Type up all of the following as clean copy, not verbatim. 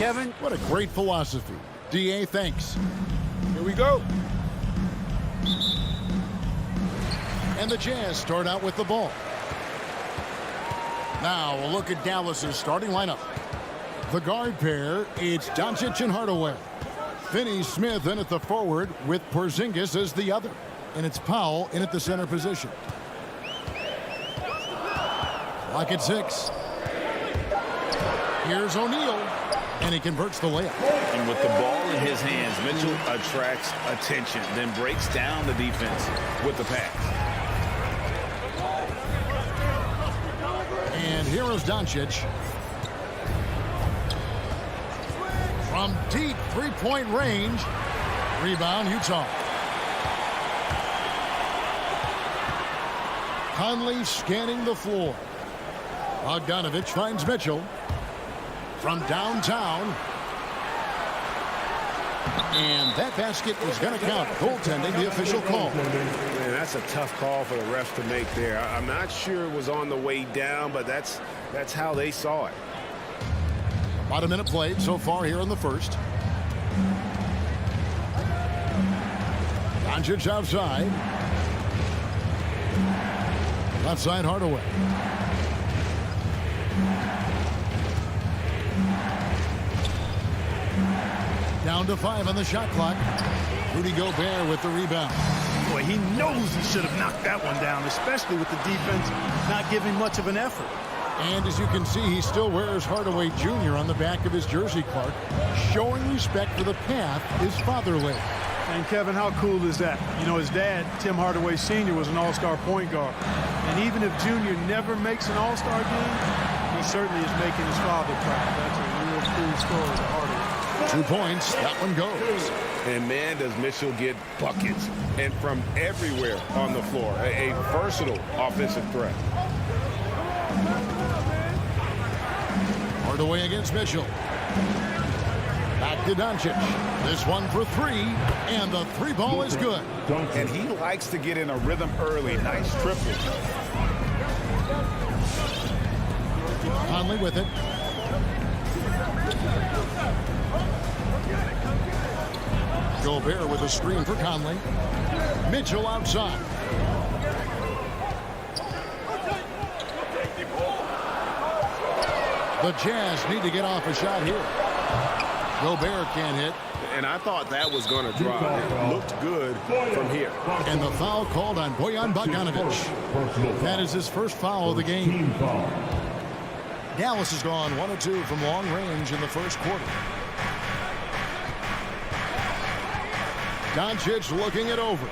Kevin. What a great philosophy. D.A., thanks. Here we go. And the Jazz start out with the ball. Now a look at Dallas's starting lineup. The guard pair, it's Doncic and Hardaway. Finney-Smith in at the forward with Porzingis as the other. And it's Powell in at the center position. Lock at 6. Here's O'Neal. And he converts the layup. And with the ball in his hands, Mitchell attracts attention, then breaks down the defense with the pass. And here is Doncic. From deep three-point range. Rebound, Utah. Conley scanning the floor. Bogdanovich finds Mitchell. From downtown. And that basket is going to count. Goaltending, the official call. Man, that's a tough call for the refs to make there. I'm not sure it was on the way down, but that's how they saw it. About a minute played so far here in the first. Doncic outside. Outside Hardaway. Down to 5 on the shot clock. Rudy Gobert with the rebound. Boy, he knows he should have knocked that one down, especially with the defense not giving much of an effort. And as you can see, he still wears Hardaway Jr. on the back of his jersey, Clark, showing respect for the path his father laid. And Kevin, how cool is that? You know, his dad, Tim Hardaway Sr., was an all-star point guard. And even if Junior never makes an all-star game, he certainly is making his father proud. That's a real cool story to Hardaway. 2 points, that one goes. And man, does Mitchell get buckets, and from everywhere on the floor. A versatile offensive threat. Hardaway against Mitchell. Back to Doncic. This one for 3, and the 3 ball is good. And he likes to get in a rhythm early. Nice triple. Conley with it. Gobert with a screen for Conley. Mitchell outside. The Jazz need to get off a shot here. Gobert can't hit. And I thought that was going to drop. It looked good from here. And the foul called on Bojan Bogdanovich. That is his first foul of the game. Dallas has gone 1 of 2 from long range in the first quarter. Doncic looking it over.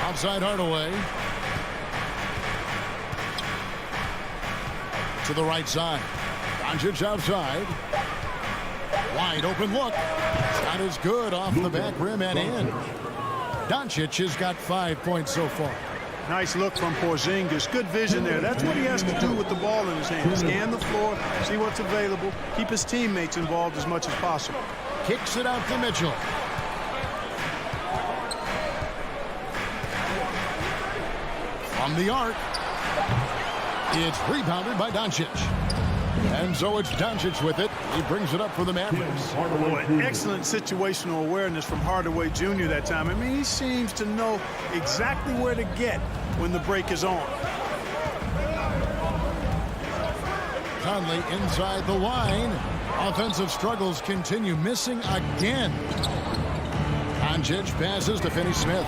Outside Hardaway. To the right side. Doncic outside. Wide open look. Shot is good off the back rim and in. Doncic has got 5 points so far. Nice look from Porzingis. Good vision there. That's what he has to do with the ball in his hand. Scan the floor, see what's available, keep his teammates involved as much as possible. Kicks it out to Mitchell. From the arc. It's rebounded by Doncic. And so it's Doncic with it. He brings it up for the Mavericks. Boy, excellent situational awareness from Hardaway Jr. that time. I mean, he seems to know exactly where to get when the break is on. Conley inside the line. Offensive struggles continue. Missing again. Doncic passes to Finney-Smith.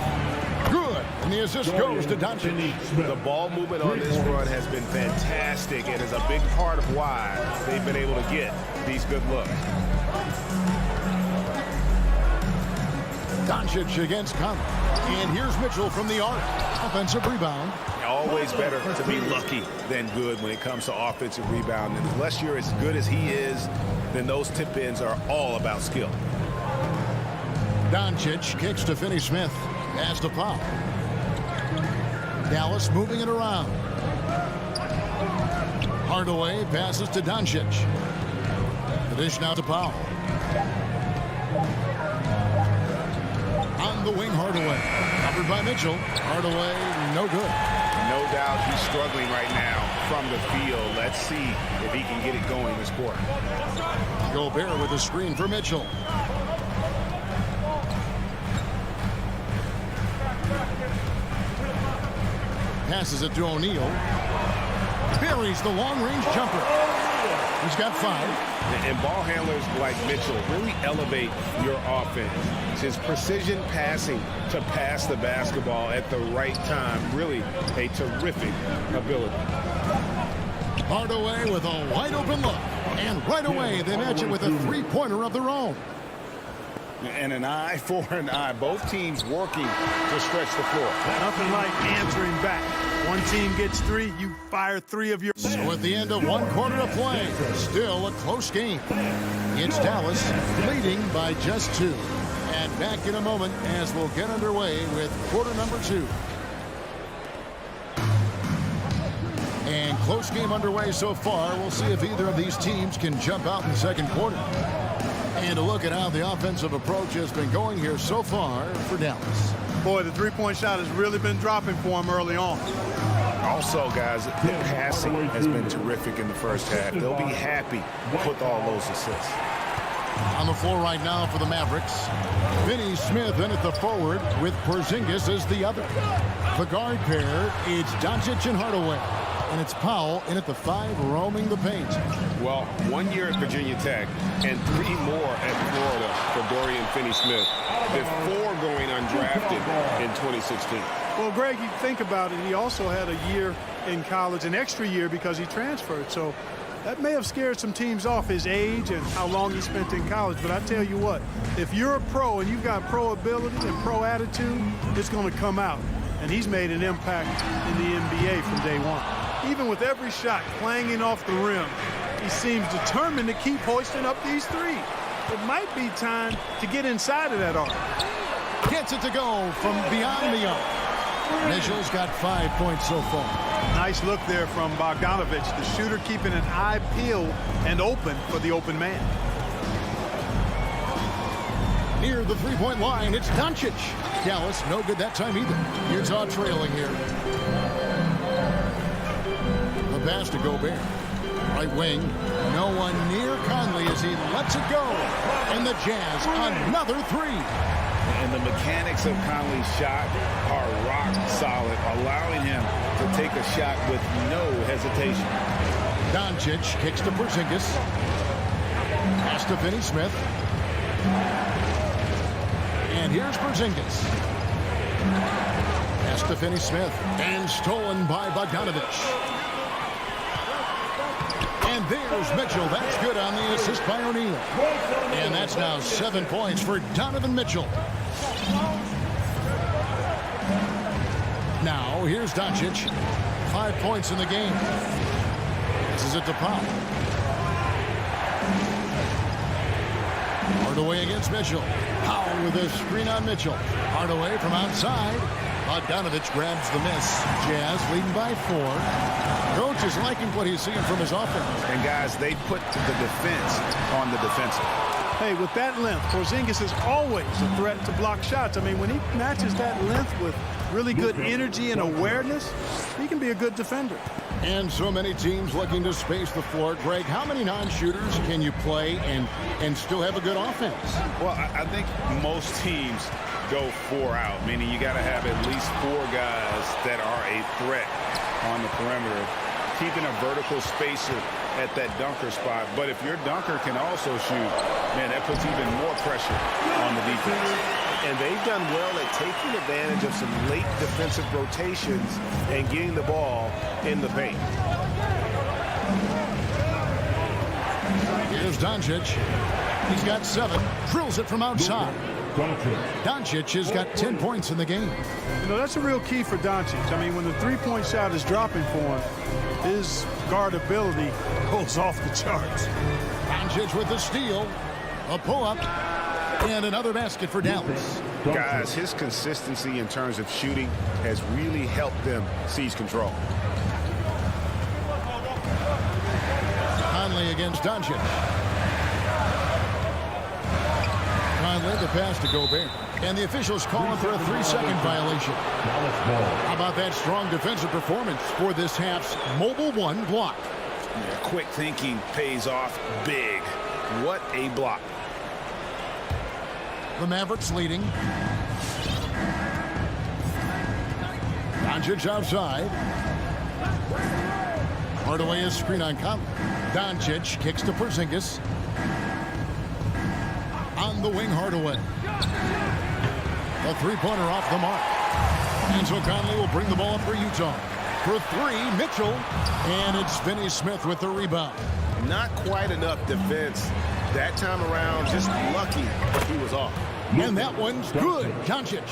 Good. And the assist goes to Doncic. The ball movement on this run has been fantastic and is a big part of why they've been able to get these good looks. Doncic against Conley. And here's Mitchell from the arc. Offensive rebound. Always better to be lucky than good when it comes to offensive rebound. And unless you're as good as he is, then those tip-ins are all about skill. Doncic kicks to Finney-Smith. Pass to Powell. Dallas moving it around. Hardaway passes to Doncic. The dish now to Powell. On the wing, Hardaway. Covered by Mitchell. Hardaway, no good. No doubt he's struggling right now from the field. Let's see if he can get it going this quarter. Gobert with a screen for Mitchell. Passes it to O'Neal. Buries the long-range jumper. He's got 5. And ball handlers like Mitchell really elevate your offense. It's his precision passing to pass the basketball at the right time. Really a terrific ability. Hardaway with a wide-open look. And right away, they match it with a three-pointer of their own. And an eye for an eye. Both teams working to stretch the floor. Nothing like answering back. One team gets 3, you fire 3 of your. So at the end of 1 quarter of play, still a close game. It's Dallas leading by just 2. And back in a moment as we'll get underway with quarter number 2. And close game underway so far. We'll see if either of these teams can jump out in the second quarter. And a look at how the offensive approach has been going here so far for Dallas. Boy, the three-point shot has really been dropping for him early on. Also, guys, the passing has been terrific in the first half. They'll be happy with all those assists. On the floor right now for the Mavericks, Finney Smith in at the forward with Porzingis as the other. The guard pair, it's Doncic and Hardaway. And it's Powell in at the 5 roaming the paint. Well, 1 year at Virginia Tech and 3 more at Florida for Dorian Finney-Smith before going undrafted in 2016. Well, Greg, you think about it, he also had a year in college, an extra year because he transferred. So that may have scared some teams off, his age and how long he spent in college. But I tell you what, if you're a pro and you've got pro ability and pro attitude, it's going to come out. And he's made an impact in the NBA from day one. Even with every shot clanging off the rim, he seems determined to keep hoisting up these 3. It might be time to get inside of that arc. Gets it to go from beyond the arc. Mitchell's got 5 points so far. Nice look there from Bogdanovic, the shooter keeping an eye peeled and open for the open man. Near the three-point line, it's Doncic. Dallas, no good that time either. Utah trailing here. The pass to Gobert. Right wing, no one near Conley as he lets it go. And the Jazz, another 3. And the mechanics of Conley's shot are rock solid, allowing him to take a shot with no hesitation. Doncic kicks to Porzingis. Pass to Finney-Smith. And here's Porzingis. Pass to Finney-Smith. And stolen by Bogdanovic. And there's Mitchell. That's good on the assist by O'Neal. And that's now 7 points for Donovan Mitchell. Now, here's Doncic. 5 points in the game. This is it to Powell. Hardaway against Mitchell. Powell with a screen on Mitchell. Hardaway from outside. Bogdanovic grabs the miss. Jazz leading by 4. Coach is liking what he's seeing from his offense. And, guys, they put the defense on the defensive. Hey, with that length, Porzingis is always a threat to block shots. I mean, when he matches that length with really good energy and awareness, he can be a good defender. And so many teams looking to space the floor. Greg, how many non-shooters can you play and still have a good offense? Well, I think most teams go 4 out, meaning you got to have at least 4 guys that are a threat on the perimeter, keeping a vertical spacer at that dunker spot. But if your dunker can also shoot, man, that puts even more pressure on the defense. And they've done well at taking advantage of some late defensive rotations and getting the ball in the paint. Here's Doncic. He's got 7. Drills it from outside. Doncic has got 10 points in the game. You know, that's a real key for Doncic. I mean, when the three-point shot is dropping for him, his guard ability goes off the charts. Doncic with the steal. A pull-up. And another basket for Dallas. Guys, his consistency in terms of shooting has really helped them seize control. Conley against Doncic. Conley, the pass to Gobert. And the officials call him for a 3-second violation. How about that strong defensive performance for this half's Mobile One block? Yeah, quick thinking pays off big. What a block. The Mavericks leading. Doncic outside. Hardaway is screen on Conley. Doncic kicks to Porzingis. On the wing, Hardaway. A three-pointer off the mark. And so Conley will bring the ball up for Utah. For three, Mitchell. And it's Finney Smith with the rebound. Not quite enough defense that time around. Just lucky he was off. And that one's good. Doncic.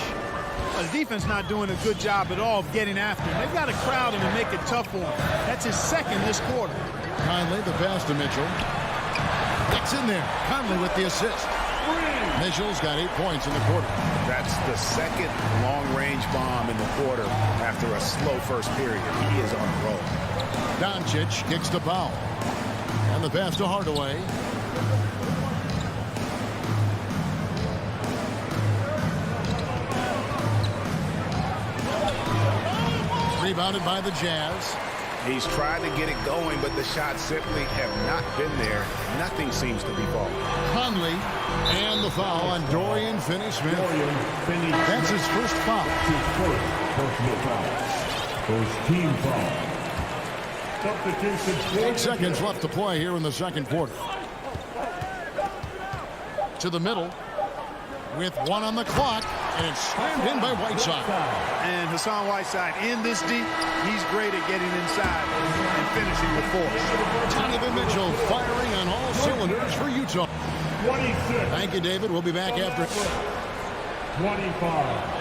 The defense not doing a good job at all of getting after him. They've got to crowd him and make it tough for him. That's his second this quarter. Conley, the pass to Mitchell. Gets in there. Conley with the assist. Mitchell's got 8 points in the quarter. That's the second long-range bomb in the quarter after a slow first period. He is on a roll. Doncic kicks to Powell. And the pass to Hardaway. Rebounded by the Jazz. He's tried to get it going, but the shots simply have not been there. Nothing seems to be falling. Conley and the foul on Dorian Finney-Smith. That's his first foul. Personal foul. First team foul. Substitution. 8 seconds left to play here in the second quarter. To the middle with 1 on the clock, and it's slammed in by Whiteside. And Hassan Whiteside in this deep, he's great at getting inside and finishing with force. Donovan Mitchell firing on all cylinders for Utah. 26. Thank you, David. We'll be back after. 25.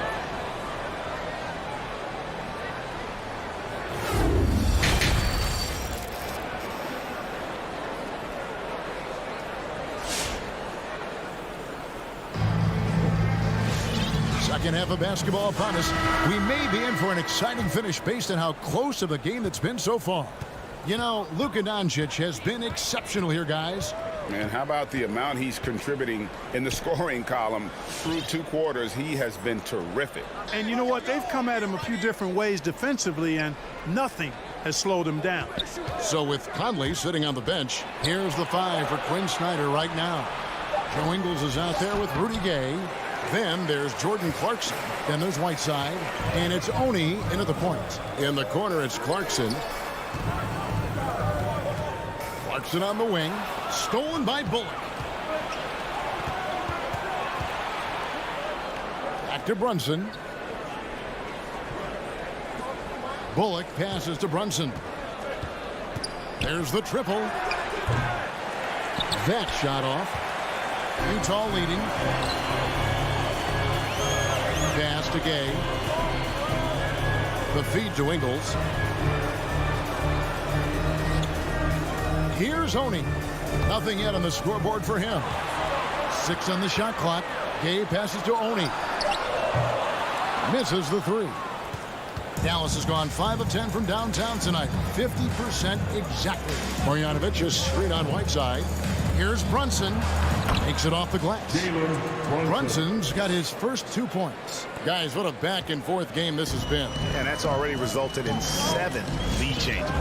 Second half of basketball upon us. We may be in for an exciting finish based on how close of a game that's been so far. You know, Luka Doncic has been exceptional here, guys. And how about the amount he's contributing in the scoring column through 2 quarters? He has been terrific. And you know what? They've come at him a few different ways defensively, and nothing has slowed him down. So with Conley sitting on the bench, here's the 5 for Quinn Snyder right now. Joe Ingles is out there with Rudy Gay. Then there's Jordan Clarkson. Then there's Whiteside. And it's Oni in at the point. In the corner, it's Clarkson. Clarkson on the wing. Stolen by Bullock. Back to Brunson. Bullock passes to Brunson. There's the triple. That shot off. Utah leading. Pass to Gay. The feed to Ingles. Here's Oni. Nothing yet on the scoreboard for him. 6 on the shot clock. Gay passes to Oni. Misses the 3. Dallas has gone 5 of 10 from downtown tonight. 50% exactly. Marjanovic is straight on Whiteside. Here's Brunson. Takes it off the glass. Brunson's got his first 2 points. Guys, what a back-and-forth game this has been. And that's already resulted in 7 lead changes.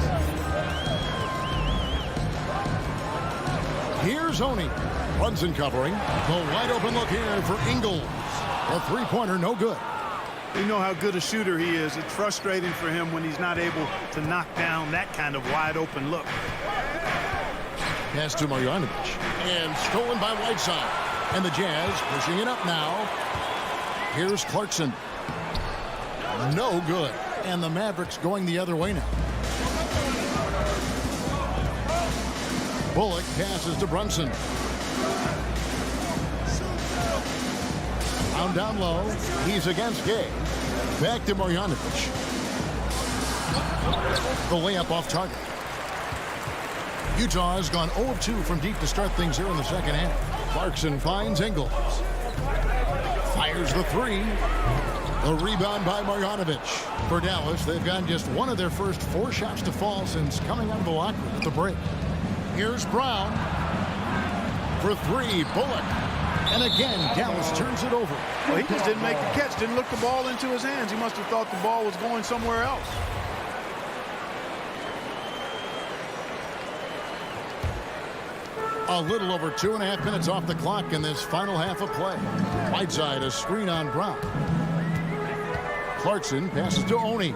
Here's Oni. Brunson covering. The wide-open look here for Ingles. A three-pointer, no good. You know how good a shooter he is. It's frustrating for him when he's not able to knock down that kind of wide-open look. Pass to Marjanovic. And stolen by Whiteside. And the Jazz pushing it up now. Here's Clarkson. No good. And the Mavericks going the other way now. Bullock passes to Brunson. Down low. He's against Gay. Back to Marjanovic. The layup off target. Utah has gone 0 of 2 from deep to start things here in the second half. Clarkson finds Ingles. Fires the 3. A rebound by Marjanovic. For Dallas, they've gotten just 1 of their first 4 shots to fall since coming out of the locker room at the break. Here's Brown. For 3, Bullock. And again, Dallas turns it over. Well, he just didn't make the catch, didn't look the ball into his hands. He must have thought the ball was going somewhere else. A little over 2.5 minutes off the clock in this final half of play. Whiteside, a screen on Brown. Clarkson passes to Oni.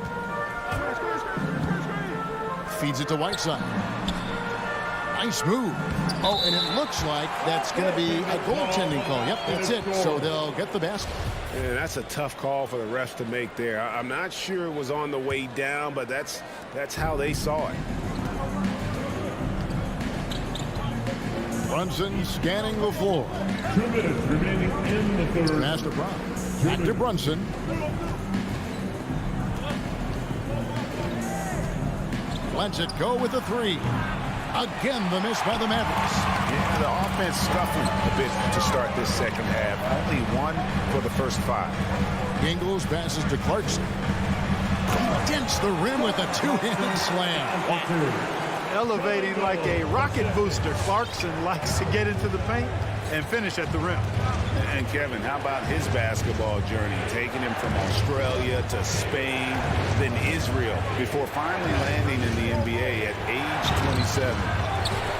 Feeds it to Whiteside. Nice move. Oh, and it looks like that's going to be a goaltending call. Yep, that's it. So they'll get the basket. And that's a tough call for the refs to make there. I'm not sure it was on the way down, but that's how they saw it. Brunson scanning the floor. 2 minutes remaining in the third. Pass to Brown. Back to Brunson. Lets it go with a 3. Again, the miss by the Mavericks. Yeah, the offense scuffling a bit to start this second half. Only 1 for the first 5. Ingles passes to Clarkson. He dents the rim with a 2-handed slam. Elevating like a rocket booster. Clarkson likes to get into the paint and finish at the rim. And Kevin, how about his basketball journey? Taking him from Australia to Spain, then Israel, before finally landing in the NBA at age 27.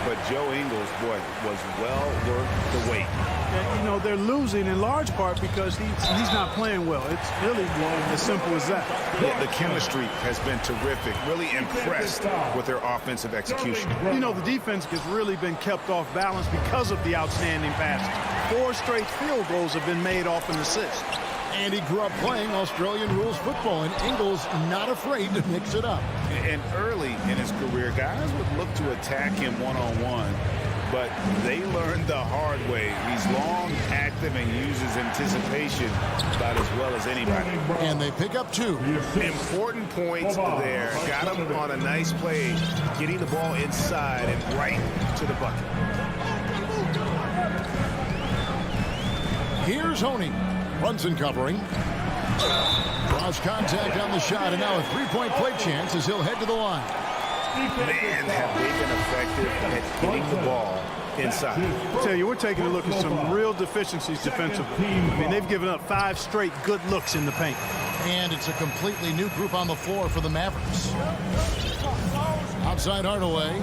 But Joe Ingles, boy, was well worth the wait. And, you know, they're losing in large part because he's not playing well. It's really as simple as that. Yeah, the chemistry has been terrific. Really impressed with their offensive execution. You know, the defense has really been kept off balance because of the outstanding passes. 4 straight field goals have been made off an assist. And he grew up playing Australian rules football, and Ingles not afraid to mix it up. And early in his career, guys would look to attack him one-on-one, but they learned the hard way. He's long, active, and uses anticipation about as well as anybody. And they pick up 2. Important points there. Got him on a nice play, getting the ball inside and right to the bucket. Here's Honey. Brunson covering. Draws contact on the shot, and now a 3-point play chance as he'll head to the line. Man, have they been effective at getting the ball inside. I tell you, we're taking a look at some real deficiencies defensively. I mean, they've given up 5 straight good looks in the paint. And it's a completely new group on the floor for the Mavericks. Outside Hardaway.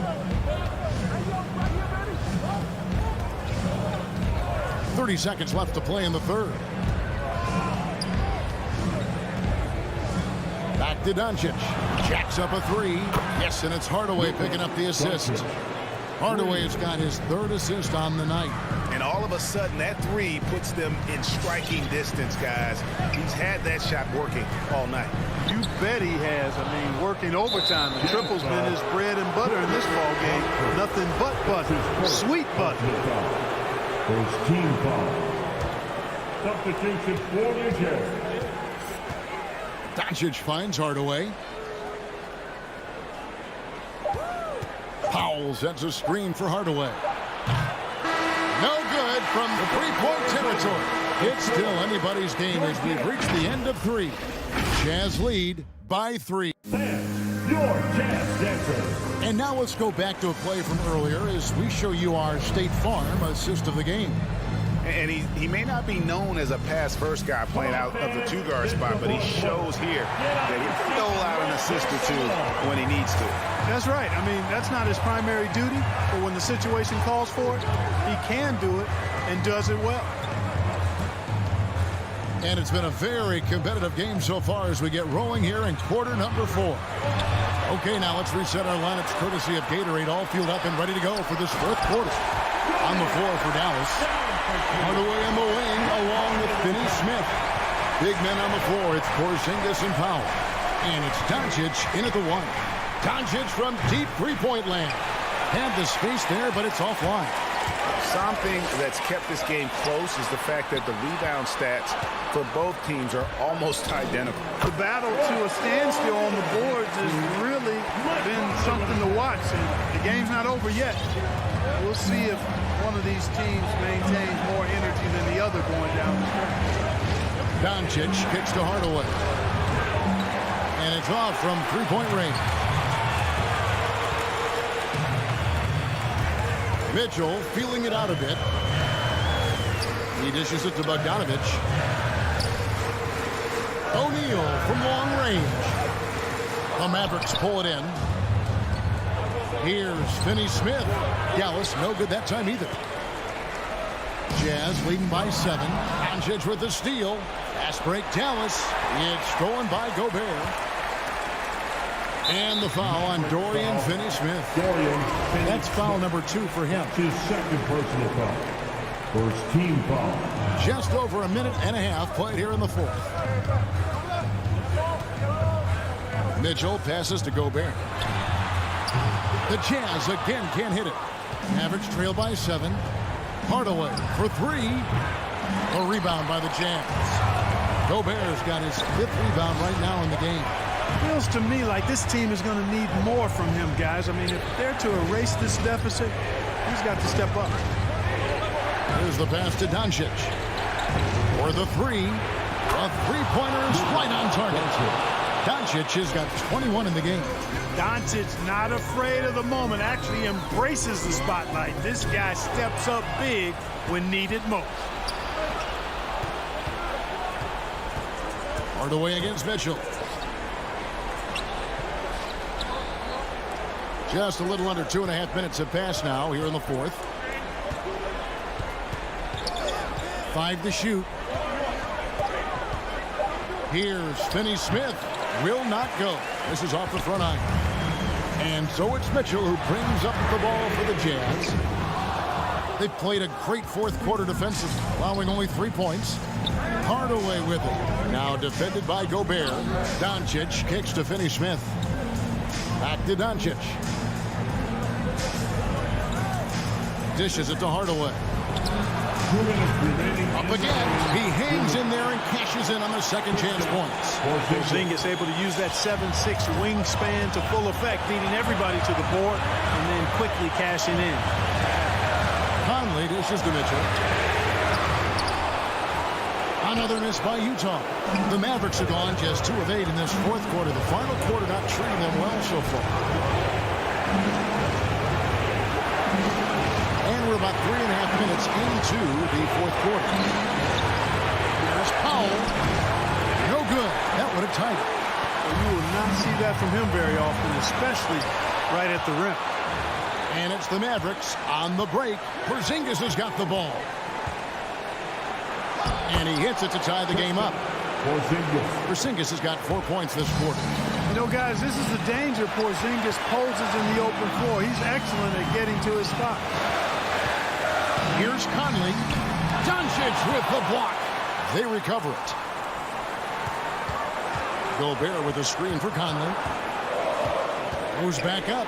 30 seconds left to play in the third. Back to Doncic. Jacks up a 3. Yes, and it's Hardaway picking up the assist. Hardaway has got his 3rd assist on the night. And all of a sudden, that 3 puts them in striking distance, guys. He's had that shot working all night. You bet he has. I mean, working overtime. The triple's been his bread and butter in this ball game. Nothing but butter. Sweet butter. First team foul. Substitution for New Jersey. Doncic finds Hardaway. Powell sets a screen for Hardaway. No good from the 3-point territory. It's still anybody's game as we've reached the end of 3. Jazz lead by 3. Your Jazz Dancer. And now let's go back to a play from earlier as we show you our State Farm assist of the game. And he may not be known as a pass-first guy playing out of the 2-guard spot, but he shows here that he'll dole out an assist or 2 when he needs to. That's right. I mean, that's not his primary duty, but when the situation calls for it, he can do it and does it well. And it's been a very competitive game so far as we get rolling here in quarter number 4. Okay, now let's reset our lineups courtesy of Gatorade, all fueled up and ready to go for this 4th quarter. On the floor for Dallas. Hardaway in the wing along with Finney Smith. Big men on the floor. It's Porzingis and Powell. And it's Doncic in at the 1. Doncic from deep 3-point land. Had the space there, but it's offline. Something that's kept this game close is the fact that the rebound stats for both teams are almost identical. The battle to a standstill on the boards has really been something to watch. And the game's not over yet. We'll see if one of these teams maintains more energy than the other going down the stretch. Doncic kicks to Hardaway. And it's off from 3-point range. Mitchell feeling it out a bit. He dishes it to Bogdanovich. O'Neal from long range. The Mavericks pull it in. Here's Finney Smith. Dallas no good that time either. Jazz leading by 7. Doncic with the steal. Fast break Dallas. It's stolen by Gobert. And the foul on Dorian Finney-Smith. That's foul number 2 for him. His second personal foul. First team foul. Just over a minute and a half played here in the 4th. Mitchell passes to Gobert. The Jazz again can't hit it. Mavericks trail by 7. Hardaway for 3. A rebound by the Jazz. Gobert's got his 5th rebound right now in the game. Feels to me like this team is going to need more from him, guys. I mean, if they're to erase this deficit, he's got to step up. Here's the pass to Doncic. For the 3. A three-pointer is right on target. Doncic has got 21 in the game. Doncic not afraid of the moment, actually embraces the spotlight. This guy steps up big when needed most. Hardaway against Mitchell. Just a little under 2.5 minutes have passed now here in the 4th. 5 to shoot. Here's Finney-Smith. Will not go. This is off the front iron. And so it's Mitchell who brings up the ball for the Jazz. They've played a great 4th quarter defensively, allowing only 3 points. Hardaway with it. Now defended by Gobert. Doncic kicks to Finney-Smith. Back to Doncic. Dishes it to Hardaway. 2 minutes remaining. Up again. He hangs in there and cashes in on the second chance points. Porzingis able to use that 7'6" wingspan to full effect, beating everybody to the board and then quickly cashing in. Conley dishes to Mitchell. Another miss by Utah. The Mavericks are gone just 2 of 8 in this 4th quarter. The final quarter not treating them well so far. And we're about 3.5 minutes into the 4th quarter. Here's Powell. No good. That would have tied it. You will not see that from him very often, especially right at the rim. And it's the Mavericks on the break. Porzingis has got the ball. And he hits it to tie the game up. Porzingis has got 4 points this quarter. You know, guys, this is the danger Porzingis poses in the open floor. He's excellent at getting to his spot. Here's Conley. Doncic with the block. They recover it. Gobert with a screen for Conley. Goes back up.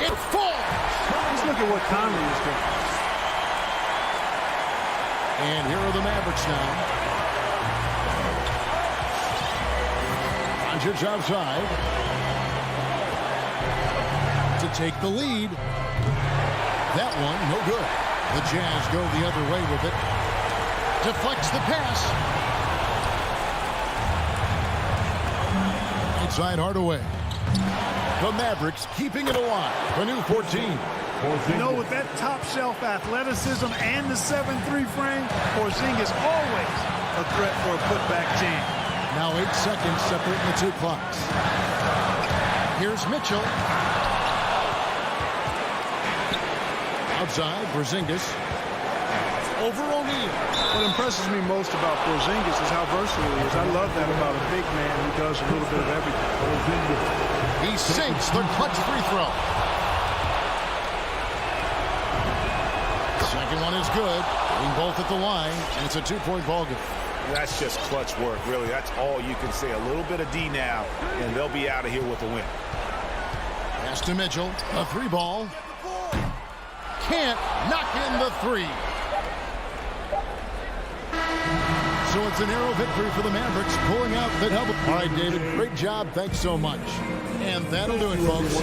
It falls. Let's look at what Conley is doing. And here are the Mavericks now. Doncic outside to take the lead. That one, no good. The Jazz go the other way with it. Deflects the pass. Inside Hardaway. The Mavericks keeping it alive. The new 14. You know, with that top-shelf athleticism and the 7'3" frame, Porzingis always a threat for a putback jam. Now 8 seconds separating the 2 clocks. Here's Mitchell. Outside, Porzingis. Over O'Neal. What impresses me most about Porzingis is how versatile he is. I love that about a big man who does a little bit of everything. He sinks the clutch free throw. Second one is good. Being both at the line, and it's a 2-point ball game. That's just clutch work, really. That's all you can say. A little bit of D now, and they'll be out of here with a win. Pass to Mitchell. A 3 ball. Can't knock in the 3. So it's a narrow victory for the Mavericks, pulling out the double. All right, David, great job. Thanks so much. And that'll do it, folks.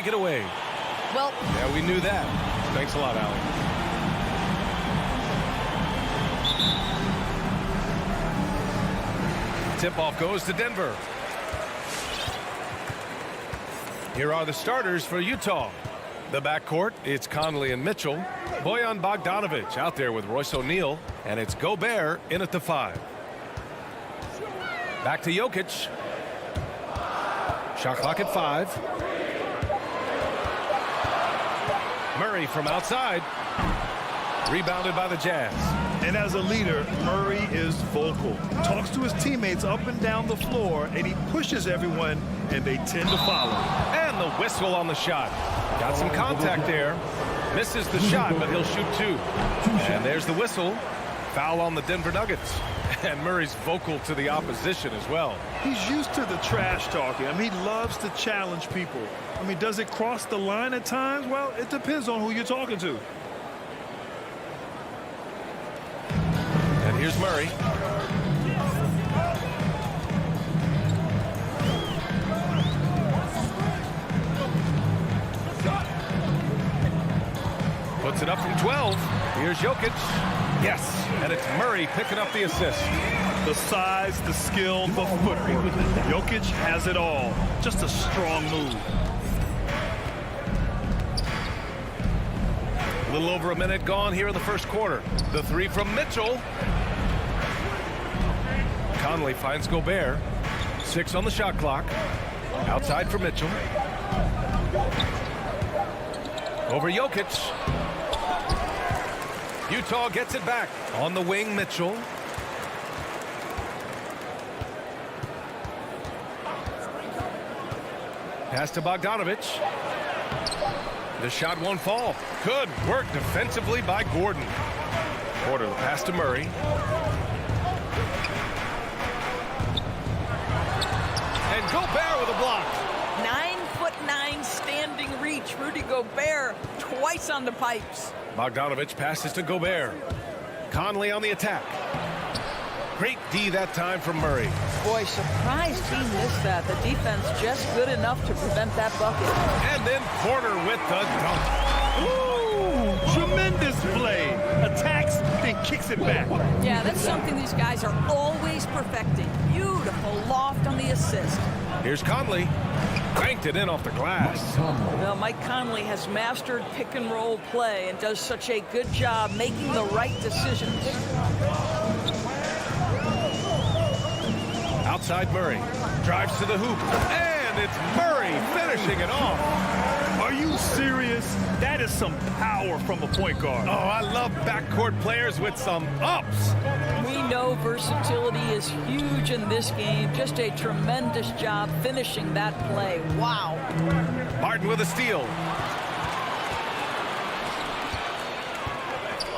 take it away. Well, Yeah, we knew that. Thanks a lot, Allie. Tip-off goes to Denver. Here are the starters for Utah. The backcourt, it's Conley and Mitchell. Bojan Bogdanovic out there with Royce O'Neal. And it's Gobert in at the 5. Back to Jokic. Shot clock at 5. Murray from outside. Rebounded by the Jazz. And as a leader, Murray is vocal. Talks to his teammates up and down the floor, and he pushes everyone, and they tend to follow. And the whistle on the shot. Got some contact there. Misses the shot, but he'll shoot 2. And there's the whistle. Foul on the Denver Nuggets. And Murray's vocal to the opposition as well. He's used to the trash talking. I mean, he loves to challenge people. I mean, does it cross the line at times? Well, it depends on who you're talking to. And here's Murray. Puts it up from 12. Here's Jokic. Yes, and it's Murray picking up the assist. The size, the skill, the footwork. Jokic has it all. Just a strong move. A little over a minute gone here in the first quarter. The 3 from Mitchell. Conley finds Gobert. 6 on the shot clock. Outside for Mitchell. Over Jokic. Utah gets it back. On the wing, Mitchell. Pass to Bogdanovic. The shot won't fall. Good work defensively by Gordon. Porter, the pass to Murray. And Gobert with a block. 9'9" standing reach. Rudy Gobert twice on the pipes. Bogdanovic passes to Gobert. Conley on the attack. Great D that time from Murray. Boy, surprised he missed that. The defense just good enough to prevent that bucket. And then Porter with the dunk. Ooh, tremendous play. Attacks, then kicks it back. Yeah, that's something these guys are always perfecting. Beautiful loft on the assist. Here's Conley. Cranked it in off the glass. Well, Mike Conley has mastered pick and roll play and does such a good job making the right decisions. Outside Murray. Drives to the hoop. And it's Murray finishing it off. Are you serious? That is some power from a point guard. Oh, I love backcourt players with some ups. We know versatility is huge in this game. Just a tremendous job finishing that play. Wow. Martin with a steal.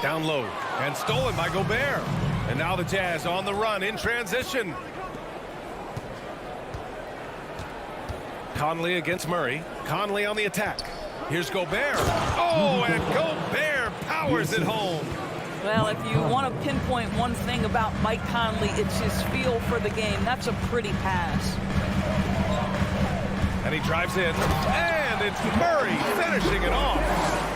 Down low. And stolen by Gobert. And now the Jazz on the run in transition. Conley against Murray. Conley on the attack. Here's Gobert. Oh, and Gobert powers it home. Well, if you want to pinpoint one thing about Mike Conley, it's his feel for the game. That's a pretty pass. And he drives in. And it's Murray finishing it off.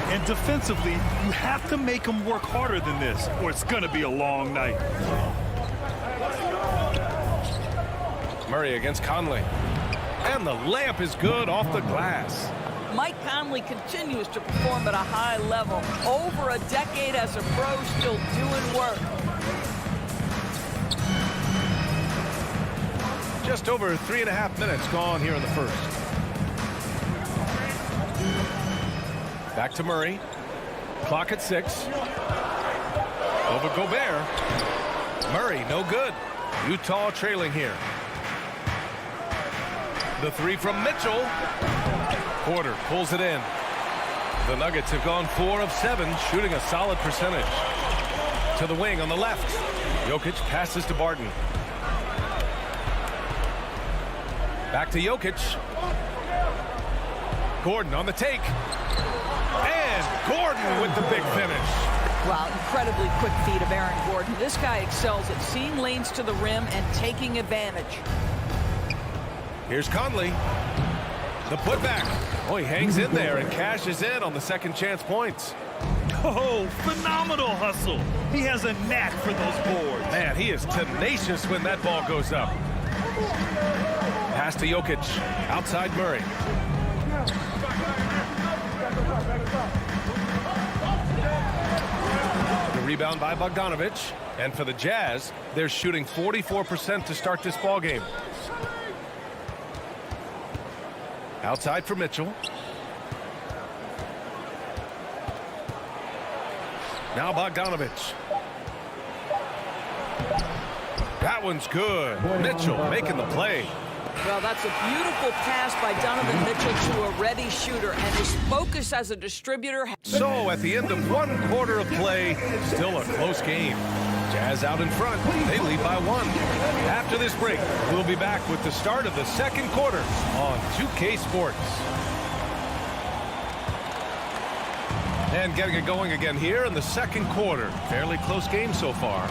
And defensively, you have to make him work harder than this, or it's going to be a long night. Murray against Conley. And the layup is good off the glass. Mike Conley continues to perform at a high level. Over a decade as a pro, still doing work. Just over 3.5 minutes gone here in the first. Back to Murray. Clock at 6. Over Gobert. Murray, no good. Utah trailing here. The 3 from Mitchell. Porter pulls it in. The Nuggets have gone 4 of 7, shooting a solid percentage. To the wing on the left. Jokic passes to Barton. Back to Jokic. Gordon on the take. And Gordon with the big finish. Wow, incredibly quick feet of Aaron Gordon. This guy excels at seeing lanes to the rim and taking advantage. Here's Conley. The putback. Oh, he hangs in there and cashes in on the second chance points. Oh, phenomenal hustle. He has a knack for those boards. Man, he is tenacious when that ball goes up. Pass to Jokic. Outside Murray. The rebound by Bogdanovic. And for the Jazz, they're shooting 44% to start this ball game. Outside for Mitchell. Now Bogdanovic. That one's good. Mitchell making the play. Well, that's a beautiful pass by Donovan Mitchell to a ready shooter, and his focus as a distributor. So at the end of 1 quarter of play, still a close game. Jazz out in front. They lead by 1. After this break, we'll be back with the start of the second quarter on 2K Sports. And getting it going again here in the second quarter. Fairly close game so far.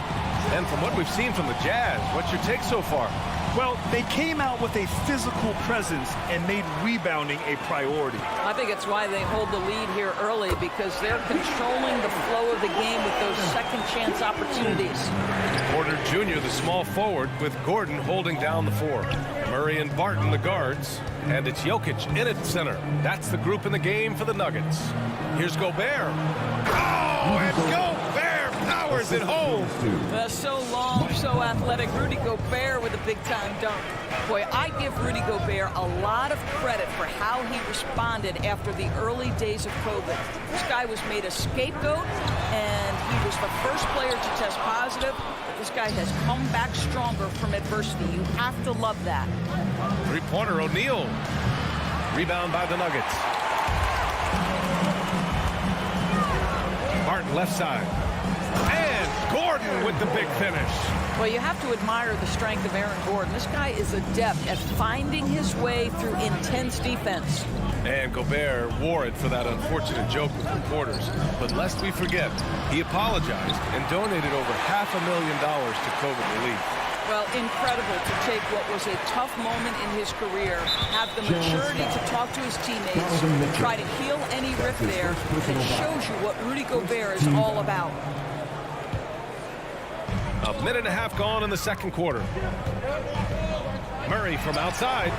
And from what we've seen from the Jazz, what's your take so far? Well, they came out with a physical presence and made rebounding a priority. I think it's why they hold the lead here early, because they're controlling the flow of the game with those second chance opportunities. Porter Jr., the small forward, with Gordon holding down the 4. Murray and Barton, the guards. And it's Jokic in at center. That's the group in the game for the Nuggets. Here's Gobert. Oh, and Gobert powers it home. So long, so athletic. Rudy Gobert with a big-time dunk. Boy, I give Rudy Gobert a lot of credit for how he responded after the early days of COVID. This guy was made a scapegoat, and he was the first player to test positive. But this guy has come back stronger from adversity. You have to love that. Three-pointer, O'Neal. Rebound by the Nuggets. Martin left side. And Gordon with the big finish. Well, you have to admire the strength of Aaron Gordon. This guy is adept at finding his way through intense defense. And Gobert wore it for that unfortunate joke with reporters. But lest we forget, he apologized and donated over $500,000 to COVID relief. Well, incredible to take what was a tough moment in his career, have the maturity to talk to his teammates, try to heal any rift there. It shows you what Rudy Gobert is all about. A minute and a half gone in the second quarter. Murray from outside.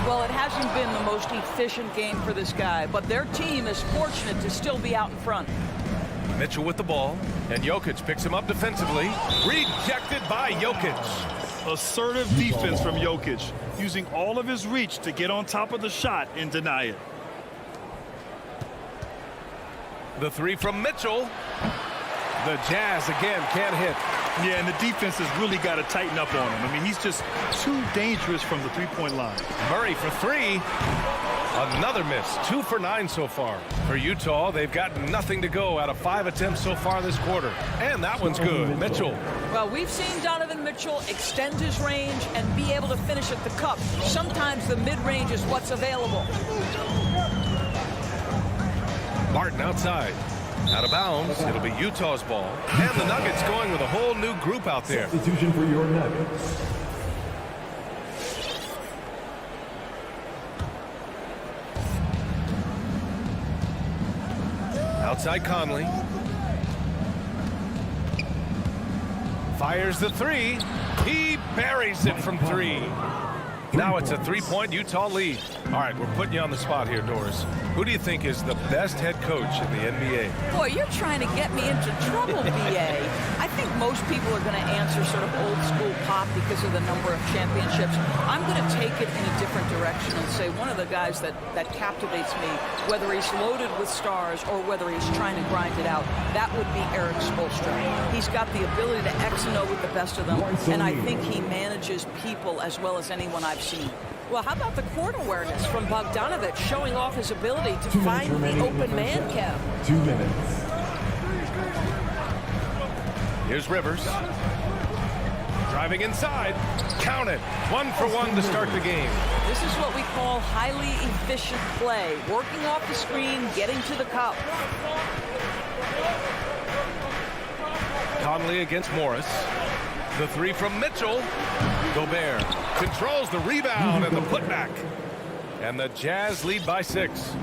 Well, it hasn't been the most efficient game for this guy, but their team is fortunate to still be out in front. Mitchell with the ball, and Jokic picks him up defensively. Rejected by Jokic. Assertive defense from Jokic, using all of his reach to get on top of the shot and deny it. The 3 from Mitchell. The Jazz again can't hit. Yeah, and the defense has really got to tighten up on him. I mean, he's just too dangerous from the three-point line. Murray for 3. Another miss. 2 for 9 so far. For Utah, they've got nothing to go out of 5 attempts so far this quarter. And that one's good. Mitchell. Well, we've seen Donovan Mitchell extend his range and be able to finish at the cup. Sometimes the mid-range is what's available. Martin outside. Out of bounds. It'll be Utah's ball. And the Nuggets going with a whole new group out there. Substitution for your Nuggets. Outside Conley. Fires the 3. He buries it from 3. Now it's a 3-point Utah lead. All right, we're putting you on the spot here, Doris. Who do you think is the best head coach in the NBA? Boy, you're trying to get me into trouble, BA. I think most people are going to answer sort of old school Pop because of the number of championships. I'm going to take it in a different direction and say one of the guys that captivates me, whether he's loaded with stars or whether he's trying to grind it out, that would be Eric Spoelstra. He's got the ability to X and O with the best of them, and I think he manages people as well as anyone I've seen. Well, how about the court awareness from Bogdanovic showing off his ability to find the open man, Kev? 2 minutes. Here's Rivers. Driving inside. Count it. 1 for 1 to start the game. This is what we call highly efficient play. Working off the screen, getting to the cup. Conley against Morris. The 3 from Mitchell. Gobert controls the rebound and the putback. And the Jazz lead by 6.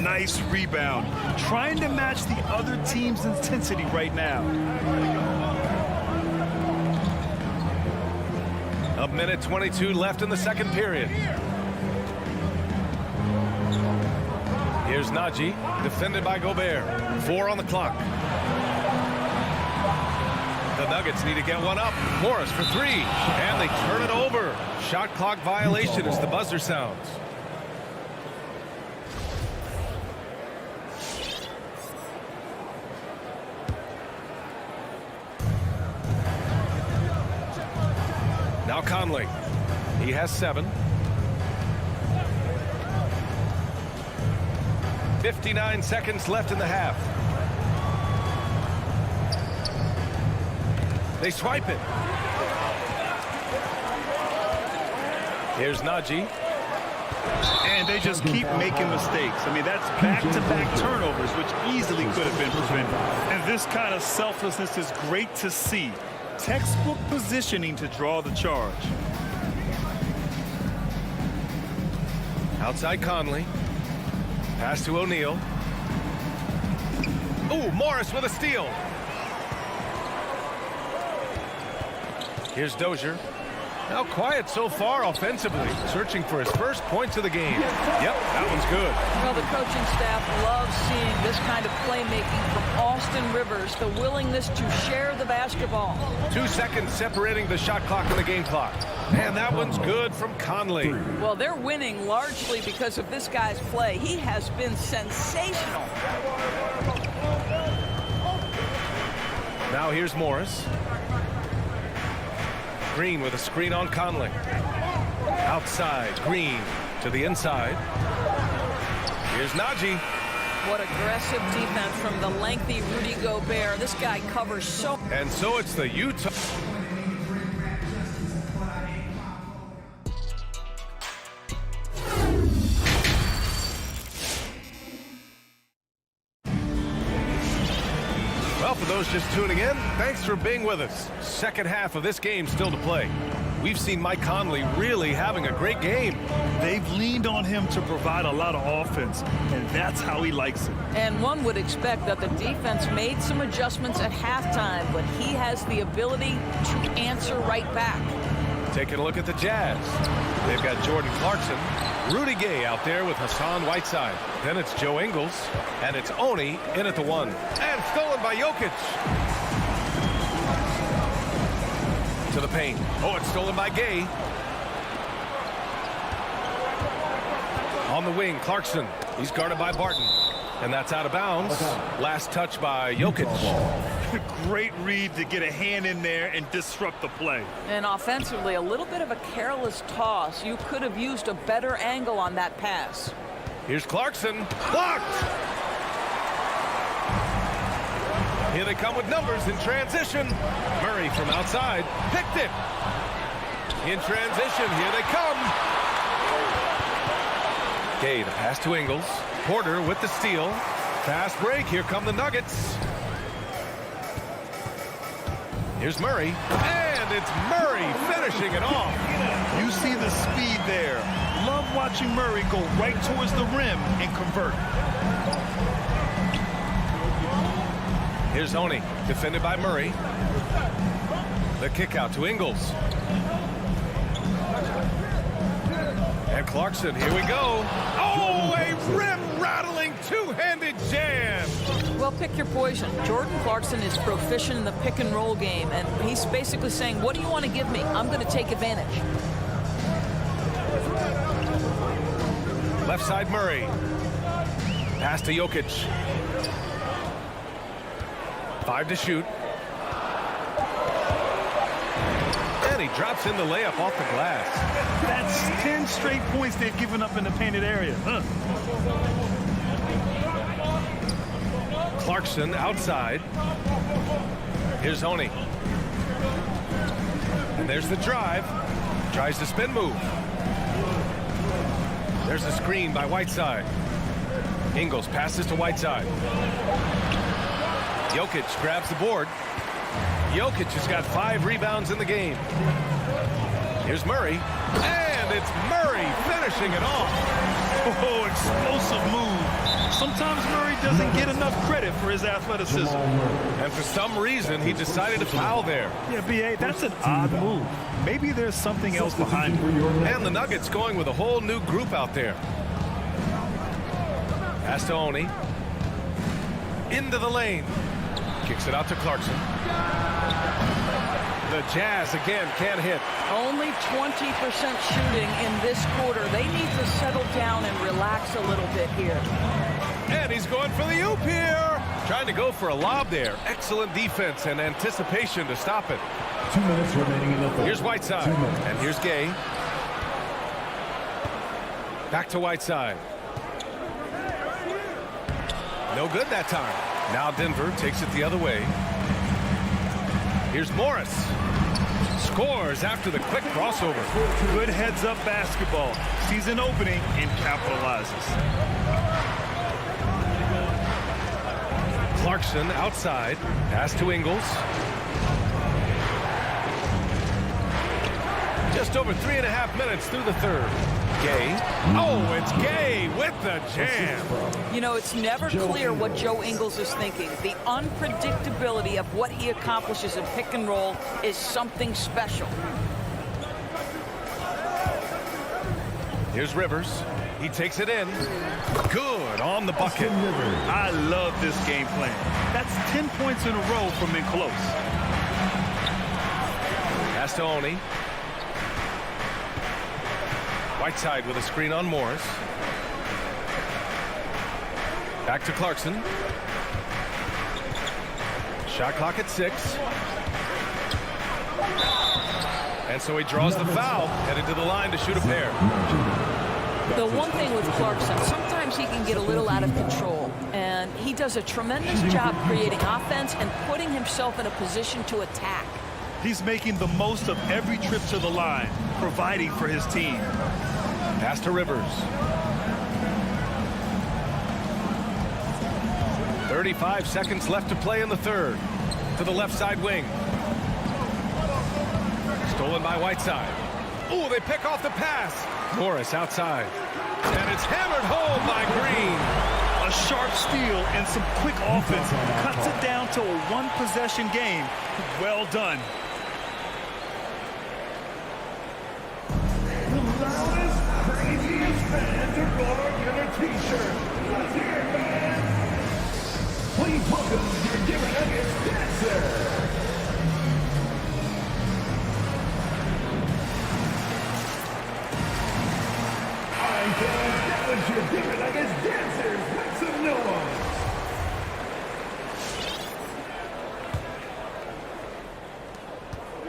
Nice rebound. Trying to match the other team's intensity right now. A minute 22 left in the second period. Here's Najee, defended by Gobert. 4 on the clock. The Nuggets need to get one up. Morris for 3, and they turn it over. Shot clock violation as the buzzer sounds. Now Conley. He has 7. 59 seconds left in the half. They swipe it. Here's Najee. And they just keep making mistakes. I mean, that's back-to-back turnovers, which easily could have been prevented. And this kind of selflessness is great to see. Textbook positioning to draw the charge. Outside Conley. Pass to O'Neal. Ooh, Morris with a steal. Here's Dozier. Now quiet so far offensively, searching for his first points of the game. Yep, that one's good. Well, the coaching staff loves seeing this kind of playmaking from Austin Rivers, the willingness to share the basketball. 2 seconds separating the shot clock and the game clock. And that one's good from Conley. Well, they're winning largely because of this guy's play. He has been sensational. Now here's Morris. Green with a screen on Conley. Outside, Green to the inside. Here's Najee. What aggressive defense from the lengthy Rudy Gobert. This guy covers so. And so it's the Utah. Well, for those just tuning in, thanks for being with us. Second half of this game still to play. We've seen Mike Conley really having a great game. They've leaned on him to provide a lot of offense, and that's how he likes it. And one would expect that the defense made some adjustments at halftime, but he has the ability to answer right back. Taking a look at the Jazz. They've got Jordan Clarkson, Rudy Gay out there with Hassan Whiteside. Then it's Joe Ingles, and it's Oni in at the 1. And stolen by Jokic. To the paint. Oh, it's stolen by Gay. On the wing, Clarkson. He's guarded by Barton. And that's out of bounds. Last touch by Jokic. Great read to get a hand in there and disrupt the play. And offensively, a little bit of a careless toss. You could have used a better angle on that pass. Here's Clarkson. Blocked! Here they come with numbers in transition. Murray from outside. Picked it. In transition, here they come. Gay, the pass to Ingles. Porter with the steal. Fast break. Here come the Nuggets. Here's Murray. And it's Murray finishing it off. You see the speed there. Love watching Murray go right towards the rim and convert. Here's Oni, defended by Murray. The kick out to Ingles. And Clarkson, here we go. Oh, a rim-rattling two-handed jam. Well, pick your poison. Jordan Clarkson is proficient in the pick-and-roll game, and he's basically saying, what do you want to give me? I'm going to take advantage. Left side Murray. Pass to Jokic. 5 to shoot. And he drops in the layup off the glass. That's 10 straight points they've given up in the painted area. Clarkson outside. Here's Oni. And there's the drive. Tries the spin move. There's the screen by Whiteside. Ingles passes to Whiteside. Jokic grabs the board. Jokic has got 5 rebounds in the game. Here's Murray. And it's Murray finishing it off. Oh, explosive move. Sometimes Murray doesn't get enough credit for his athleticism. And for some reason, he decided to foul there. Yeah, B.A., that's an odd move. Maybe there's something else behind it. And the Nuggets going with a whole new group out there. Pass to Oni. Into the lane. Kicks it out to Clarkson. The Jazz again can't hit. Only 20% shooting in this quarter. They need to settle down and relax a little bit here. And he's going for the oop here. Trying to go for a lob there. Excellent defense and anticipation to stop it. 2 minutes remaining in the third. Here's Whiteside. And here's Gay. Back to Whiteside. No good that time. Now Denver takes it the other way. Here's Morris. Scores after the quick crossover. Good heads-up basketball. Sees an opening and capitalizes. Clarkson outside. Pass to Ingles. Just over 3.5 minutes through the third. Gay. Oh, it's Gay with the jam. You know, it's never clear what Joe Ingles is thinking. The unpredictability of what he accomplishes in pick and roll is something special. Here's Rivers. He takes it in. Good on the bucket. I love this game plan. That's 10 points in a row from in close. Pass to Oni. Whiteside with a screen on Morris. Back to Clarkson. Shot clock at 6. And so he draws the foul, headed to the line to shoot a pair. The one thing with Clarkson, sometimes he can get a little out of control, and he does a tremendous job creating offense and putting himself in a position to attack. He's making the most of every trip to the line, providing for his team. Pass to Rivers. 35 seconds left to play in the third. To the left side wing. Stolen by Whiteside. Oh, they pick off the pass. Morris outside. And it's hammered home by Green. A sharp steal and some quick offense cuts it down to a one-possession game. Well done. The loudest, craziest fans are gonna get a t-shirt. Let's hear it, fans. Please welcome your Denver Nuggets dancer. That was your Denver Nuggets dancers. Make some noise.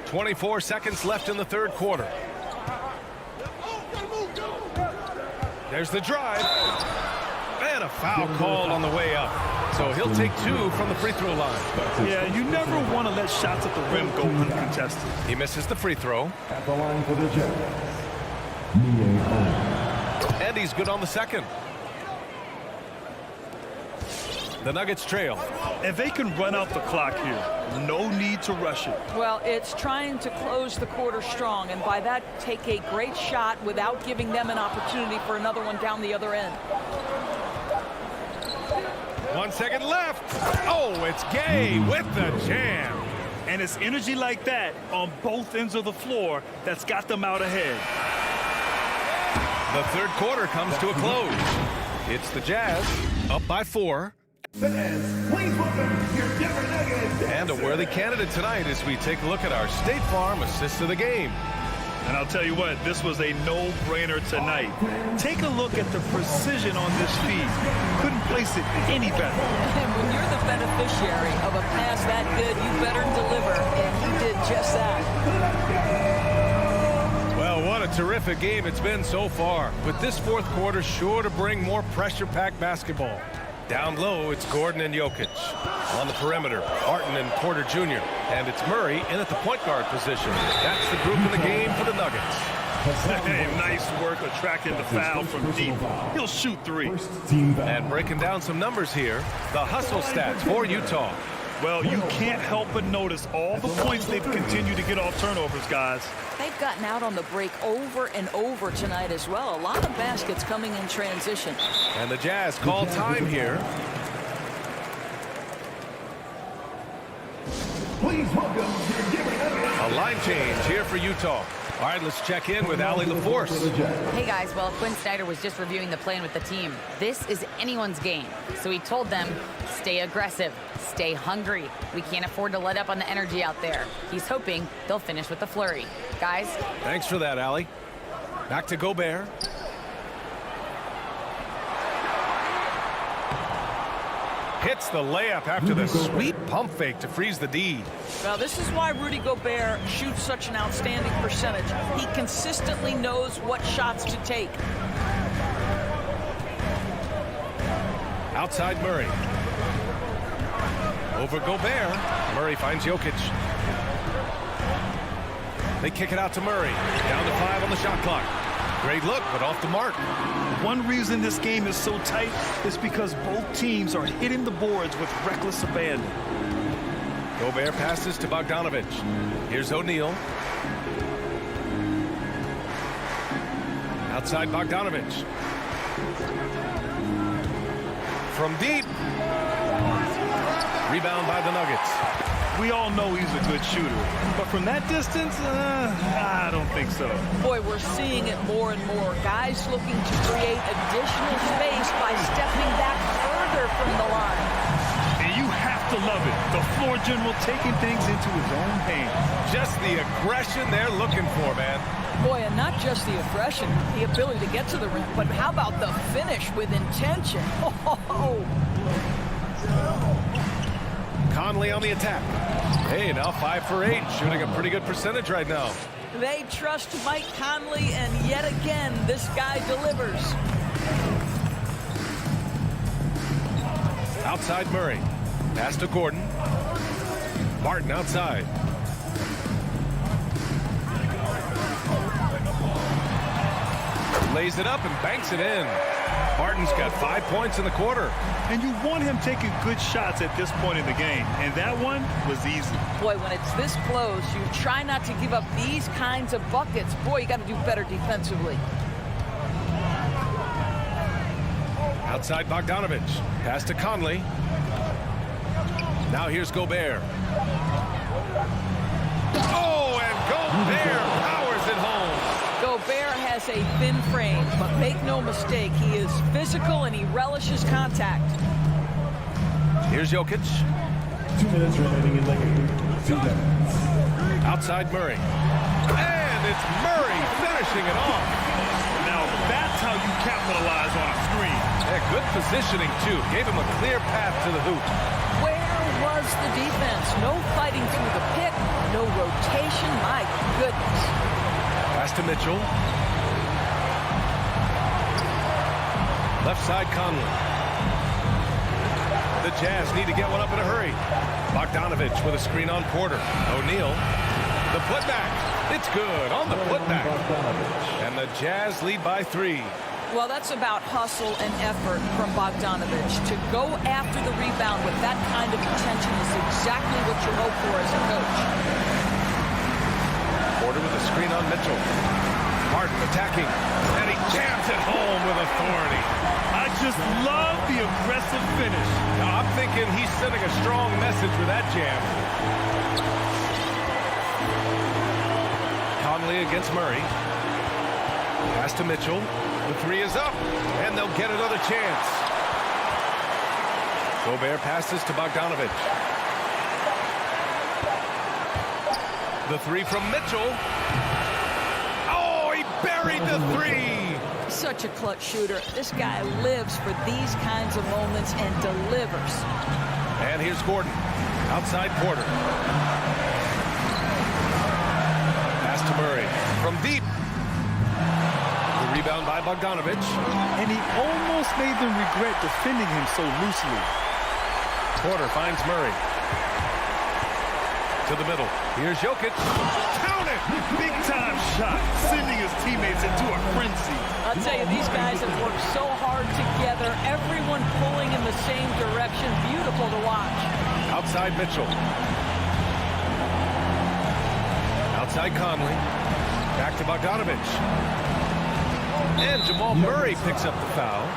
.24 seconds left in the third quarter. There's the drive. And a foul called on the way up. So he'll take 2 from the free throw line. Yeah, you never want to let shots at the rim go uncontested. He misses the free throw. At the line for the Jazz. And he's good on the second. The Nuggets trail. And they can run out the clock here. No need to rush it. Well, it's trying to close the quarter strong, and by that, take a great shot without giving them an opportunity for another one down the other end. 1 second left. Oh, it's Gay with the jam. And it's energy like that on both ends of the floor that's got them out ahead. The third quarter comes to a close. It's the Jazz up by 4. Fans, please welcome your Denver Nuggets. And a worthy candidate tonight as we take a look at our State Farm assist of the game. And I'll tell you what, this was a no-brainer tonight. Take a look at the precision on this feed. Couldn't place it any better. And when you're the beneficiary of a pass that good, you better deliver, and he did just that. Well, what a terrific game it's been so far. But this fourth quarter sure to bring more pressure-packed basketball. Down low, it's Gordon and Jokic. On the perimeter, Barton and Porter Jr. And it's Murray in at the point guard position. That's the group in the game for the Nuggets. Hey, nice work attracting the foul from deep. He'll shoot 3. And breaking down some numbers here, the hustle stats for Utah. Well, you can't help but notice all the points they've continued to get off turnovers, guys. They've gotten out on the break over and over tonight as well. A lot of baskets coming in transition. And the Jazz call time here. Please welcome your Denver Nuggets. A line change here for Utah. All right, let's check in with Allie LaForce. Hey guys, well, Quinn Snyder was just reviewing the plan with the team. This is anyone's game. So he told them, stay aggressive, stay hungry. We can't afford to let up on the energy out there. He's hoping they'll finish with a flurry. Guys? Thanks for that, Allie. Back to Gobert. Hits the layup after the sweet pump fake to freeze the D. Well, this is why Rudy Gobert shoots such an outstanding percentage. He consistently knows what shots to take. Outside Murray. Over Gobert. Murray finds Jokic. They kick it out to Murray. Down to 5 on the shot clock. Great look, but off the mark. One reason this game is so tight is because both teams are hitting the boards with reckless abandon. Gobert passes to Bogdanovic. Here's O'Neal. Outside Bogdanovic. From deep. Rebound by the Nuggets. We all know he's a good shooter, but from that distance, I don't think so. Boy, we're seeing it more and more. Guys looking to create additional space by stepping back further from the line. And you have to love it. The floor general taking things into his own hands. Just the aggression they're looking for, man. Boy, and not just the aggression, the ability to get to the rim, but how about the finish with intention? Oh. Conley on the attack. Hey, now 5 for 8, shooting a pretty good percentage right now. They trust Mike Conley, and yet again, this guy delivers. Outside Murray. Pass to Gordon. Martin outside. Lays it up and banks it in. Martin's got 5 points in the quarter. And you want him taking good shots at this point in the game, and that one was easy. Boy, when it's this close, you try not to give up these kinds of buckets. Boy, you got to do better defensively. Outside Bogdanovic. Pass to Conley. Now here's Gobert. Oh, and Gobert powers it home. Gobert has a thin frame, but make no mistake, he is physical and he relishes contact. Here's Jokic. 2 minutes remaining in the game. 2 minutes. Outside Murray. And it's Murray finishing it off. Now that's how you capitalize on a screen. Yeah, good positioning, too. Gave him a clear path to the hoop. Where was the defense? No fighting through the pick, no rotation. My goodness. Pass to Mitchell. Left side Conley. The Jazz need to get one up in a hurry. Bogdanovic with a screen on Porter. O'Neal. The putback. It's good on the putback. And the Jazz lead by 3. Well, that's about hustle and effort from Bogdanovic. To go after the rebound with that kind of intention is exactly what you hope for as a coach. Porter with a screen on Mitchell. Martin attacking. And he jams it home with authority. I just love the aggressive finish. Now, I'm thinking he's sending a strong message with that jam. Conley against Murray. Pass to Mitchell. The 3 is up, and they'll get another chance. Gobert passes to Bogdanovic. The 3 from Mitchell. Oh, he buried the 3. Such a clutch shooter. This guy lives for these kinds of moments and delivers. And here's Gordon. Outside Porter. Pass to Murray. From deep. The rebound by Bogdanovic. And he almost made them regret defending him so loosely. Porter finds Murray. To to the middle. Here's Jokic. Count it! Big time shot, sending his teammates into a frenzy. I'll tell you, these guys have worked so hard together. Everyone pulling in the same direction. Beautiful to watch. Outside Mitchell. Outside Conley. Back to Bogdanovich. And Jamal Murray picks up the foul.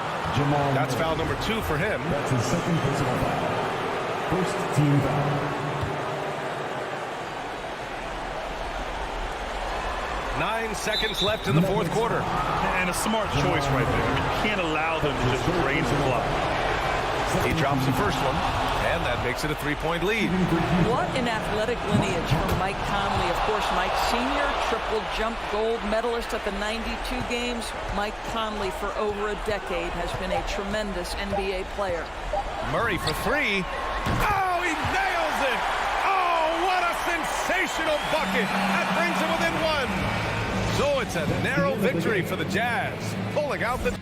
That's foul number 2 for him. That's his second personal foul. First team foul. 9 seconds left in the fourth quarter. And a smart choice right there. I mean, you can't allow them to just drain the clock. He drops the first one, and that makes it a 3-point lead. What an athletic lineage from Mike Conley. Of course, Mike Sr., triple jump gold medalist at the 92 games. Mike Conley, for over a decade, has been a tremendous NBA player. Murray for 3. Oh, he nails it! Oh, what a sensational bucket! That brings him within 1. So it's a narrow victory for the Jazz, pulling out the...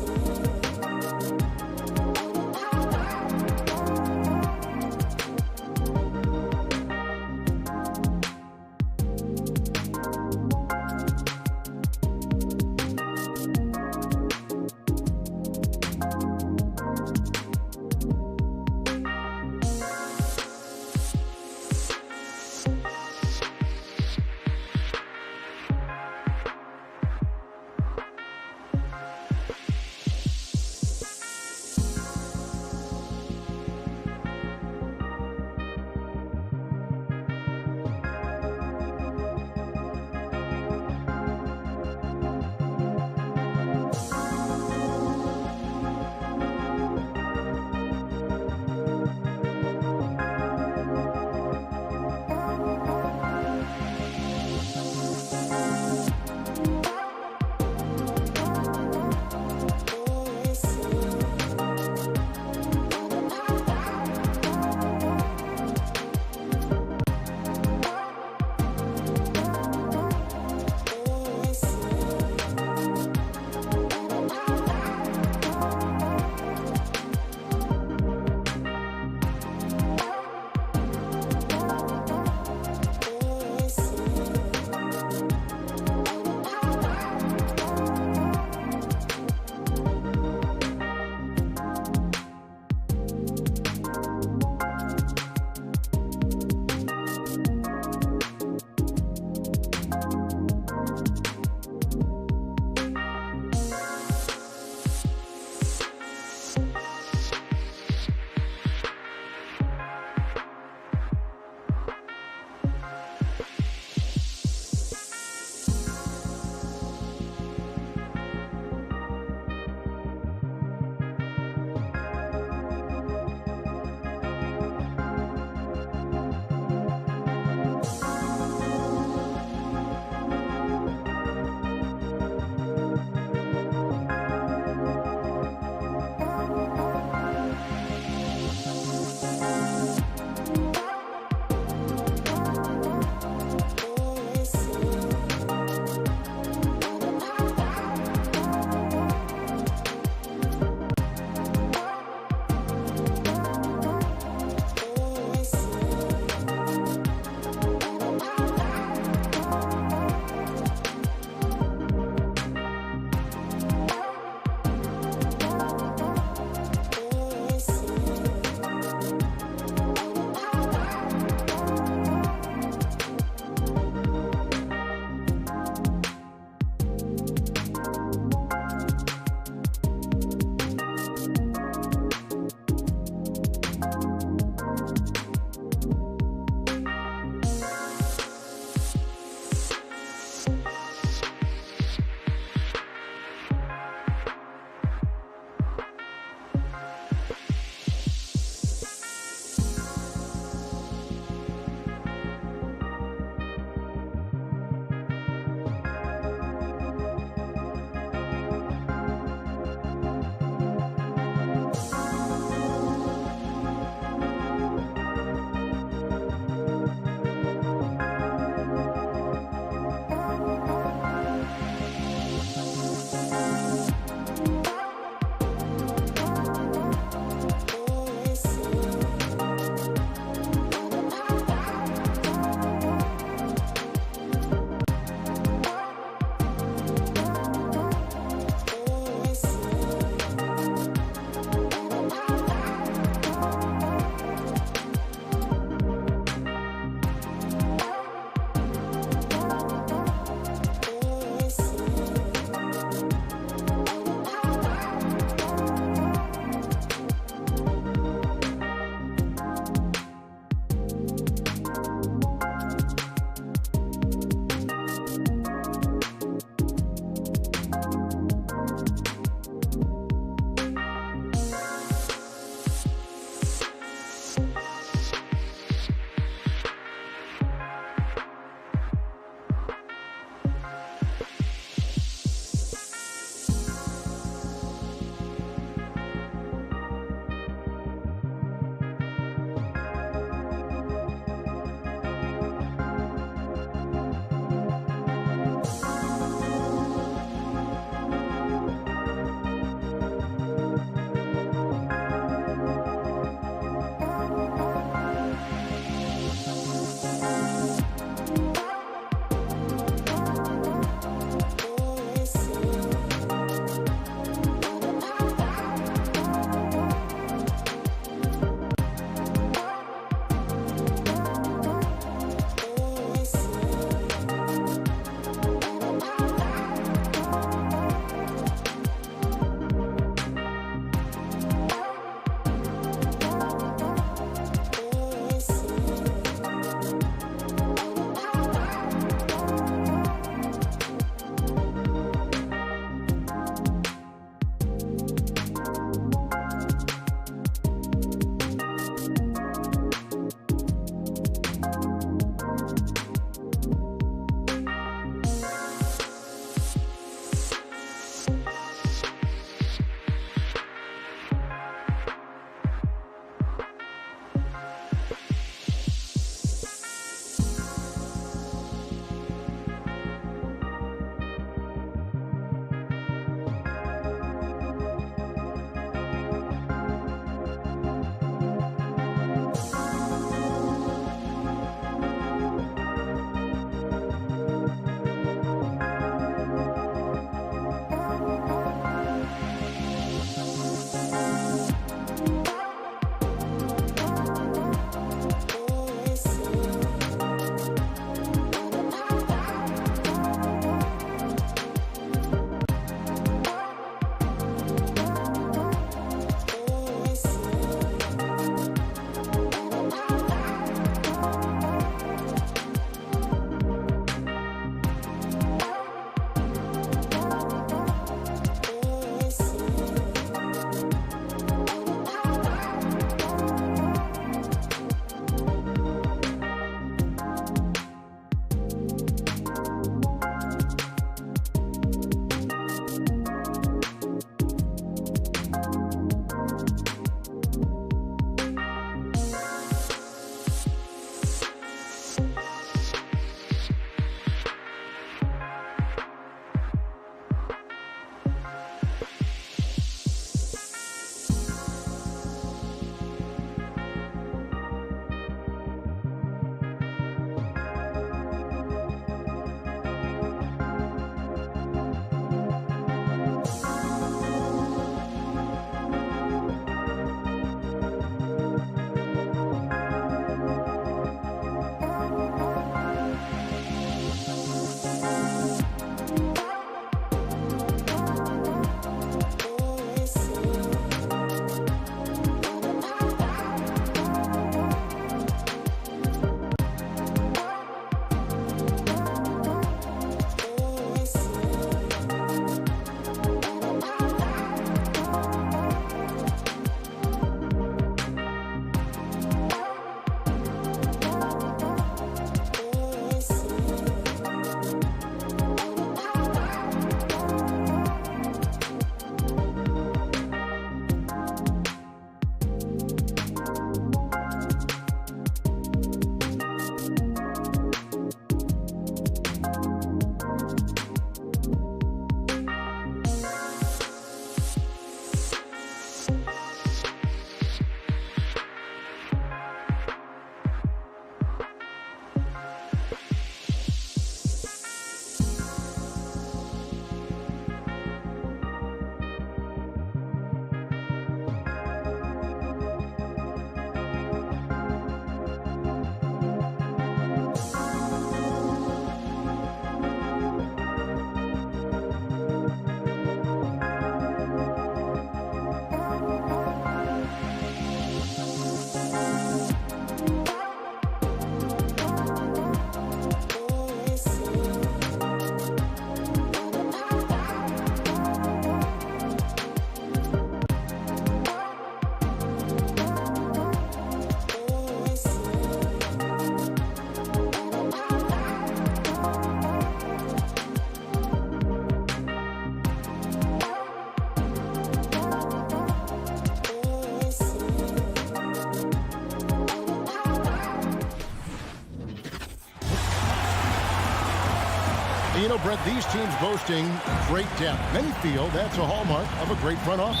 And you know, Brett, these teams boasting great depth. Many feel that's a hallmark of a great front office.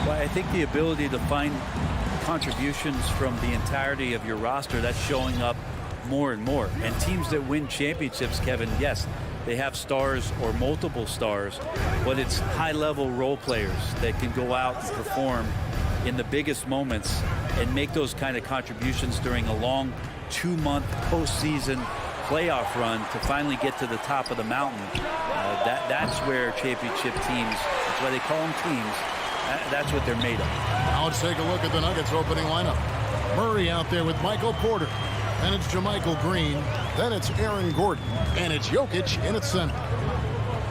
Well, I think the ability to find contributions from the entirety of your roster, that's showing up more and more. And teams that win championships, Kevin, yes, they have stars or multiple stars, but it's high-level role players that can go out and perform in the biggest moments and make those kind of contributions during a long 2-month postseason playoff run to finally get to the top of the mountain. That's where championship teams, that's why they call them teams, that's what they're made of. Now let's take a look at the Nuggets opening lineup. Murray out there with Michael Porter. Then it's JaMychal Green. Then it's Aaron Gordon. And it's Jokic in its center.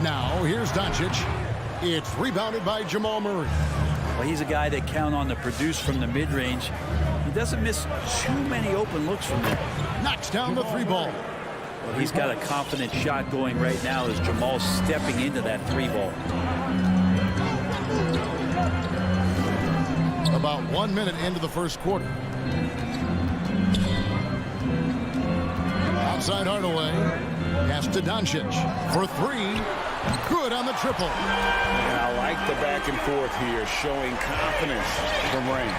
Now here's Doncic. It's rebounded by Jamal Murray. Well, he's a guy that count on to produce from the mid-range. He doesn't miss too many open looks from there. Knocks down the 3-ball. Well, he's got a confident shot going right now as Jamal's stepping into that 3-ball. About 1 minute into the first quarter. Outside Hardaway. Pass to Doncic for 3. Good on the triple. And I like the back and forth here, showing confidence from Rain.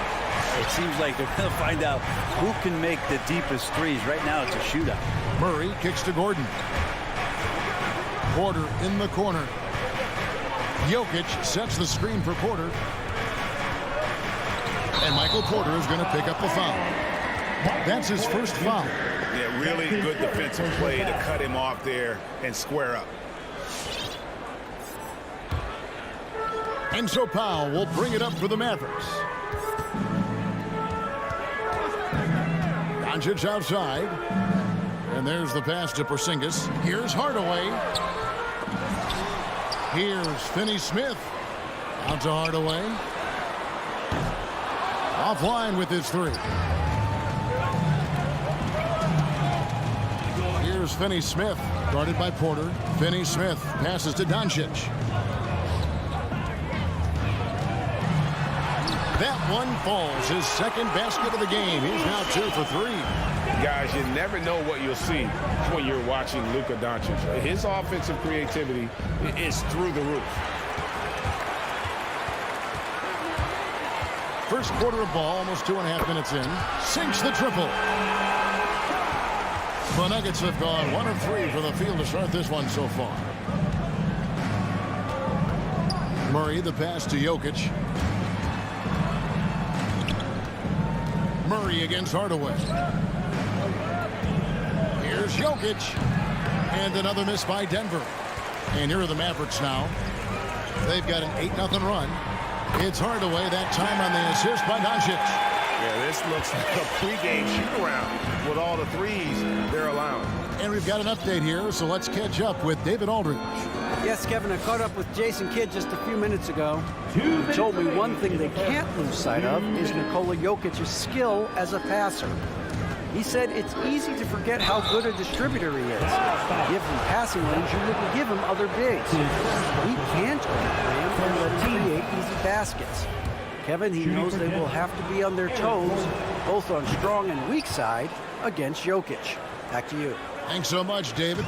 It seems like they're going to find out who can make the deepest threes. Right now, it's a shootout. Murray kicks to Gordon. Porter in the corner. Jokic sets the screen for Porter. And Michael Porter is going to pick up the foul. That's his first foul. Yeah, really good defensive play to cut him off there and square up. And so Powell will bring it up for the Mavericks. Doncic outside. And there's the pass to Porzingis. Here's Hardaway. Here's Finney-Smith. Out to Hardaway. Offline with his 3. Here's Finney-Smith. Guarded by Porter. Finney-Smith passes to Doncic. That one falls. His second basket of the game. He's now 2 for 3. Guys, you never know what you'll see when you're watching Luka Doncic. His offensive creativity is through the roof. First quarter of ball, almost 2.5 minutes in. Sinks the triple. The Nuggets have gone 1 of 3 for the field to start this one so far. Murray, the pass to Jokic. Murray against Hardaway. Here's Jokic. And another miss by Denver. And here are the Mavericks now. They've got an 8-0 run. It's Hardaway, that time on the assist by Doncic. Yeah, this looks like a pregame shoot-around with all the threes they're allowing. And we've got an update here, so let's catch up with David Aldridge. Yes, Kevin, I caught up with Jason Kidd just a few minutes ago. He told me one thing they can't lose sight of is Nikola Jokic's skill as a passer. He said it's easy to forget how good a distributor he is. Give him passing lanes, you wouldn't give him other bigs. He can't ram and let him create easy baskets. Kevin, he knows they will have to be on their toes, both on strong and weak side, against Jokic. Back to you. Thanks so much, David.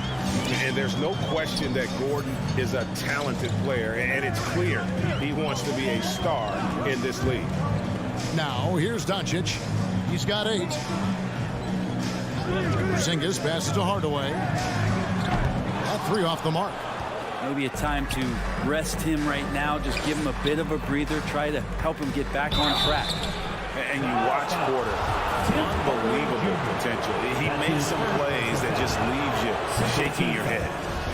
And there's no question that Gordon is a talented player, and it's clear he wants to be a star in this league. Now, here's Doncic. He's got 8. Porzingis passes to Hardaway. That 3 off the mark. Maybe a time to rest him right now. Just give him a bit of a breather. Try to help him get back on track. And you watch Porter. Unbelievable potential. He makes some plays that just leaves you shaking your head.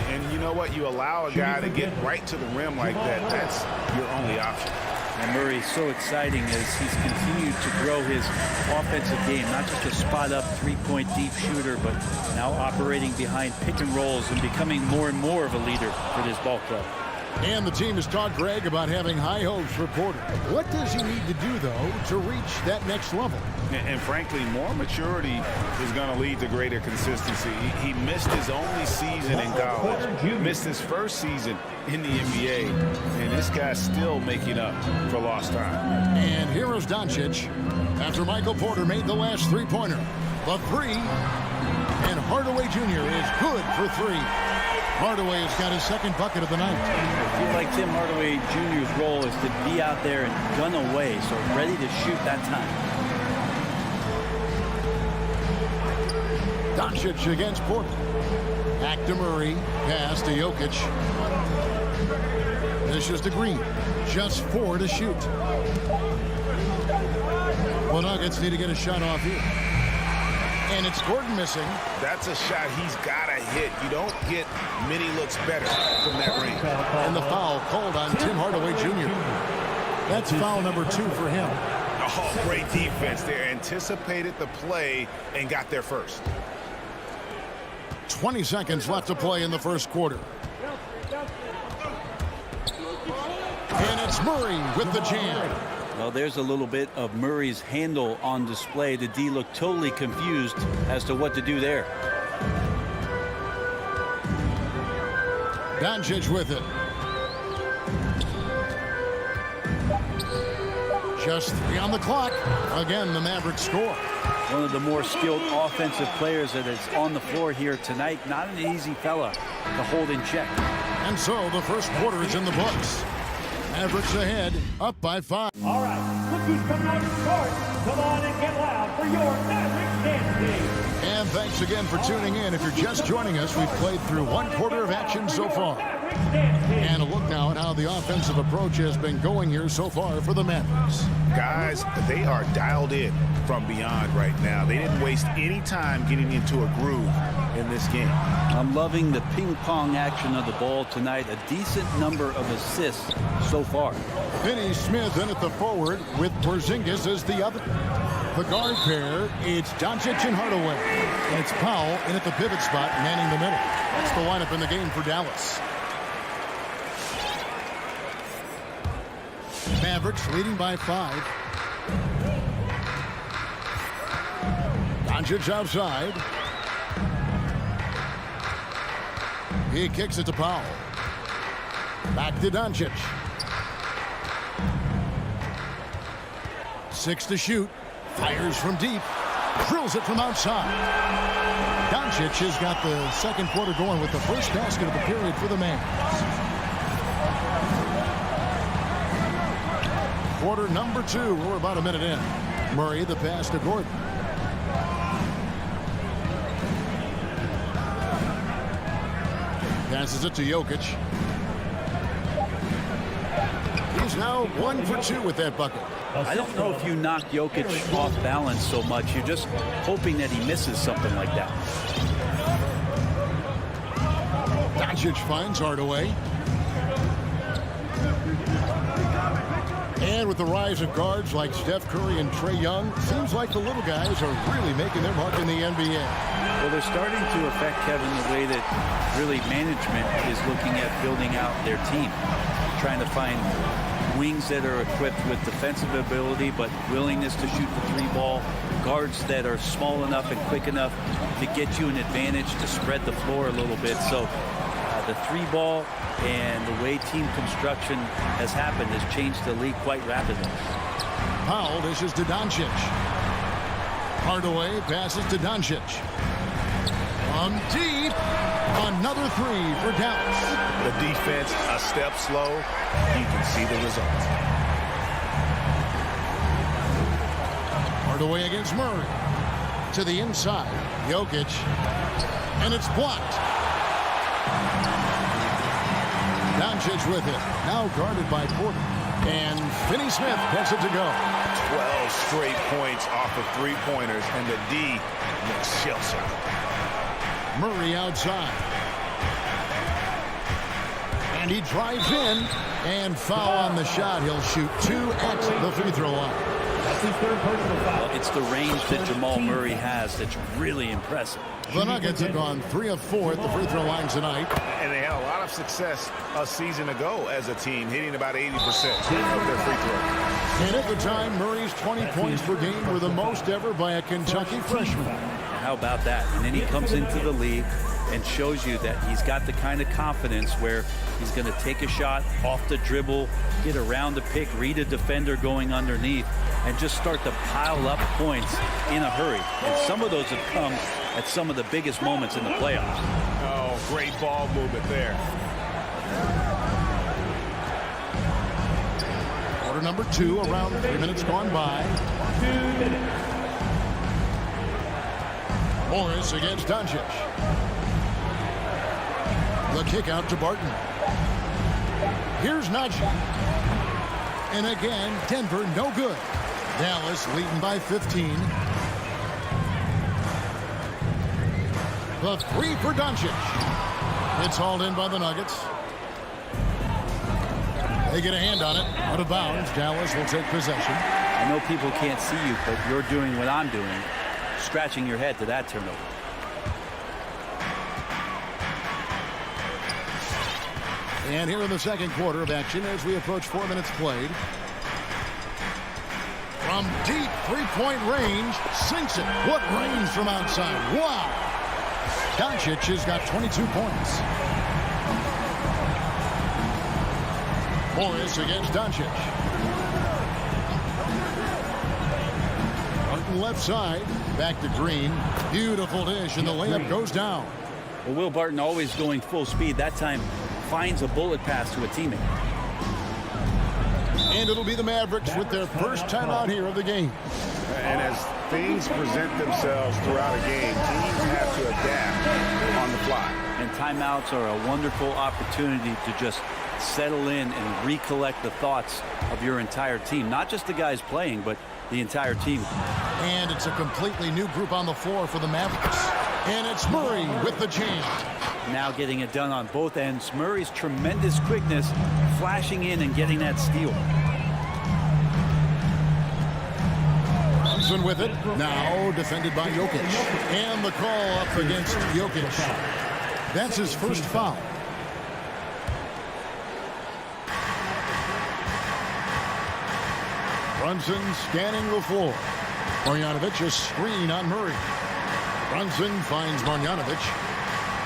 And you know what? You allow a guy to get right to the rim like that. That's your only option. And Murray's so exciting as he's continued to grow his offensive game. Not just a spot-up, 3-point deep shooter, but now operating behind pick and rolls and becoming more and more of a leader for this ball club. And the team has talked, Greg, about having high hopes for Porter. What does he need to do, though, to reach that next level? And frankly, more maturity is going to lead to greater consistency. He missed his only season in college, missed his first season in the NBA, and this guy's still making up for lost time. And here is Doncic after Michael Porter made the last 3-pointer. The 3, and Hardaway Jr. is good for 3. Hardaway has got his second bucket of the night. I feel like Tim Hardaway Jr.'s role is to be out there and gun away, so ready to shoot that time. Doncic against Portland. Back to Murray. Pass to Jokic. This is to Green. Just 4 to shoot. Well, Nuggets need to get a shot off here. And it's Gordon missing. That's a shot he's got to hit. You don't get many looks better from that range. And the foul called on Tim Hardaway Jr. That's foul number 2 for him. Oh, great defense there. Anticipated the play and got there first. 20 seconds left to play in the first quarter. And it's Murray with the jam. Well, there's a little bit of Murray's handle on display. The D looked totally confused as to what to do there. Doncic with it. Just 3 on the clock. Again, the Mavericks score. One of the more skilled offensive players that is on the floor here tonight. Not an easy fella to hold in check. And so the first quarter is in the books. Mavericks ahead, up by 5. All right, look who's coming out of the court. Come on and get loud for your Mavericks dance team. And thanks again for tuning in. If you're just joining us, we've played through 1 quarter of action so far. And a look now at how the offensive approach has been going here so far for the Mavericks. Guys, they are dialed in from beyond right now. They didn't waste any time getting into a groove in this game. I'm loving the ping pong action of the ball tonight. A decent number of assists so far. Finney Smith in at the forward with Porzingis as the other. The guard pair, it's Doncic and Hardaway. And it's Powell in at the pivot spot, manning the middle. That's the lineup in the game for Dallas. Mavericks leading by 5. Doncic outside. He kicks it to Powell. Back to Doncic. 6 to shoot. Fires from deep. Drills it from outside. Doncic has got the second quarter going with the first basket of the period for the Mavs. Quarter number 2. We're about a minute in. Murray the pass to Gordon. Passes it to Jokic. He's now 1 for 2 with that bucket. I don't know if you knock Jokic off balance so much. You're just hoping that he misses something like that. Doncic finds Hardaway. And with the rise of guards like Steph Curry and Trae Young, seems like the little guys are really making their mark in the NBA. Well, they're starting to affect, Kevin, the way that really management is looking at building out their team. Trying to find wings that are equipped with defensive ability but willingness to shoot the 3-ball. Guards that are small enough and quick enough to get you an advantage to spread the floor a little bit. So the 3-ball and the way team construction has happened has changed the league quite rapidly. Powell dishes to Doncic. Hardaway passes to Doncic. From deep, another 3 for Dallas. The defense a step slow. You can see the results. Hardaway against Murray. To the inside. Jokic. And it's blocked. Doncic with it. Now guarded by Porter. And Finney Smith gets it to go. 12 straight points off of 3-pointers, and the D looks shell-shocked. Murray outside. And he drives in. And foul on the shot. He'll shoot 2 at the free throw line. Well, it's the range that Jamal Murray has that's really impressive. The Nuggets have gone 3 of 4 at the free throw line tonight. And they had a lot of success a season ago as a team, hitting about 80% of their free throws. And at the time, Murray's 20 points per game were the most ever by a Kentucky freshman. How about that? And then he comes into the league and shows you that he's got the kind of confidence where he's going to take a shot off the dribble, get around the pick, read a defender going underneath, and just start to pile up points in a hurry. And some of those have come at some of the biggest moments in the playoffs. Oh, great ball movement there. Quarter number 2, around 3 minutes gone by. 2 minutes. Morris against Doncic. The kick out to Barton. Here's Najee. And again, Denver no good. Dallas leading by 15. The 3 for Doncic. It's hauled in by the Nuggets. They get a hand on it. Out of bounds. Dallas will take possession. I know people can't see you, but you're doing what I'm doing. Scratching your head to that turnover. And here in the second quarter of action as we approach 4 minutes played. From deep three-point range, sinks it. What range from outside? Wow! Doncic has got 22 points. Morris against Doncic. Barton left side. Back to Green. Beautiful dish, and the layup goes down. Well, Will Barton always going full speed. That time finds a bullet pass to a teammate. And it'll be the Mavericks with their first timeout here of the game. And as things present themselves throughout a game, teams have to adapt on the fly. And timeouts are a wonderful opportunity to just settle in and recollect the thoughts of your entire team. Not just the guys playing, but the entire team. And it's a completely new group on the floor for the Mavericks. And it's Murray with the jam. Now getting it done on both ends. Murray's tremendous quickness, flashing in and getting that steal. Brunson with it. Now defended by Jokic. And the call up against Jokic. That's his first foul. Brunson scanning the floor. Marjanovic a screen on Murray. Brunson finds Marjanovic.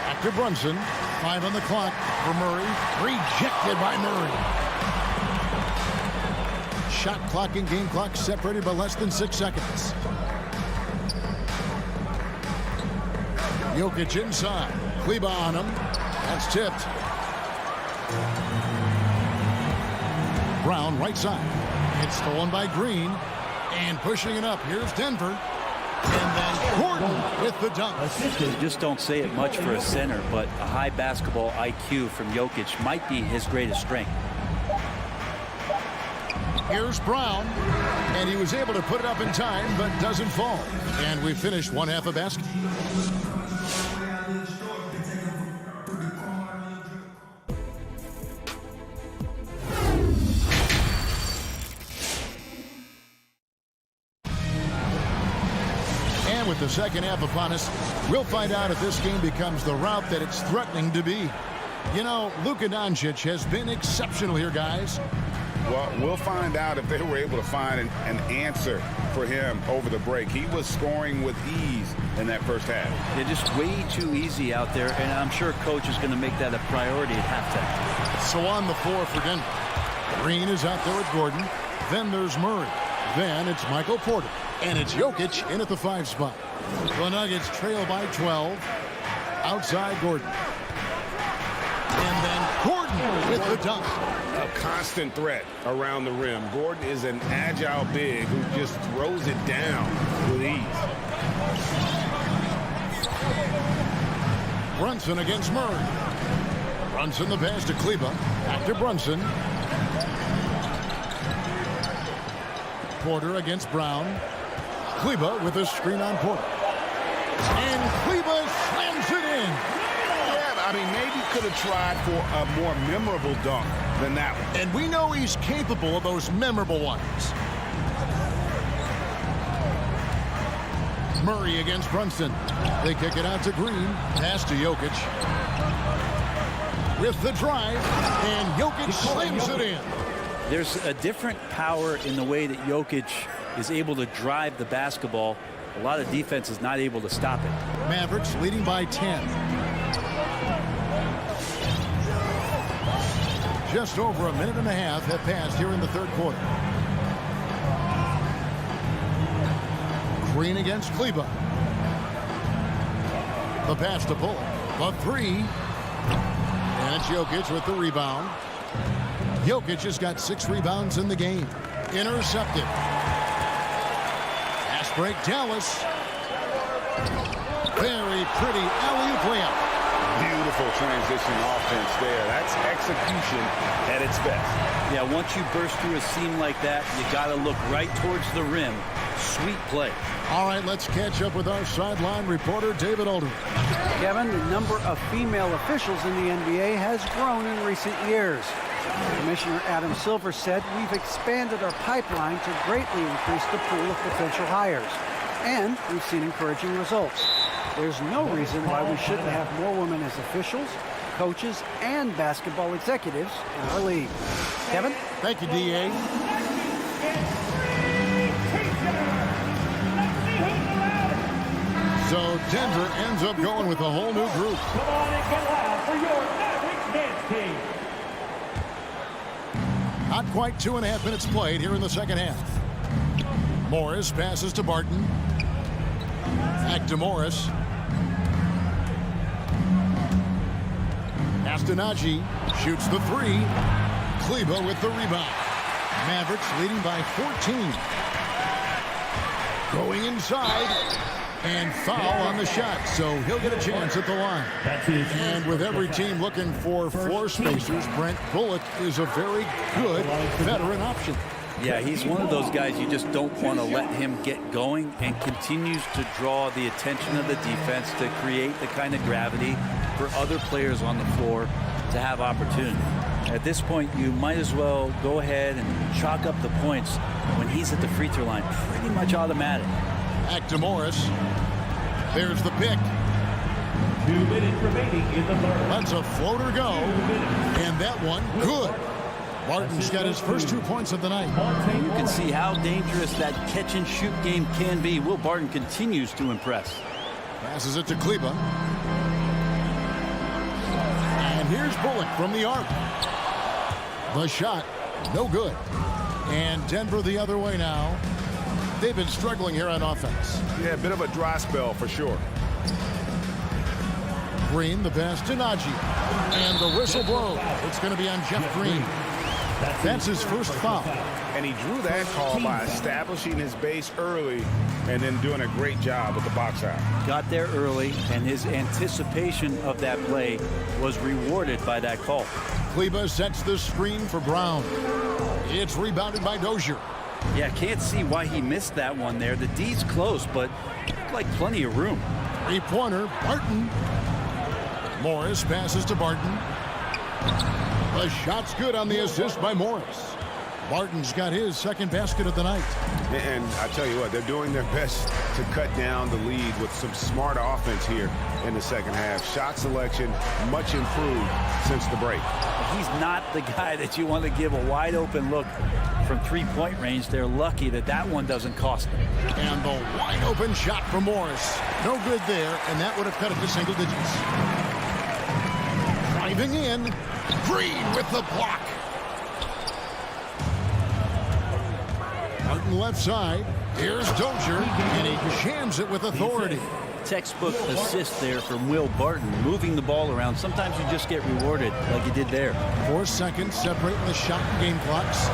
Back to Brunson. 5 on the clock for Murray. Rejected by Murray. Shot clock and game clock separated by less than 6 seconds. Jokic inside. Kleber on him. That's tipped. Brown right side. It's stolen by Green. And pushing it up. Here's Denver. And then Gordon with the dunk. You just don't say it much for a center, but a high basketball IQ from Jokic might be his greatest strength. Here's Brown. And he was able to put it up in time, but doesn't fall. And we finished one half of basketball. With the second half upon us, we'll find out if this game becomes the route that it's threatening to be. You know, Luka Doncic has been exceptional here, guys. Well, we'll find out if they were able to find an answer for him over the break. He was scoring with ease in that first half. They're just way too easy out there, and I'm sure coach is going to make that a priority at halftime. So on the floor for Denver. Green is out there with Gordon. Then there's Murray. Then it's Michael Porter. And it's Jokic in at the 5 spot. The Nuggets trail by 12. Outside Gordon. And then Gordon with the dunk. A constant threat around the rim. Gordon is an agile big who just throws it down with ease. Brunson against Murray. Brunson the pass to Kleber. Back to Brunson. Porter against Brown. Kleber with a screen on Porter. And Kleber slams it in. Yeah, I mean, maybe could have tried for a more memorable dunk than that one. And we know he's capable of those memorable ones. Murray against Brunson. They kick it out to Green. Pass to Jokic. With the drive. And Jokic slams it in. There's a different power in the way that Jokic is able to drive the basketball. A lot of defense is not able to stop it. Mavericks leading by 10. Just over a minute and a half have passed here in the third quarter. Green against Kleber. The pass to Bullock. The 3. And it's Jokic with the rebound. Jokic has got 6 rebounds in the game. Intercepted. Fast break, Dallas. Very pretty alley-oop layup. Beautiful transition offense there. That's execution at its best. Yeah, once you burst through a seam like that, you got to look right towards the rim. Sweet play. All right, let's catch up with our sideline reporter, David Aldridge. Kevin, the number of female officials in the NBA has grown in recent years. Commissioner Adam Silver said, "We've expanded our pipeline to greatly increase the pool of potential hires, and we've seen encouraging results. There's no reason why we shouldn't have more women as officials, coaches, and basketball executives in our league." Kevin? Thank you, D.A. So Denver ends up going with a whole new group. Come on and get loud for your Maverick dance team. Not quite 2.5 minutes played here in the second half. Morris passes to Barton. Back to Morris. Astonagi shoots the 3. Kleber with the rebound. Mavericks leading by 14. Going inside. And foul on the shot, so he'll get a chance at the line. And with every team looking for floor spacers, Brent Bullock is a very good veteran option. Yeah, he's one of those guys you just don't want to let him get going, and continues to draw the attention of the defense to create the kind of gravity for other players on the floor to have opportunity. At this point, you might as well go ahead and chalk up the points when he's at the free throw line. Pretty much automatic. Back to Morris. There's the pick. 2 minutes remaining in the third. Lets a floater go. And that one, good. Barton's got his first 2 points of the night. You can see how dangerous that catch-and-shoot game can be. Will Barton continues to impress. Passes it to Kleber. And here's Bullock from the arc. The shot, no good. And Denver the other way now. They've been struggling here on offense. Yeah, a bit of a dry spell for sure. Green, the pass to Nagy. And the whistle blows. It's going to be on Jeff Green. That's his first foul. And he drew that call by establishing his base early and then doing a great job with the box out. Got there early, and his anticipation of that play was rewarded by that call. Kleber sets the screen for Brown. It's rebounded by Dozier. Yeah, can't see why he missed that one there. The D's close, but looked like plenty of room. 3-pointer, Barton. Morris passes to Barton. The shot's good on the assist by Morris. Barton's got his second basket of the night. And I tell you what, they're doing their best to cut down the lead with some smart offense here in the second half. Shot selection much improved since the break. He's not the guy that you want to give a wide open look from 3-point range. They're lucky that that one doesn't cost them. And the wide open shot from Morris. No good there, and that would have cut it to single digits. Driving in. Green with the block. Barton left side. Here's Dozier, and he jams it with authority. Textbook assist there from Will Barton, moving the ball around. Sometimes you just get rewarded like he did there. 4 seconds separating the shot and game clocks.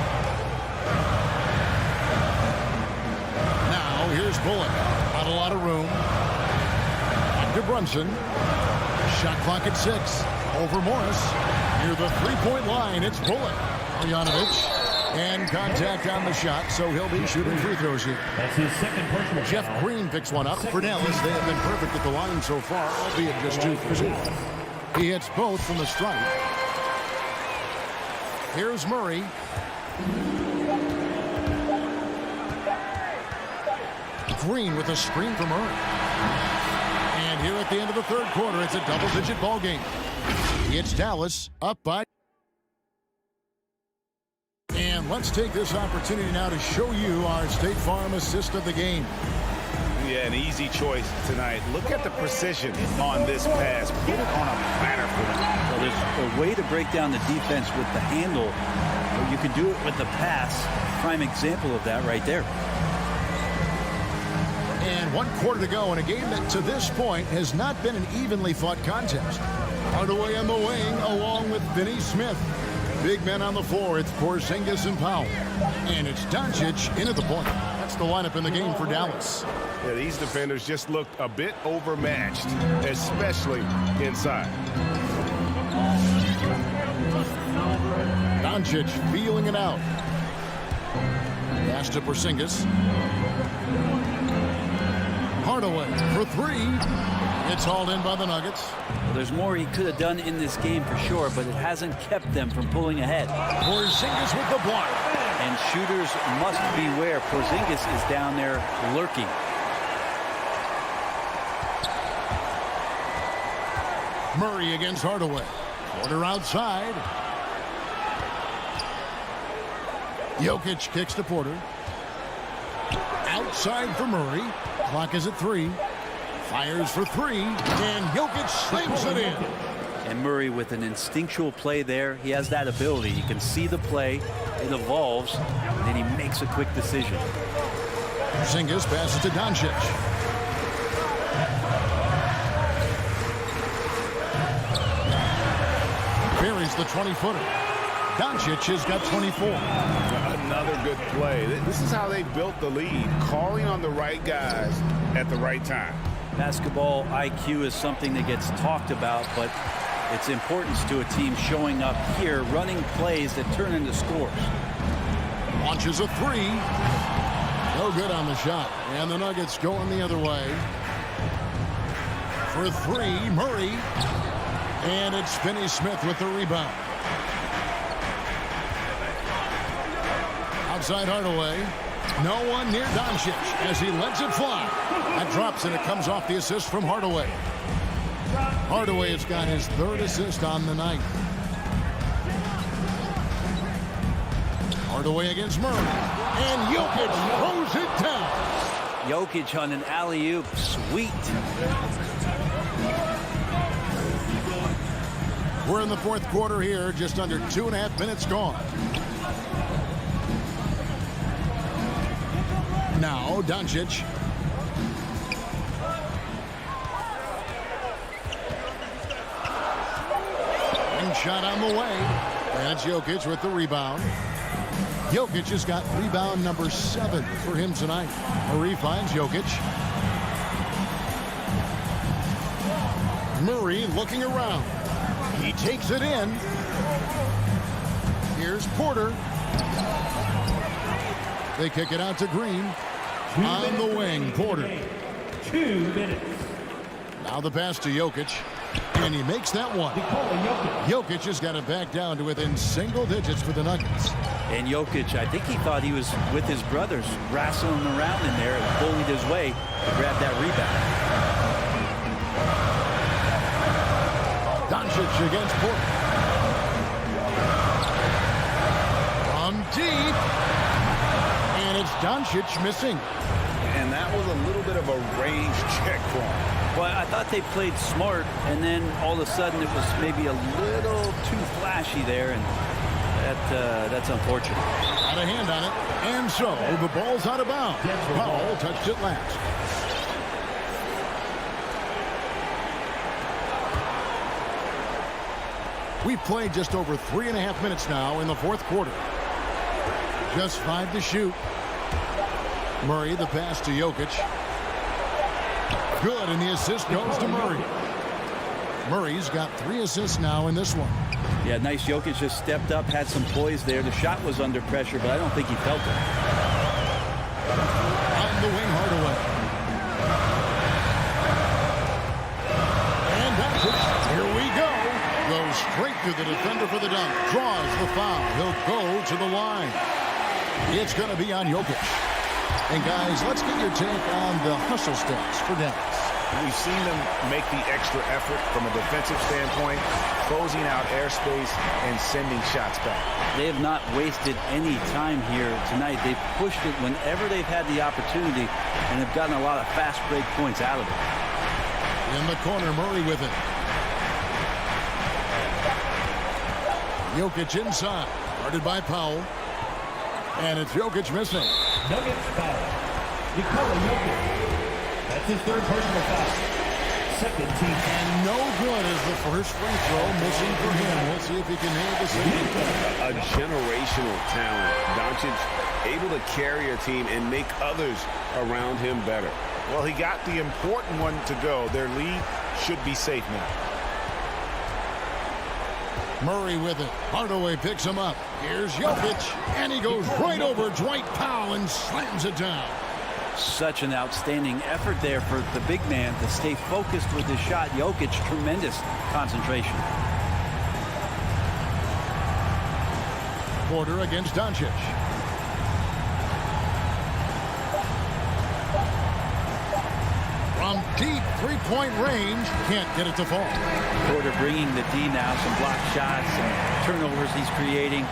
Now here's Bullock. Not a lot of room. Back to Brunson. Shot clock at 6. Over Morris. Near the 3-point line, it's Bullock. Marjanovic. And contact on the shot, so he'll be shooting free throws here. That's his second personal. Jeff Green picks one up for Dallas. They have been perfect at the line so far, albeit just 2 for 2. He hits both from the stripe. Here's Murray. Green with a screen from Murray. And here at the end of the third quarter, it's a double-digit ball game. It's Dallas up by. And let's take this opportunity now to show you our State Farm assist of the game. Yeah, an easy choice tonight. Look at the precision on this pass. Put it on a platter for them. Well, there's a way to break down the defense with the handle, but you can do it with the pass. Prime example of that right there. And 1 quarter to go in a game that to this point has not been an evenly fought contest. Hardaway on the wing along with Finney Smith. Big men on the floor. It's Porzingis and Powell. And it's Doncic in at the point. That's the lineup in the game for Dallas. Yeah, these defenders just looked a bit overmatched, especially inside. Doncic feeling it out. Pass to Porzingis. Hardaway for three. It's hauled in by the Nuggets. Well, there's more he could have done in this game for sure, but it hasn't kept them from pulling ahead. Porzingis with the block. And shooters must beware. Porzingis is down there lurking. Murray against Hardaway. Porter outside. Jokic kicks to Porter. Outside for Murray. Clock is at 3. Fires for 3. And Jokic slams it in. And Murray with an instinctual play there. He has that ability. You can see the play. It evolves. And then he makes a quick decision. Porzingis passes to Doncic. Buries the 20-footer. Doncic has got 24. Another good play. This is how they built the lead, calling on the right guys at the right time. Basketball IQ is something that gets talked about, but its importance to a team showing up here, running plays that turn into scores. Launches a 3. No good on the shot. And the Nuggets going the other way. For 3, Murray. And it's Finney Smith with the rebound. Outside Hardaway. No one near Doncic as he lets it fly. That drops and it comes off the assist from Hardaway. Hardaway has got his 3rd assist on the night. Hardaway against Murray. And Jokic throws it down. Jokic on an alley-oop. Sweet. We're in the 4th quarter here. Just under 2.5 minutes gone. Now Doncic. And shot on the way. And it's Jokic with the rebound. Jokic has got rebound number 7 for him tonight. Murray finds Jokic. Murray looking around. He takes it in. Here's Porter. They kick it out to Green. On the wing, Porter. 2 minutes. Now the pass to Jokic. And he makes that one. Jokic has got it back down to within single digits for the Nuggets. And Jokic, I think he thought he was with his brothers, wrestling around in there and bullied his way to grab that rebound. Doncic against Porter. From deep. And it's Doncic missing. And that was a little bit of a range check for him. Well, I thought they played smart, and then all of a sudden it was maybe a little too flashy there, and that's unfortunate. Got a hand on it, and so the ball's out of bounds. Powell touched it last. We've played just over 3.5 minutes now in the 4th quarter. Just 5 to shoot. Murray, the pass to Jokic. Good, and the assist goes to Murray. Murray's got 3 assists now in this one. Yeah, nice. Jokic just stepped up, had some poise there. The shot was under pressure, but I don't think he felt it. On the wing, Hardaway. And that's it. Here we go. Goes straight to the defender for the dunk. Draws the foul. He'll go to the line. It's going to be on Jokic. And guys, let's get your take on the hustle stats for Dallas. We've seen them make the extra effort from a defensive standpoint, closing out airspace and sending shots back. They have not wasted any time here tonight. They've pushed it whenever they've had the opportunity and have gotten a lot of fast break points out of it. In the corner, Murray with it. Jokic inside, guarded by Powell. And it's Jokic missing. Nuggets foul. Nikola Jokic. That's his 3rd personal foul. second team. And no good as the first free throw missing for him. We'll see if he can nail the second. A generational talent. Doncic able to carry a team and make others around him better. Well, he got the important one to go. Their lead should be safe now. Murray with it. Hardaway picks him up. Here's Jokic, and he goes right over Dwight Powell and slams it down. Such an outstanding effort there for the big man to stay focused with his shot. Jokic, tremendous concentration. Porter against Doncic. From deep three-point range, can't get it to fall. Porter bringing the D now, some block shots, some turnovers he's creating.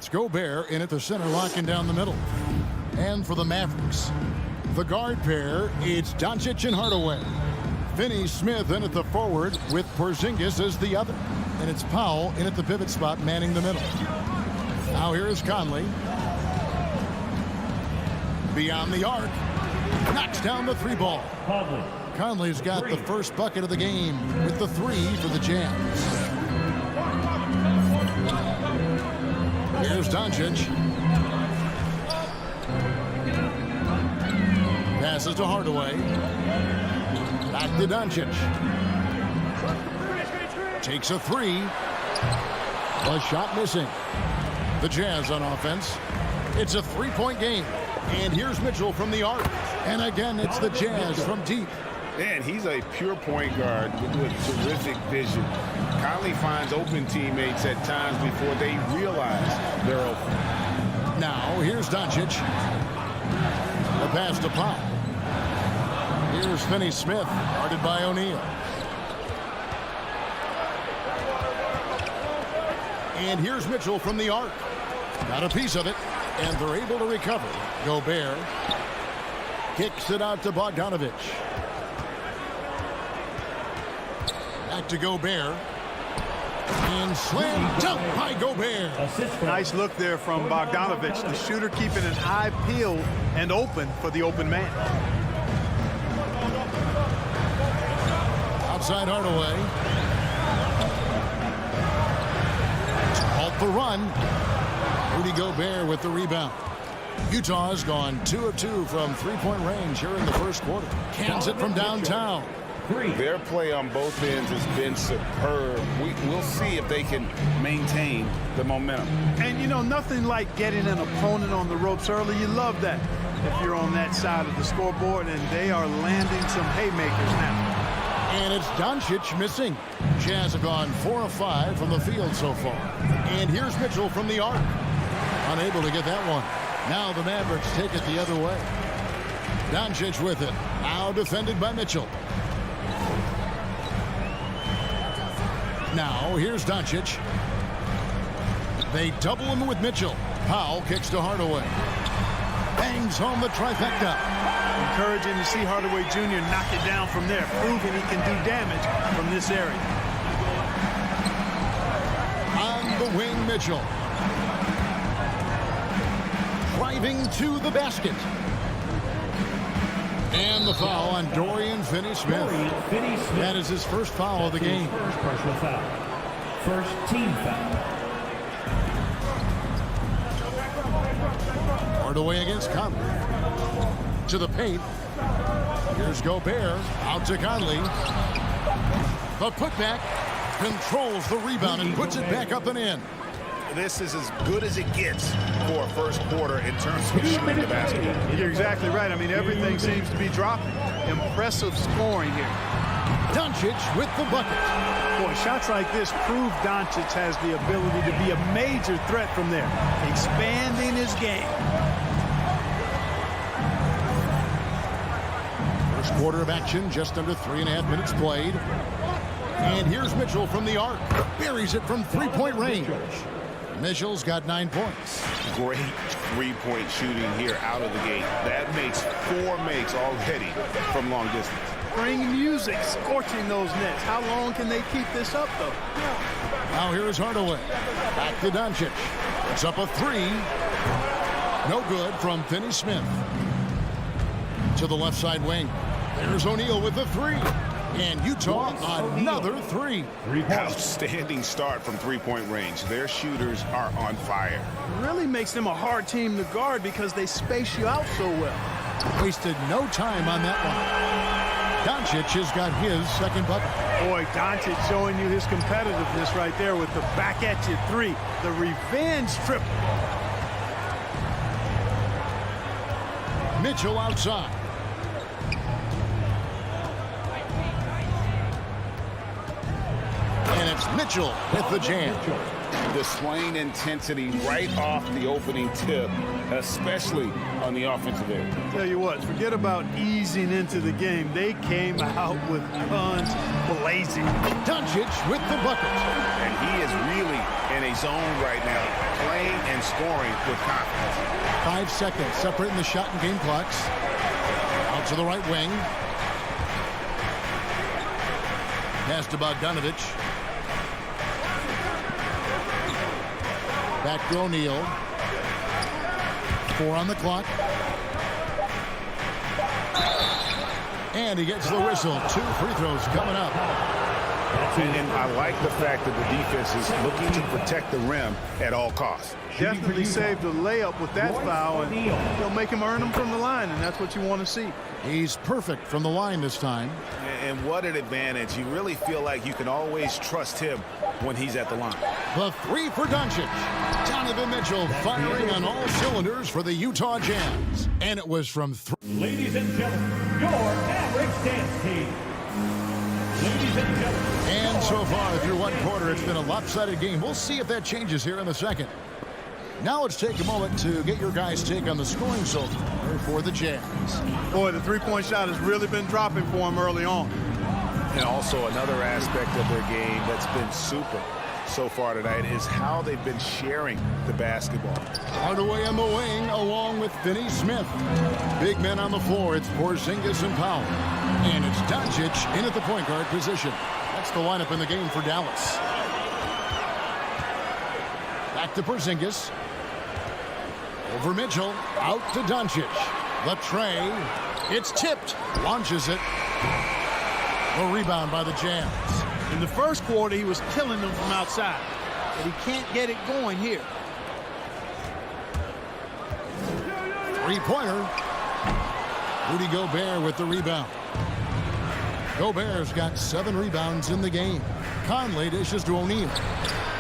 It's Gobert in at the center, locking down the middle. And for the Mavericks, the guard pair, it's Doncic and Hardaway. Finney-Smith in at the forward with Porzingis as the other. And it's Powell in at the pivot spot, manning the middle. Now here is Conley. Beyond the arc. Knocks down the three ball. Conley's got the first bucket of the game with the three for the Jazz. Here's Doncic. Passes to Hardaway. Back to Doncic. Takes a three. A shot missing. The Jazz on offense. It's a three-point game. And here's Mitchell from the arc. And again, it's the Jazz from deep. And he's a pure point guard with terrific vision. Conley finds open teammates at times before they realize they're open. Now, here's Doncic. A pass to Powell. Here's Finney-Smith, guarded by O'Neal. And here's Mitchell from the arc. Got a piece of it, and they're able to recover. Gobert kicks it out to Bogdanovic. Back to Gobert. And slam dunk by Gobert. Nice look there from Bogdanovic. The shooter keeping an eye peeled and open for the open man. Outside Hardaway. To halt the run. Rudy Gobert with the rebound. Utah's gone 2 of 2 from three-point range here in the first quarter. Cans it from downtown. Their play on both ends has been superb. We'll see if they can maintain the momentum. And, you know, nothing like getting an opponent on the ropes early. You love that if you're on that side of the scoreboard, and they are landing some haymakers now. And it's Doncic missing. Jazz have gone 4 of 5 from the field so far. And here's Mitchell from the arc. Unable to get that one. Now the Mavericks take it the other way. Doncic with it. Now defended by Mitchell. Now here's Doncic. They double him with Mitchell. Powell kicks to Hardaway. Bangs home the trifecta. Encouraging to see Hardaway Jr. knock it down from there, proving he can do damage from this area. On the wing, Mitchell. Driving to the basket. And the foul on Dorian Finney-Smith. That is his first foul of the game. First personal foul. First team foul. Hardaway against Conley. To the paint. Here's Gobert. Out to Conley. The putback. Controls the rebound and puts it back up and in. This is as good as it gets for a first quarter in terms of shooting the basketball. You're exactly right. I mean, everything seems to be dropping. Impressive scoring here. Doncic with the bucket. Boy, shots like this prove Doncic has the ability to be a major threat from there, expanding his game. First quarter of action, just under 3.5 minutes played. And here's Mitchell from the arc. Buries it from three-point range. Mitchell's got 9 points. Great three-point shooting here out of the gate. That makes 4 makes already from long distance. Spring music scorching those nets. How long can they keep this up, though? Now here's Hardaway. Back to Doncic. It's up a 3. No good from Finney-Smith. To the left side wing. There's O'Neal with the 3. And Utah another 3. Outstanding start from three-point range. Their shooters are on fire. Really makes them a hard team to guard because they space you out so well. Wasted no time on that one. Doncic has got his second bucket. Boy, Doncic showing you his competitiveness right there with the back at you 3. The revenge triple. Mitchell outside. And it's Mitchell with the jam. displaying intensity right off the opening tip, especially on the offensive end. Tell you what, forget about easing into the game. They came out with guns blazing. Doncic with the bucket. And he is really in a zone right now, playing and scoring with confidence. 5 seconds separating the shot and game clocks. Out to the right wing. Pass to Bogdanovich. Back to O'Neal. 4 on the clock. And he gets the whistle. 2 free throws coming up. And I like the fact that the defense is looking to protect the rim at all costs. Definitely saved a layup with that foul, and they'll make him earn them from the line, and that's what you want to see. He's perfect from the line this time. And what an advantage. You really feel like you can always trust him when he's at the line. The 3 for Doncic. Donovan Mitchell firing on all cylinders for the Utah Jazz. And it was from 3. Ladies and gentlemen, your average dance team. Ladies and gentlemen. And so far, through one quarter, it's been a lopsided game. We'll see if that changes here in the second. Now let's take a moment to get your guys' take on the scoring so far for the Jazz. Boy, the three-point shot has really been dropping for him early on. And also another aspect of their game that's been super so far tonight is how they've been sharing the basketball. Hardaway on the wing along with Finney Smith. Big men on the floor. It's Porzingis and Powell. And it's Doncic in at the point guard position. That's the lineup in the game for Dallas. Back to Porzingis. Over Mitchell. Out to Doncic. The tray. It's tipped. Launches it. A rebound by the Jazz. In the first quarter, he was killing them from outside, but he can't get it going here. Three-pointer. Rudy Gobert with the rebound. Gobert's got 7 rebounds in the game. Conley dishes to O'Neal.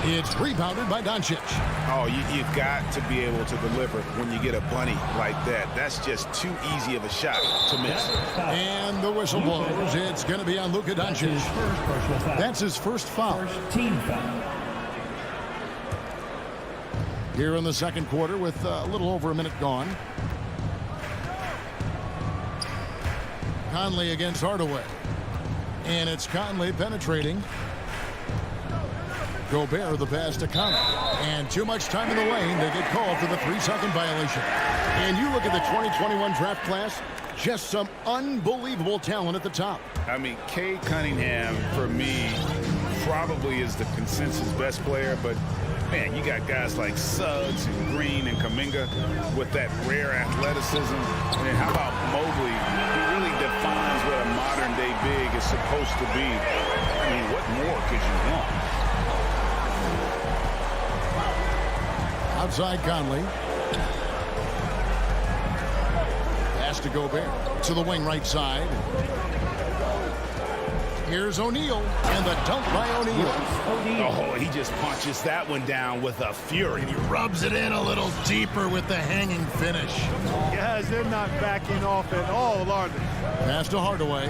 It's rebounded by Doncic. Oh, you've got to be able to deliver when you get a bunny like that. That's just too easy of a shot to miss. And the whistle blows. It's going to be on Luka Doncic. That's his first foul. Team foul. Here in the second quarter with a little over a minute gone. Conley against Hardaway. And it's Conley penetrating. Gobert the pass to Conley. And too much time in the lane. They get called for the 3-second violation. And you look at the 2021 draft class, just some unbelievable talent at the top. I mean, Cade Cunningham, for me, probably is the consensus best player, but man, you got guys like Suggs and Green and Kuminga with that rare athleticism. And how about Mobley? He really defines what a modern-day big is supposed to be. I mean, what more could you want? Outside Conley. Pass to Gobert. To the wing right side. Here's O'Neal. And the dunk by O'Neal. Oh, he just punches that one down with a fury. He rubs it in a little deeper with the hanging finish. Guys, they're not backing off at all, are they? Pass to Hardaway.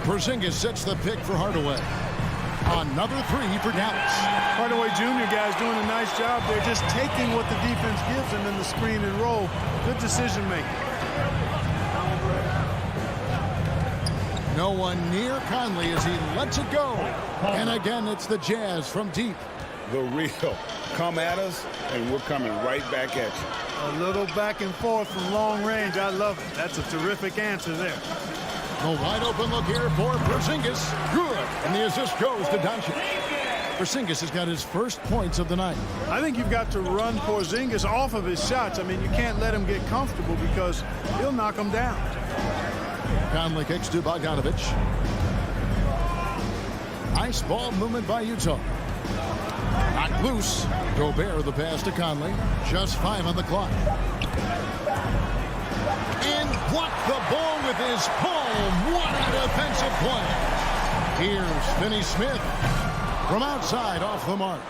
Porzingis sets the pick for Hardaway. Another 3 for Dallas. Hardaway Jr. guys doing a nice job. They're just taking what the defense gives them in the screen and roll. Good decision making. No one near Conley as he lets it go. And again, it's the Jazz from deep. The real. Come at us, and we're coming right back at you. A little back and forth from long range. I love it. That's a terrific answer there. A wide open look here for Porzingis. Good. And the assist goes to Doncic. Porzingis has got his first points of the night. I think you've got to run Porzingis off of his shots. I mean, you can't let him get comfortable because he'll knock him down. Conley kicks to Bogdanovich. Nice ball movement by Utah. Knocked loose. Gobert the pass to Conley. Just 5 on the clock. And blocked the ball with his palm. What a defensive play. Here's Finney Smith from outside off the mark.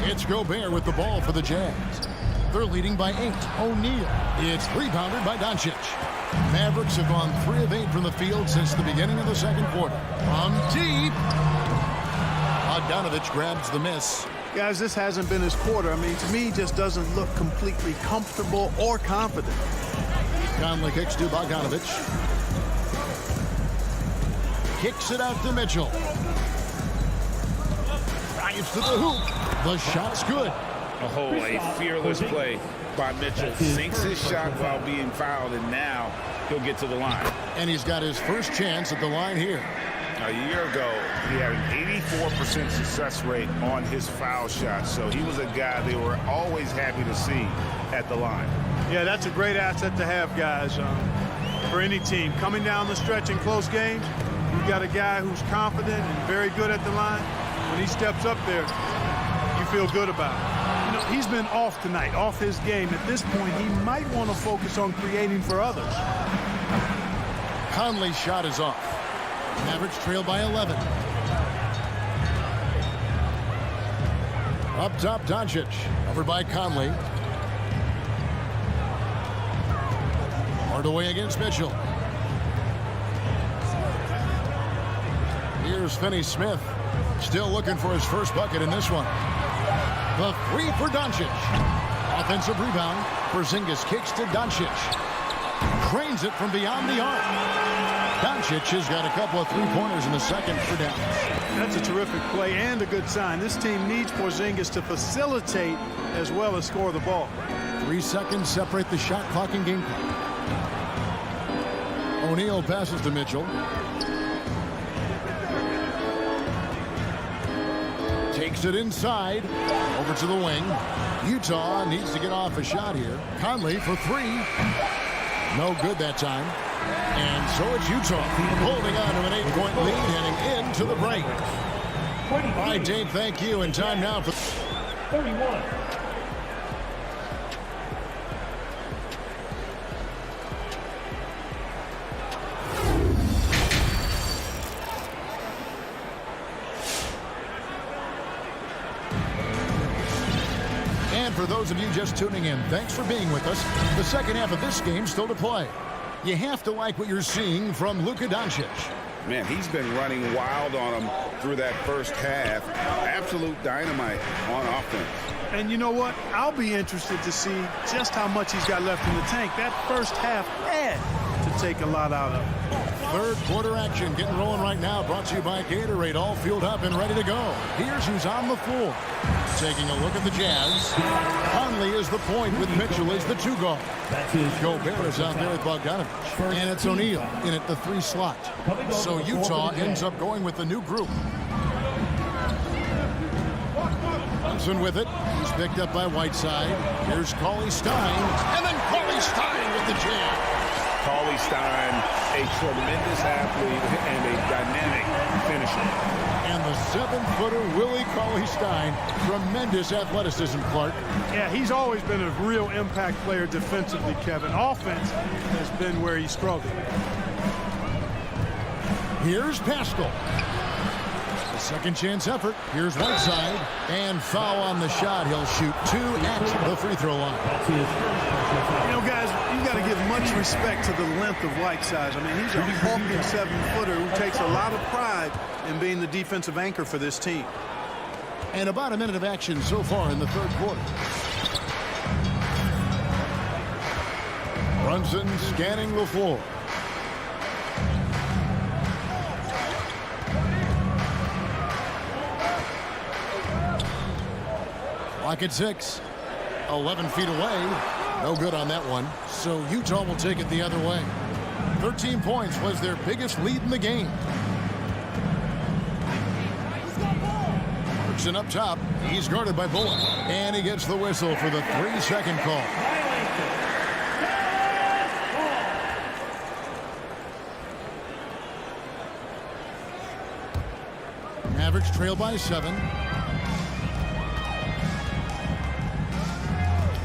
It's Gobert with the ball for the Jazz. They're leading by 8. O'Neal. It's rebounded by Doncic. Mavericks have gone 3 of 8 from the field since the beginning of the second quarter. From deep. A Bogdanovich grabs the miss. Guys, this hasn't been his quarter. I mean, to me, he just doesn't look completely comfortable or confident. Conley kicks to Bogdanovich. Kicks it out to Mitchell. Drives to the hoop. The shot's good. Oh, a fearless play by Mitchell. Sinks his shot while being fouled, and now he'll get to the line. And he's got his first chance at the line here. A year ago, he had an 84% success rate on his foul shot, so he was a guy they were always happy to see at the line. Yeah, that's a great asset to have, guys, for any team. Coming down the stretch in close games, you've got a guy who's confident and very good at the line. When he steps up there, you feel good about it. You know, he's been off tonight, off his game. At this point, he might want to focus on creating for others. Conley's shot is off. Mavericks trail by 11. Up top, Doncic. Covered by Conley. Hardaway against Mitchell. Here's Finney-Smith. Still looking for his first bucket in this one. The three for Doncic. Offensive rebound. Porzingis kicks to Doncic. Cranes it from beyond the arc. Doncic has got a couple of three-pointers in the second for Dallas. That's a terrific play and a good sign. This team needs Porzingis to facilitate as well as score the ball. 3 seconds separate the shot clock and game clock. O'Neal passes to Mitchell. Takes it inside. Over to the wing. Utah needs to get off a shot here. Conley for three. No good that time. And so it's Utah holding on to an 8-point lead heading into the break. All right, Dave, thank you. And time now for 31. And for those of you just tuning in, thanks for being with us. The second half of this game still to play. You have to like what you're seeing from Luka Doncic. Man, he's been running wild on him through that first half. Absolute dynamite on offense. And you know what? I'll be interested to see just how much he's got left in the tank. That first half had to take a lot out of him. Third quarter action getting rolling right now. Brought to you by Gatorade. All fueled up and ready to go. Here's who's on the floor. Taking a look at the Jazz. Conley is the point with Mitchell is the two guard. Gobert is out there with Bogdanovich. And it's O'Neal in at the 3 slot. So Utah ends up going with the new group. Brunson with it. He's picked up by Whiteside. Here's Cauley-Stein. And then Cauley-Stein with the jam. Cauley-Stein, a tremendous athlete and a dynamic finisher. And the 7-footer Willie Cauley-Stein. Tremendous athleticism, Clark. Yeah, he's always been a real impact player defensively, Kevin. Offense has been where he struggled. Here's Pascal. The second chance effort. Here's Whiteside. And foul on the shot. He'll shoot 2 at the free throw line. You know, guys, you got to give much respect to the length of Whiteside. I mean, he's a hulking 7-footer who takes a lot of pride in being the defensive anchor for this team. And about a minute of action so far in the third quarter. Brunson scanning the floor. Clock at 6. 11 feet away. No good on that one. So Utah will take it the other way. 13 points was their biggest lead in the game. Clarkson up top. He's guarded by Bullock. And he gets the whistle for the 3-second call. Mavericks trail by 7.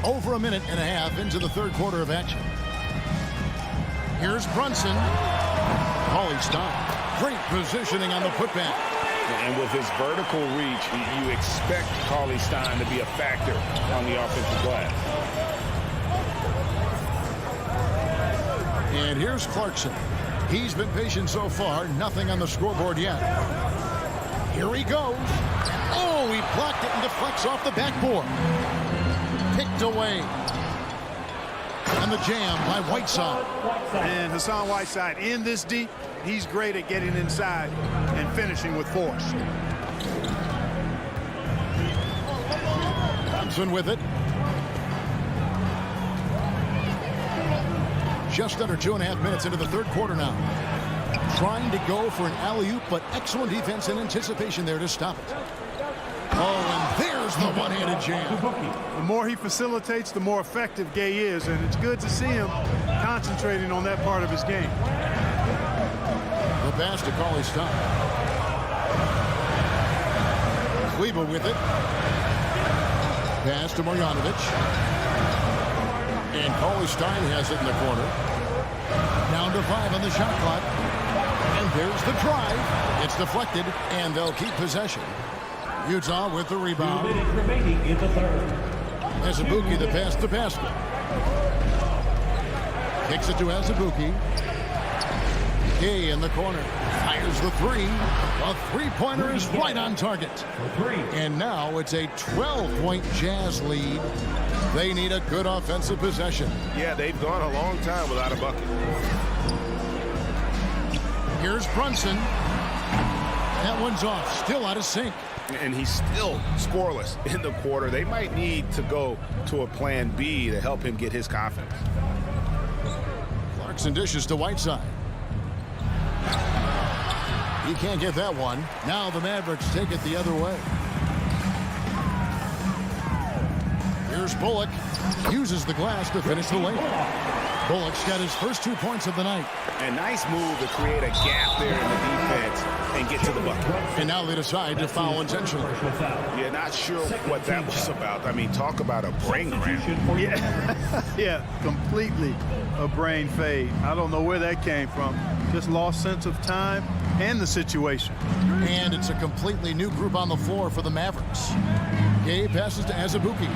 Over a minute and a half into the third quarter of action. Here's Brunson. Cauley-Stein. Great positioning on the putback. And with his vertical reach, you expect Cauley-Stein to be a factor on the offensive glass. And here's Clarkson. He's been patient so far. Nothing on the scoreboard yet. Here he goes. Oh, he blocked it and deflects off the backboard. Picked away. And the jam by Whiteside. And Hassan Whiteside in this deep, he's great at getting inside and finishing with force. Thompson with it. Just under 2.5 minutes into the third quarter now. Trying to go for an alley-oop, but excellent defense and anticipation there to stop it. Oh, and there's the one-handed jam. The more he facilitates, the more effective Gay is, and it's good to see him concentrating on that part of his game. The pass to Cauley Stein. Kleber with it. Pass to Marjanovic. And Cauley Stein has it in the corner. Down to 5 on the shot clock. And there's the drive. It's deflected, and they'll keep possession. Utah with the rebound. 2 minutes remaining in the third. Azubuike the pass to basket. Kicks it to Azubuike. Gay in the corner. Fires the three. A three-pointer is right on target. And now it's a 12-point Jazz lead. They need a good offensive possession. Yeah, they've gone a long time without a bucket. Here's Brunson. That one's off. Still out of sync. And he's still scoreless in the quarter. They might need to go to a plan B to help him get his confidence. Clarkson dishes to Whiteside. He can't get that one. Now the Mavericks take it the other way. Here's Bullock. Uses the glass to finish the lane. Bullock's got his first 2 points of the night. A nice move to create a gap there in the defense and get to the bucket. And now they decide to foul intentionally. Yeah, not sure what that was about. I mean, talk about a brain cramp. Yeah, completely a brain fade. I don't know where that came from. Just lost sense of time and the situation. And it's a completely new group on the floor for the Mavericks. Gay passes to Azubuike.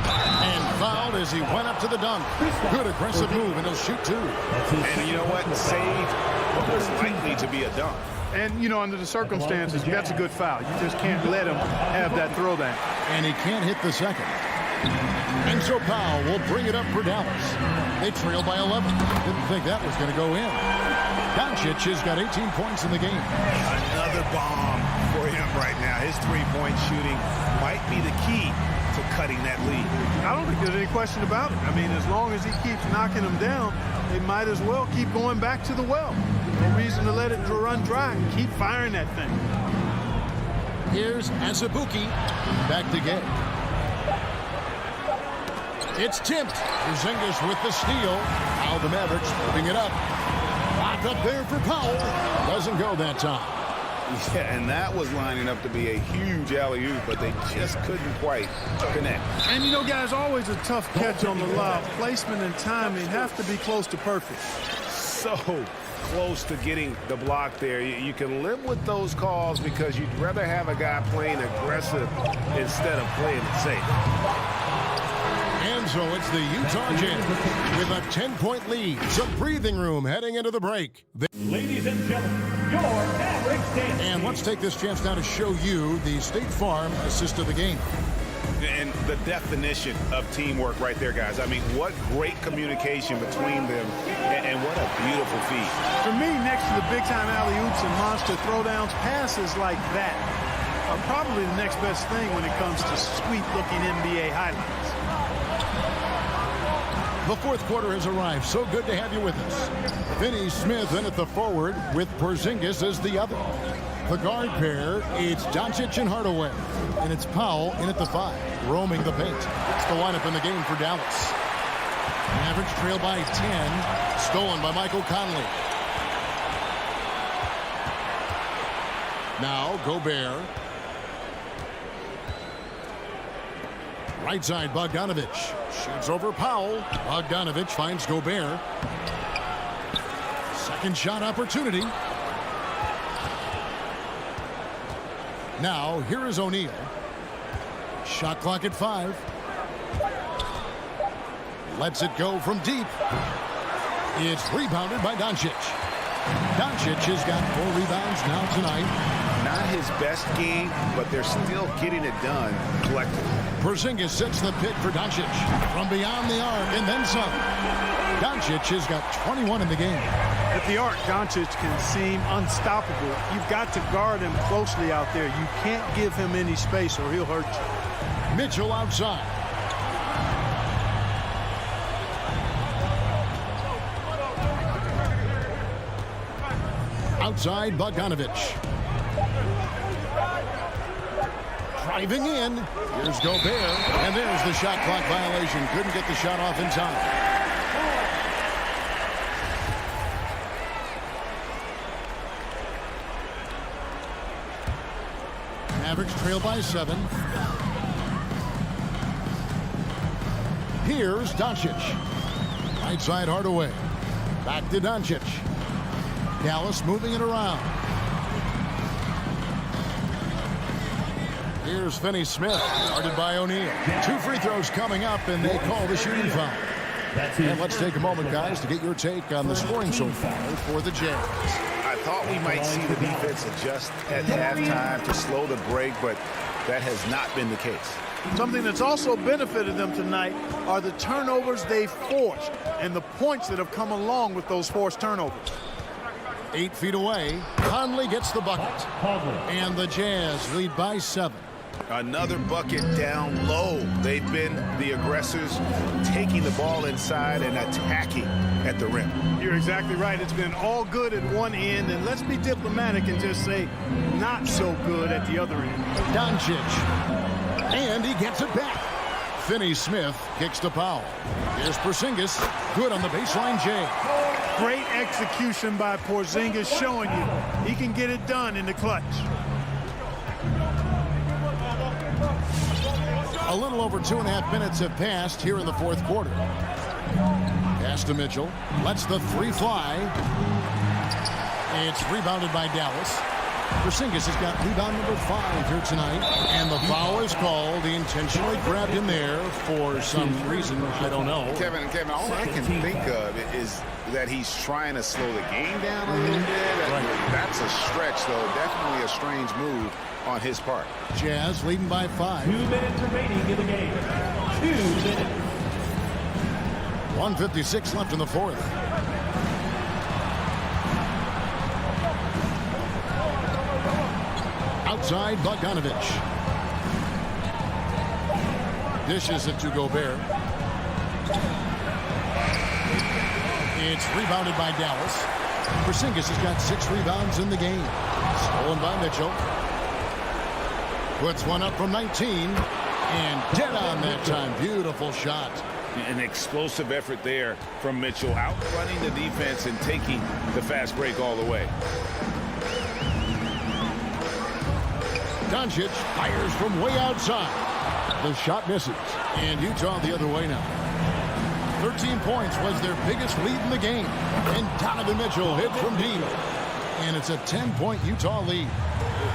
And fouled as he went up to the dunk. Good aggressive move, and he'll shoot 2. And you know what? Saved what was likely to be a dunk. And, you know, under the circumstances, that's a good foul. You just can't let him have that throwdown. And he can't hit the second. Enzo Powell will bring it up for Dallas. They trail by 11. Didn't think that was going to go in. Doncic has got 18 points in the game. Another bomb for him right now. His three-point shooting might be the key to cutting that lead. I don't think there's any question about it. I mean, as long as he keeps knocking them down, they might as well keep going back to the well. No reason to let it run dry. Keep firing that thing. Here's Azubuike. Back to Gay. It's tipped. Porzingis with the steal. Now the Mavericks putting it up. Lock up there for Powell. Doesn't go that time. Yeah, and that was lining up to be a huge alley-oop, but they just couldn't quite connect. And, you know, guys, always a tough catch on the lob. Placement and timing have to be close to perfect. So close to getting the block there. You can live with those calls because you'd rather have a guy playing aggressive instead of playing it safe. And so it's the Utah Jazz with a 10-point lead. Some breathing room heading into the break. Ladies and gentlemen, your Mavericks dance. And let's take this chance now to show you the State Farm assist of the game. And the definition of teamwork right there, guys. I mean, what great communication between them, and what a beautiful feat. For me, next to the big-time alley-oops and monster throwdowns, passes like that are probably the next best thing when it comes to sweet-looking NBA highlights. The fourth quarter has arrived. So good to have you with us. Finney Smith in at the forward with Porzingis as the other. The guard pair, it's Doncic and Hardaway. And it's Powell in at the 5, roaming the paint. It's the lineup in the game for Dallas. Mavericks trail by 10. Stolen by Michael Conley. Now Gobert. Right side, Bogdanovic. Shoots over Powell. Bogdanovic finds Gobert. Second shot opportunity. Now, here is O'Neal. Shot clock at 5. Lets it go from deep. It's rebounded by Doncic. Doncic has got 4 rebounds now tonight. Not his best game, but they're still getting it done collectively. Porzingis sets the pick for Doncic from beyond the arc and then some. Doncic has got 21 in the game. At the arc, Doncic can seem unstoppable. You've got to guard him closely out there. You can't give him any space or he'll hurt you. Mitchell outside. Outside, Bogdanovich. Driving in. Here's Gobert. And there's the shot clock violation. Couldn't get the shot off in time. Mavericks trail by 7. Here's Doncic. Right side Hardaway. Back to Doncic. Dallas moving it around. Here's Finney-Smith, guarded by O'Neal. 2 free throws coming up, and they call the shooting foul. And let's take a moment, guys, to get your take on the scoring so far for the Jazz. I thought we might see the defense adjust at halftime to slow the break, but that has not been the case. Something that's also benefited them tonight are the turnovers they've forced and the points that have come along with those forced turnovers. 8 feet away, Conley gets the bucket. And the Jazz lead by 7. Another bucket down low. They've been the aggressors, taking the ball inside and attacking at the rim. You're exactly right. It's been all good at one end, and let's be diplomatic and just say not so good at the other end. Doncic. And he gets it back. Finney-Smith kicks to Powell. Here's Porzingis. Good on the baseline, Jay. Great execution by Porzingis, showing you he can get it done in the clutch. A little over 2.5 minutes have passed here in the fourth quarter. Pass to Mitchell. Lets the 3 fly. It's rebounded by Dallas. Porzingis has got rebound number 5 here tonight. And the foul is called. He intentionally grabbed him there for some reason. I don't know. Kevin, all I can think of is that he's trying to slow the game down a little bit. That's a stretch, though. Definitely a strange move on his part. Jazz leading by 5. 2 minutes remaining in the game. 2 minutes. 1:56 left in the fourth. Outside, Bogdanovich. Dishes it to Gobert. It's rebounded by Dallas. Porzingis has got 6 rebounds in the game. Stolen by Mitchell. Puts one up from 19. And dead on that time. Beautiful shot. An explosive effort there from Mitchell, outrunning the defense and taking the fast break all the way. Doncic fires from way outside. The shot misses. And Utah the other way now. 13 points was their biggest lead in the game. And Donovan Mitchell hit from deep. And it's a 10-point Utah lead.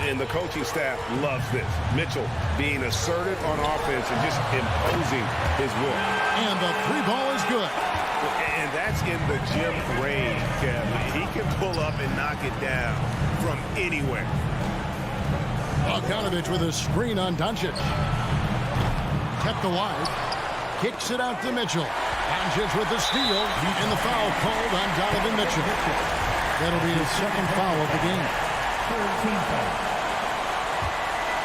And the coaching staff loves this. Mitchell being assertive on offense and just imposing his will. And the 3 ball is good. And that's in the gym range, Kevin. He can pull up and knock it down from anywhere. Bogdanovich with a screen on Doncic. Kept alive. Kicks it out to Mitchell. Doncic with the steal. And the foul called on Donovan Mitchell. That'll be his 2nd foul of the game.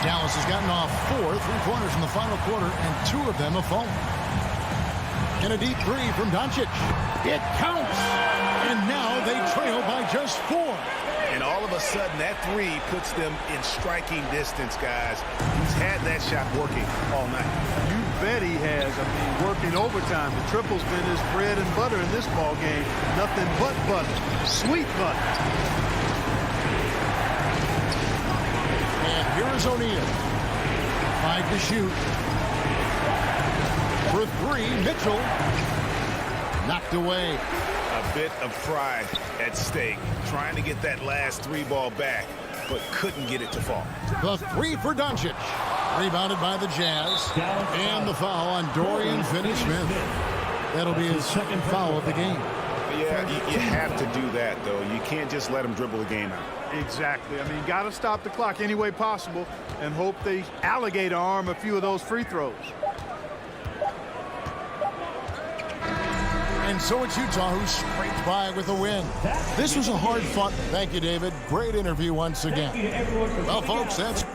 Dallas has gotten off 4 3-pointers in the final quarter, and 2 of them have fallen. And a deep 3 from Doncic. It counts! And now they trail by just 4. And all of a sudden, that 3 puts them in striking distance, guys. He's had that shot working all night. You bet he has. I mean, working overtime. The triple's been his bread and butter in this ball game. Nothing but butter. Sweet butter. And here is O'Neal. 5 to shoot. For 3, Mitchell. Knocked away. A bit of pride at stake. Trying to get that last 3 ball back, but couldn't get it to fall. The 3 for Doncic. Rebounded by the Jazz. And the foul on Dorian Finney-Smith. That'll be his 2nd foul of the game. Yeah, you have to do that, though. You can't just let them dribble the game out. Exactly. I mean, got to stop the clock any way possible and hope they alligator arm a few of those free throws. And so it's Utah who scraped by with a win. This was a hard-fought. Thank you, David. Great interview once again. Well, folks, that's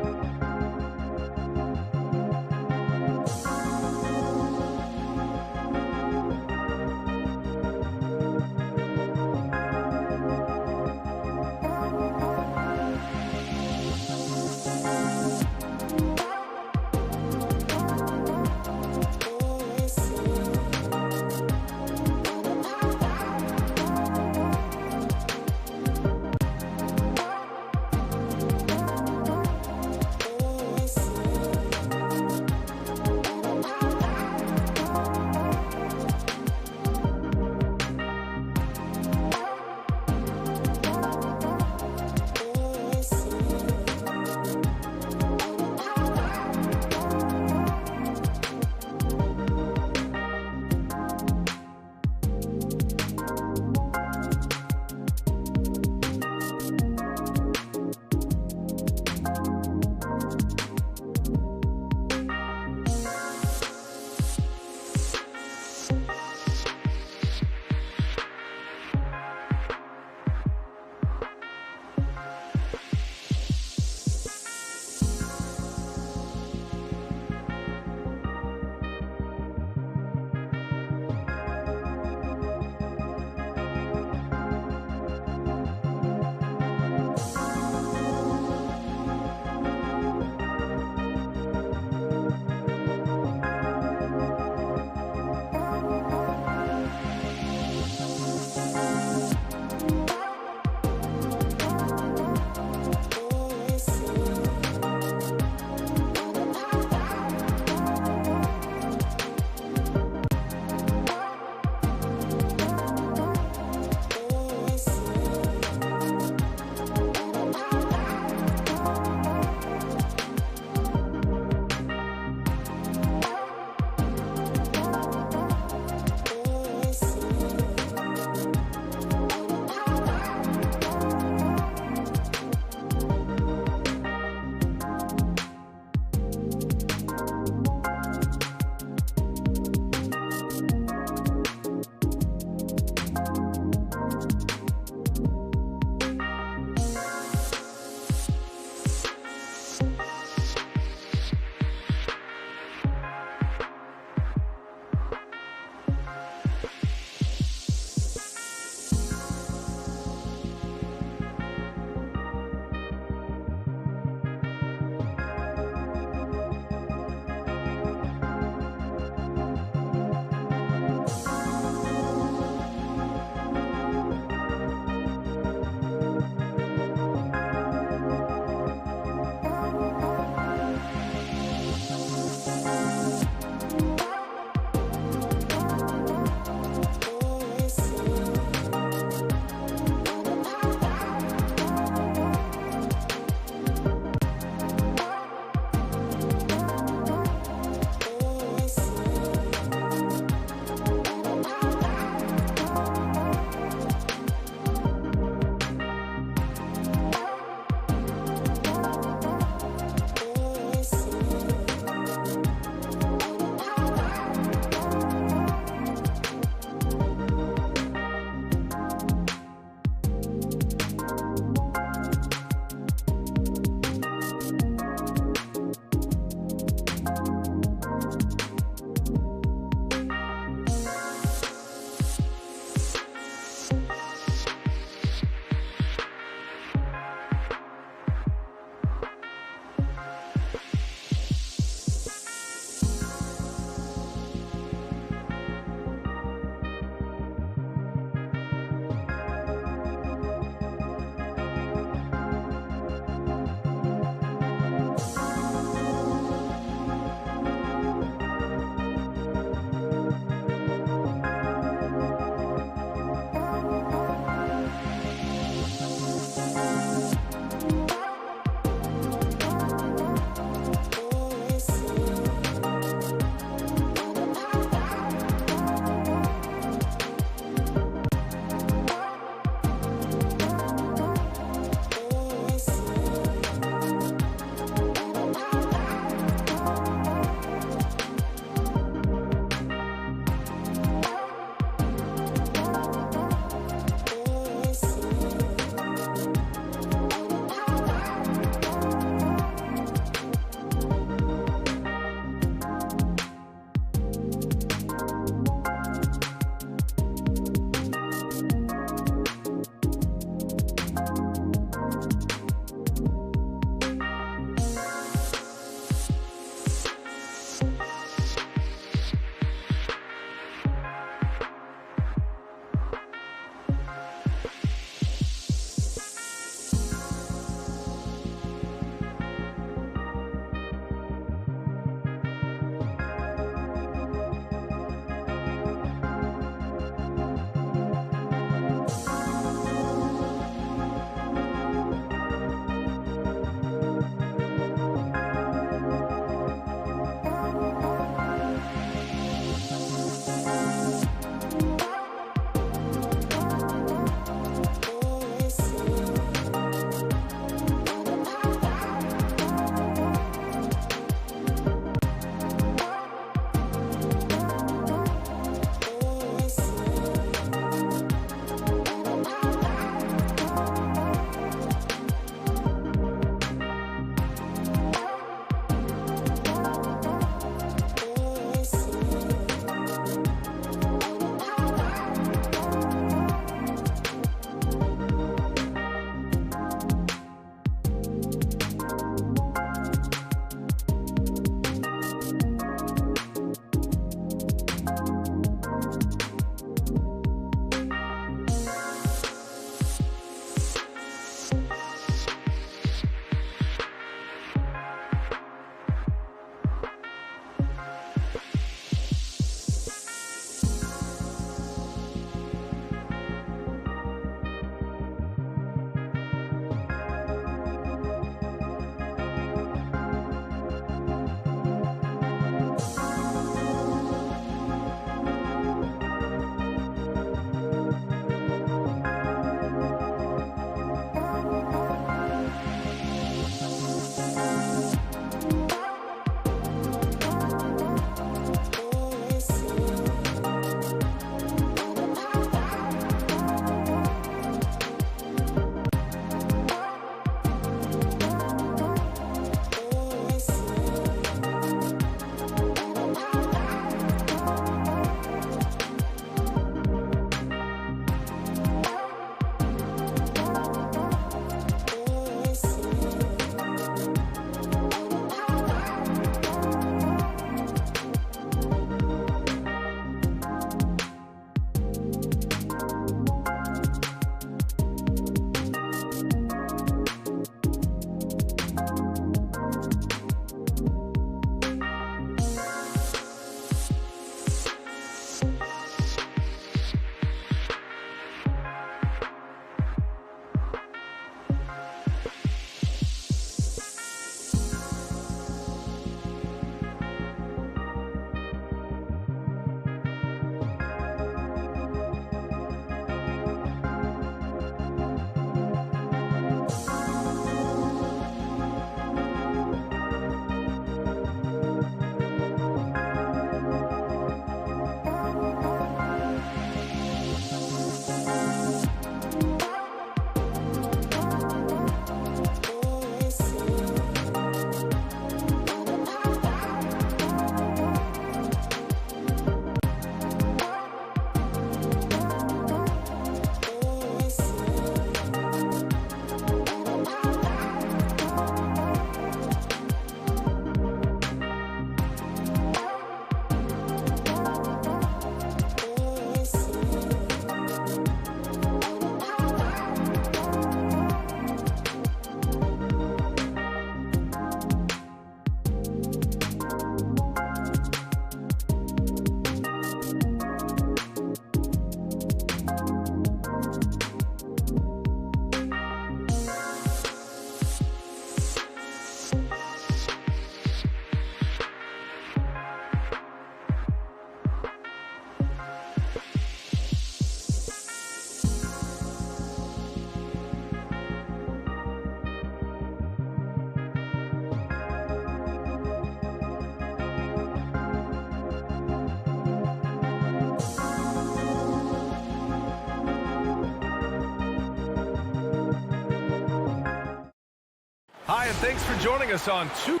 Hi, and thanks for joining us on two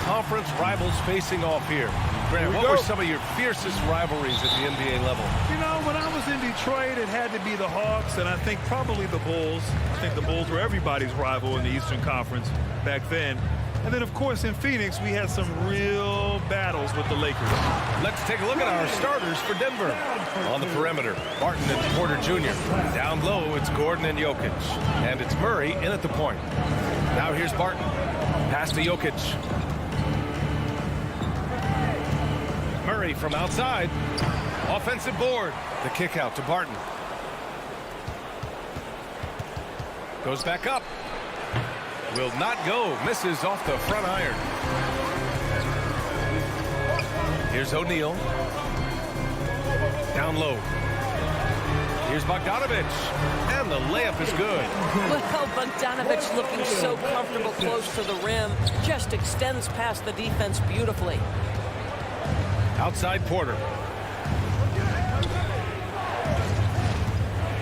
conference rivals facing off here. Grant, what were some of your fiercest rivalries at the NBA level? You know, when I was in Detroit, it had to be the Hawks, and I think probably the Bulls. I think the Bulls were everybody's rival in the Eastern Conference back then. And then, of course, in Phoenix, we had some real battles with the Lakers. Let's take a look at our starters for Denver. On the perimeter, Barton and Porter Jr. Down low, it's Gordon and Jokic. And it's Murray in at the point. Now here's Barton. Pass to Jokic. Murray from outside. Offensive board. The kick out to Barton. Goes back up. Will not go. Misses off the front iron. Here's O'Neal. Down low. Here's Bogdanovic. And the layup is good. Well, Bogdanovic looking so comfortable close to the rim. Just extends past the defense beautifully. Outside Porter.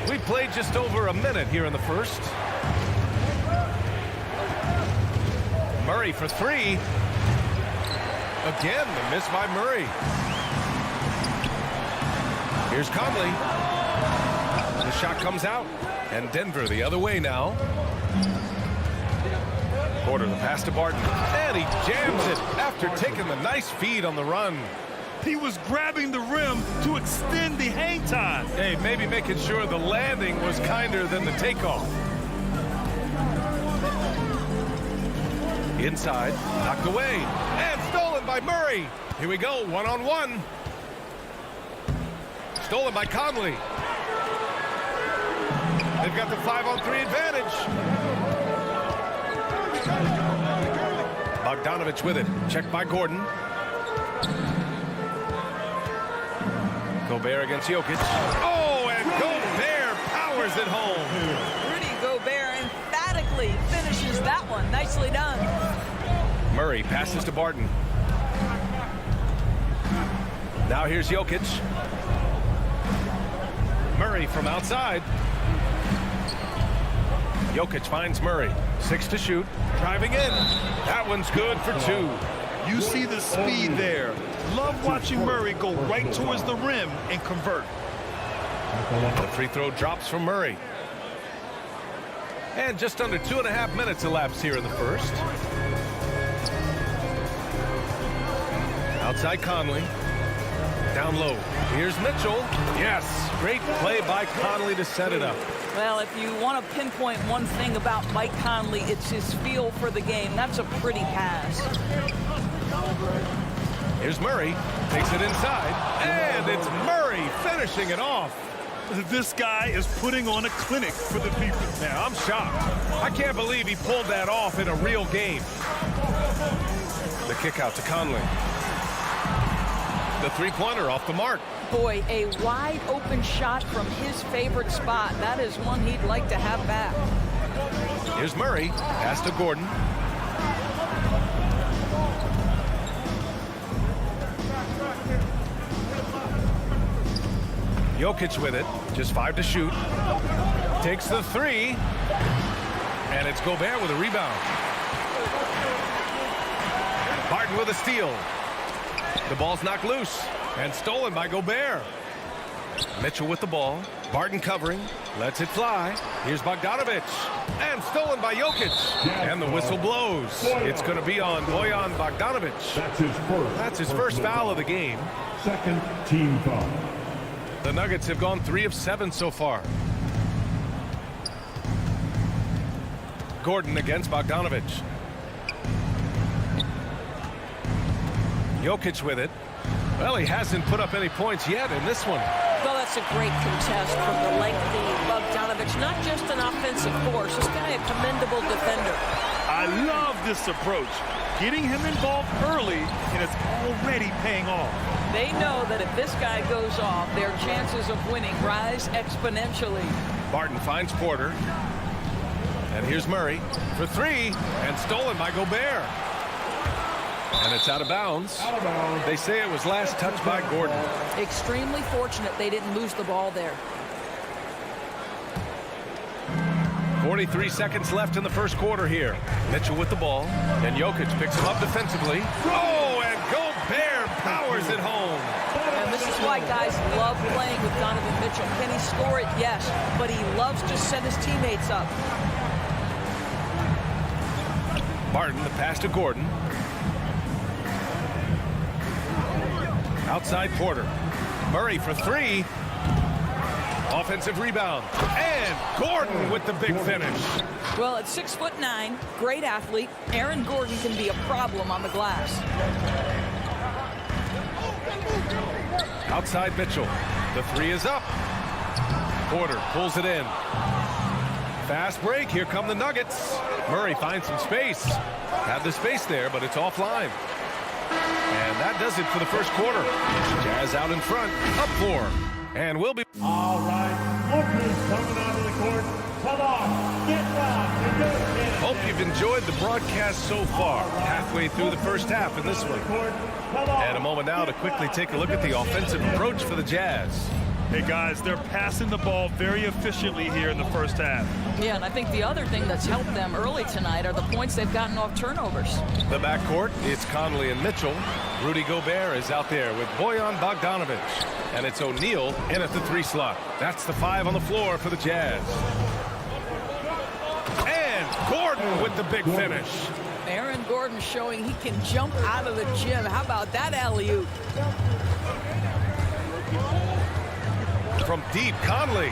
We played just over a minute here in the first. Murray for three. Again, the miss by Murray. Here's Conley. The shot comes out. And Denver the other way now. Porter the pass to Barton. And he jams it after taking the nice feed on the run. He was grabbing the rim to extend the hang time. Hey, maybe making sure the landing was kinder than the takeoff. Inside, knocked away, and stolen by Murray. Here we go, one-on-one. Stolen by Conley. They've got the 5-on-3 advantage. Bogdanovic with it, checked by Gordon. Gobert against Jokic. Oh, and Gobert powers it home. Rudy Gobert emphatically finishes that one. Nicely done. Murray passes to Barton. Now here's Jokic. Murray from outside. Jokic finds Murray. 6 to shoot. Driving in. That one's good for 2. You see the speed there. Love watching Murray go right towards the rim and convert. The free throw drops from Murray. And just under 2.5 minutes elapsed here in the first. Outside Conley. Down low. Here's Mitchell. Yes, great play by Conley to set it up. Well, if you want to pinpoint one thing about Mike Conley, it's his feel for the game. That's a pretty pass. Here's Murray. Takes it inside. And it's Murray finishing it off. This guy is putting on a clinic for the people. Now, I'm shocked. I can't believe he pulled that off in a real game. The kick out to Conley. The three-pointer off the mark. Boy, a wide open shot from his favorite spot. That is one he'd like to have back. Here's Murray. Pass to Gordon. Jokic with it. Just 5 to shoot. Takes the 3. And it's Gobert with a rebound. Barton with a steal. The ball's knocked loose and stolen by Gobert. Mitchell with the ball. Barton covering. Lets it fly. Here's Bogdanovic. And stolen by Jokic. And the whistle blows. It's going to be on Bojan Bogdanovic. That's his first foul of the game. Second team foul. The Nuggets have gone 3 of 7 so far. Gordon against Bogdanovic. Jokic with it. Well, he hasn't put up any points yet in this one. Well, that's a great contest from the lengthy Bogdanovic. Not just an offensive force. This guy a commendable defender. I love this approach. Getting him involved early, and it's already paying off. They know that if this guy goes off, their chances of winning rise exponentially. Barton finds Porter. And here's Murray for 3. And stolen by Gobert. And it's out of bounds. They say it was last touched by Gordon. Extremely fortunate they didn't lose the ball there. 43 seconds left in the first quarter here. Mitchell with the ball, and Jokic picks him up defensively. Oh, and Gobert powers it home. And this is why guys love playing with Donovan Mitchell. Can he score it? Yes, but he loves to set his teammates up. Barton, the pass to Gordon. Outside Porter. Murray for three. Offensive rebound. And Gordon with the big finish. Well, at 6'9", great athlete, Aaron Gordon can be a problem on the glass. Outside Mitchell. The three is up. Porter pulls it in. Fast break. Here come the Nuggets. Murray finds some space. Had the space there, but it's offline. And that does it for the first quarter. Jazz out in front. Up 4. And we'll be... All right, lookers coming onto the court. Come on, get down. Hope you've enjoyed the broadcast so far. Halfway through the first half in this one. And a moment now to quickly take a look at the offensive approach for the Jazz. Hey, guys, they're passing the ball very efficiently here in the first half. Yeah, and I think the other thing that's helped them early tonight are the points they've gotten off turnovers. The backcourt, it's Conley and Mitchell. Rudy Gobert is out there with Bojan Bogdanovic. And it's O'Neal in at the 3 slot. That's the 5 on the floor for the Jazz. And Gordon with the big finish. Aaron Gordon showing he can jump out of the gym. How about that alley-oop? From deep, Conley.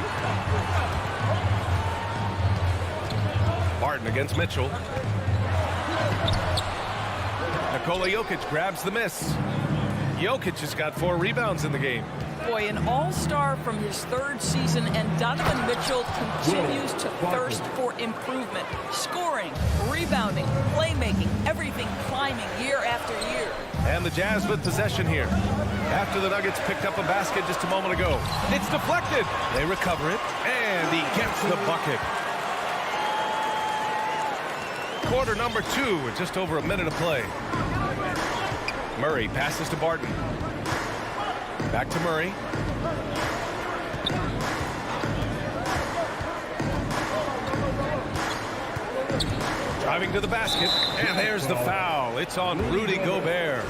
Barton against Mitchell. Nikola Jokic grabs the miss. Jokic has got 4 rebounds in the game. Boy, an all-star from his 3rd season, and Donovan Mitchell continues to thirst for improvement. Scoring, rebounding, playmaking, everything climbing year after year. And the Jazz with possession here. After the Nuggets picked up a basket just a moment ago. It's deflected. They recover it, and he gets the bucket. Quarter number 2 with just over a minute of play. Murray passes to Barton. Back to Murray. Driving to the basket, and there's the foul. It's on Rudy Gobert.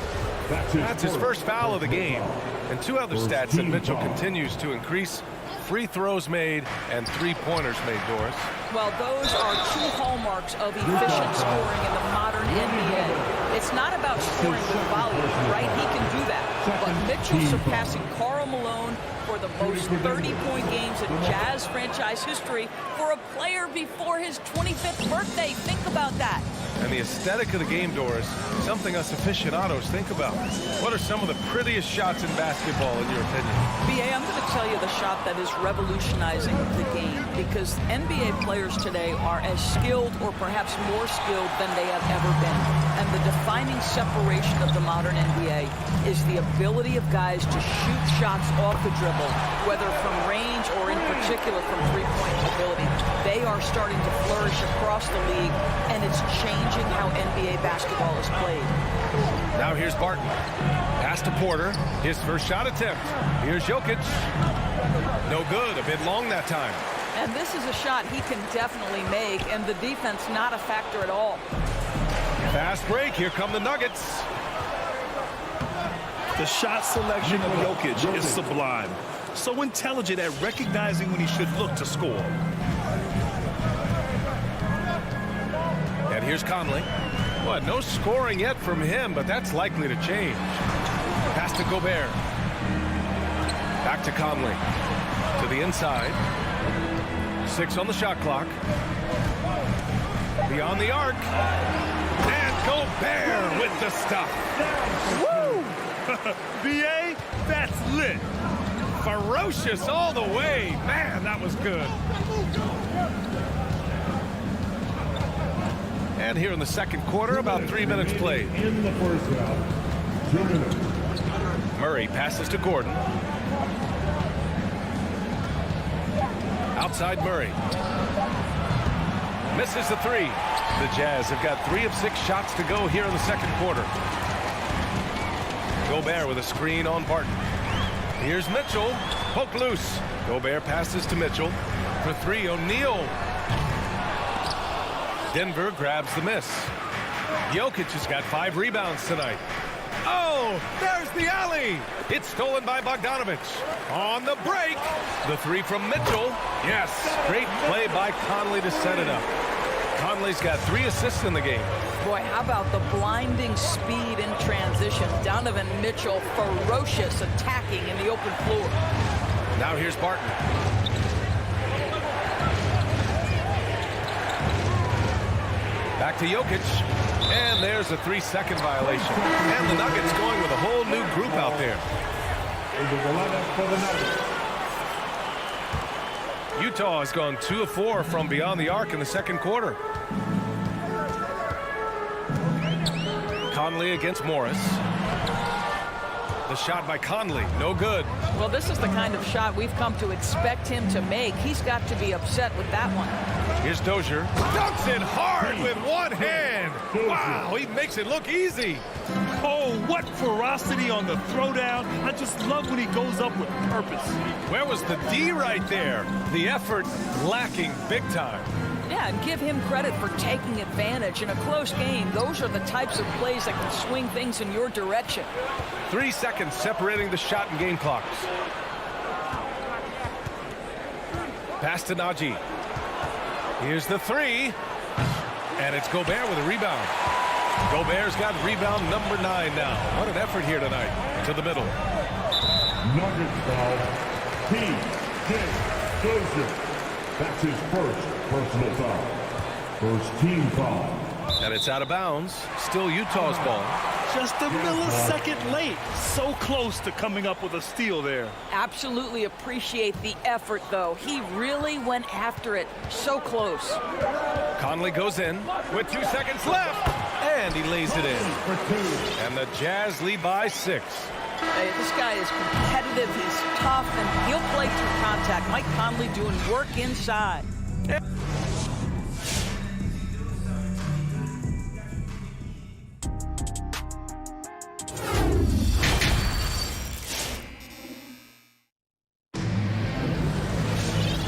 That's his first foul of the game. And 2 other stats that Mitchell continues to increase: free throws made and 3-pointers made, Doris. Well, those are 2 hallmarks of efficient scoring in the modern NBA. It's not about scoring with volume, right? He can do that. But Mitchell surpassing Karl Malone for the most 30-point games in Jazz franchise history for a player before his 25th birthday. Think about that. And the aesthetic of the game, Doris, something us aficionados think about. What are some of the prettiest shots in basketball, in your opinion? B.A., I'm going to tell you the shot that is revolutionizing the game, because NBA players today are as skilled or perhaps more skilled than they have ever been. And the defining separation of the modern NBA is the ability of guys to shoot shots off the dribble, whether from range or in particular from three-point ability. They are starting to flourish across the league, and it's changing how NBA basketball is played. Now here's Barton. Pass to Porter. His first shot attempt. Here's Jokic. No good. A bit long that time. And this is a shot he can definitely make, and the defense not a factor at all. Fast break. Here come the Nuggets. The shot selection of Jokic is sublime. So intelligent at recognizing when he should look to score. And here's Conley. Well, no scoring yet from him, but that's likely to change. Pass to Gobert. Back to Conley. To the inside. 6 on the shot clock. Beyond the arc. And Gobert with the stuff. Woo! B.A., that's lit. Ferocious all the way. Man, that was good. And here in the second quarter, about 3 minutes played. In the first round, 2 minutes. Murray passes to Gordon. Outside Murray. Misses the 3. The Jazz have got 3 of 6 shots to go here in the second quarter. Gobert with a screen on Barton. Here's Mitchell. Poke loose. Gobert passes to Mitchell. For 3, O'Neal. Denver grabs the miss. Jokic has got 5 rebounds tonight. Oh, there's the alley. It's stolen by Bogdanovic. On the break, the 3 from Mitchell. Yes, great play by Conley to set it up. Conley's got 3 assists in the game. Boy, how about the blinding speed in transition? Donovan Mitchell, ferocious attacking in the open floor. Now here's Barton. Back to Jokic. And there's a 3-second violation. And the Nuggets going with a whole new group out there. Utah has gone 2 of 4 from beyond the arc in the second quarter. Conley against Morris. The shot by Conley, no good. Well, this is the kind of shot we've come to expect him to make. He's got to be upset with that one. Here's Dozier. Dunks it hard with one hand. Wow, he makes it look easy. Oh, what ferocity on the throwdown. I just love when he goes up with purpose. Where was the D right there? The effort lacking big time. Yeah, and give him credit for taking advantage. In a close game, those are the types of plays that can swing things in your direction. 3 seconds separating the shot and game clocks. Pass to Najee. Here's the 3. And it's Gobert with a rebound. Gobert's got rebound number 9 now. What an effort here tonight. To the middle. Nuggets foul. P.J. Dozier. That's his first personal foul. First team foul. And it's out of bounds. Still Utah's ball. Just a millisecond late. So close to coming up with a steal there. Absolutely appreciate the effort, though. He really went after it. So close. Conley goes in with 2 seconds left. And he lays it in. And the Jazz lead by 6. Hey, this guy is competitive. He's tough, and he'll play through contact. Mike Conley doing work inside.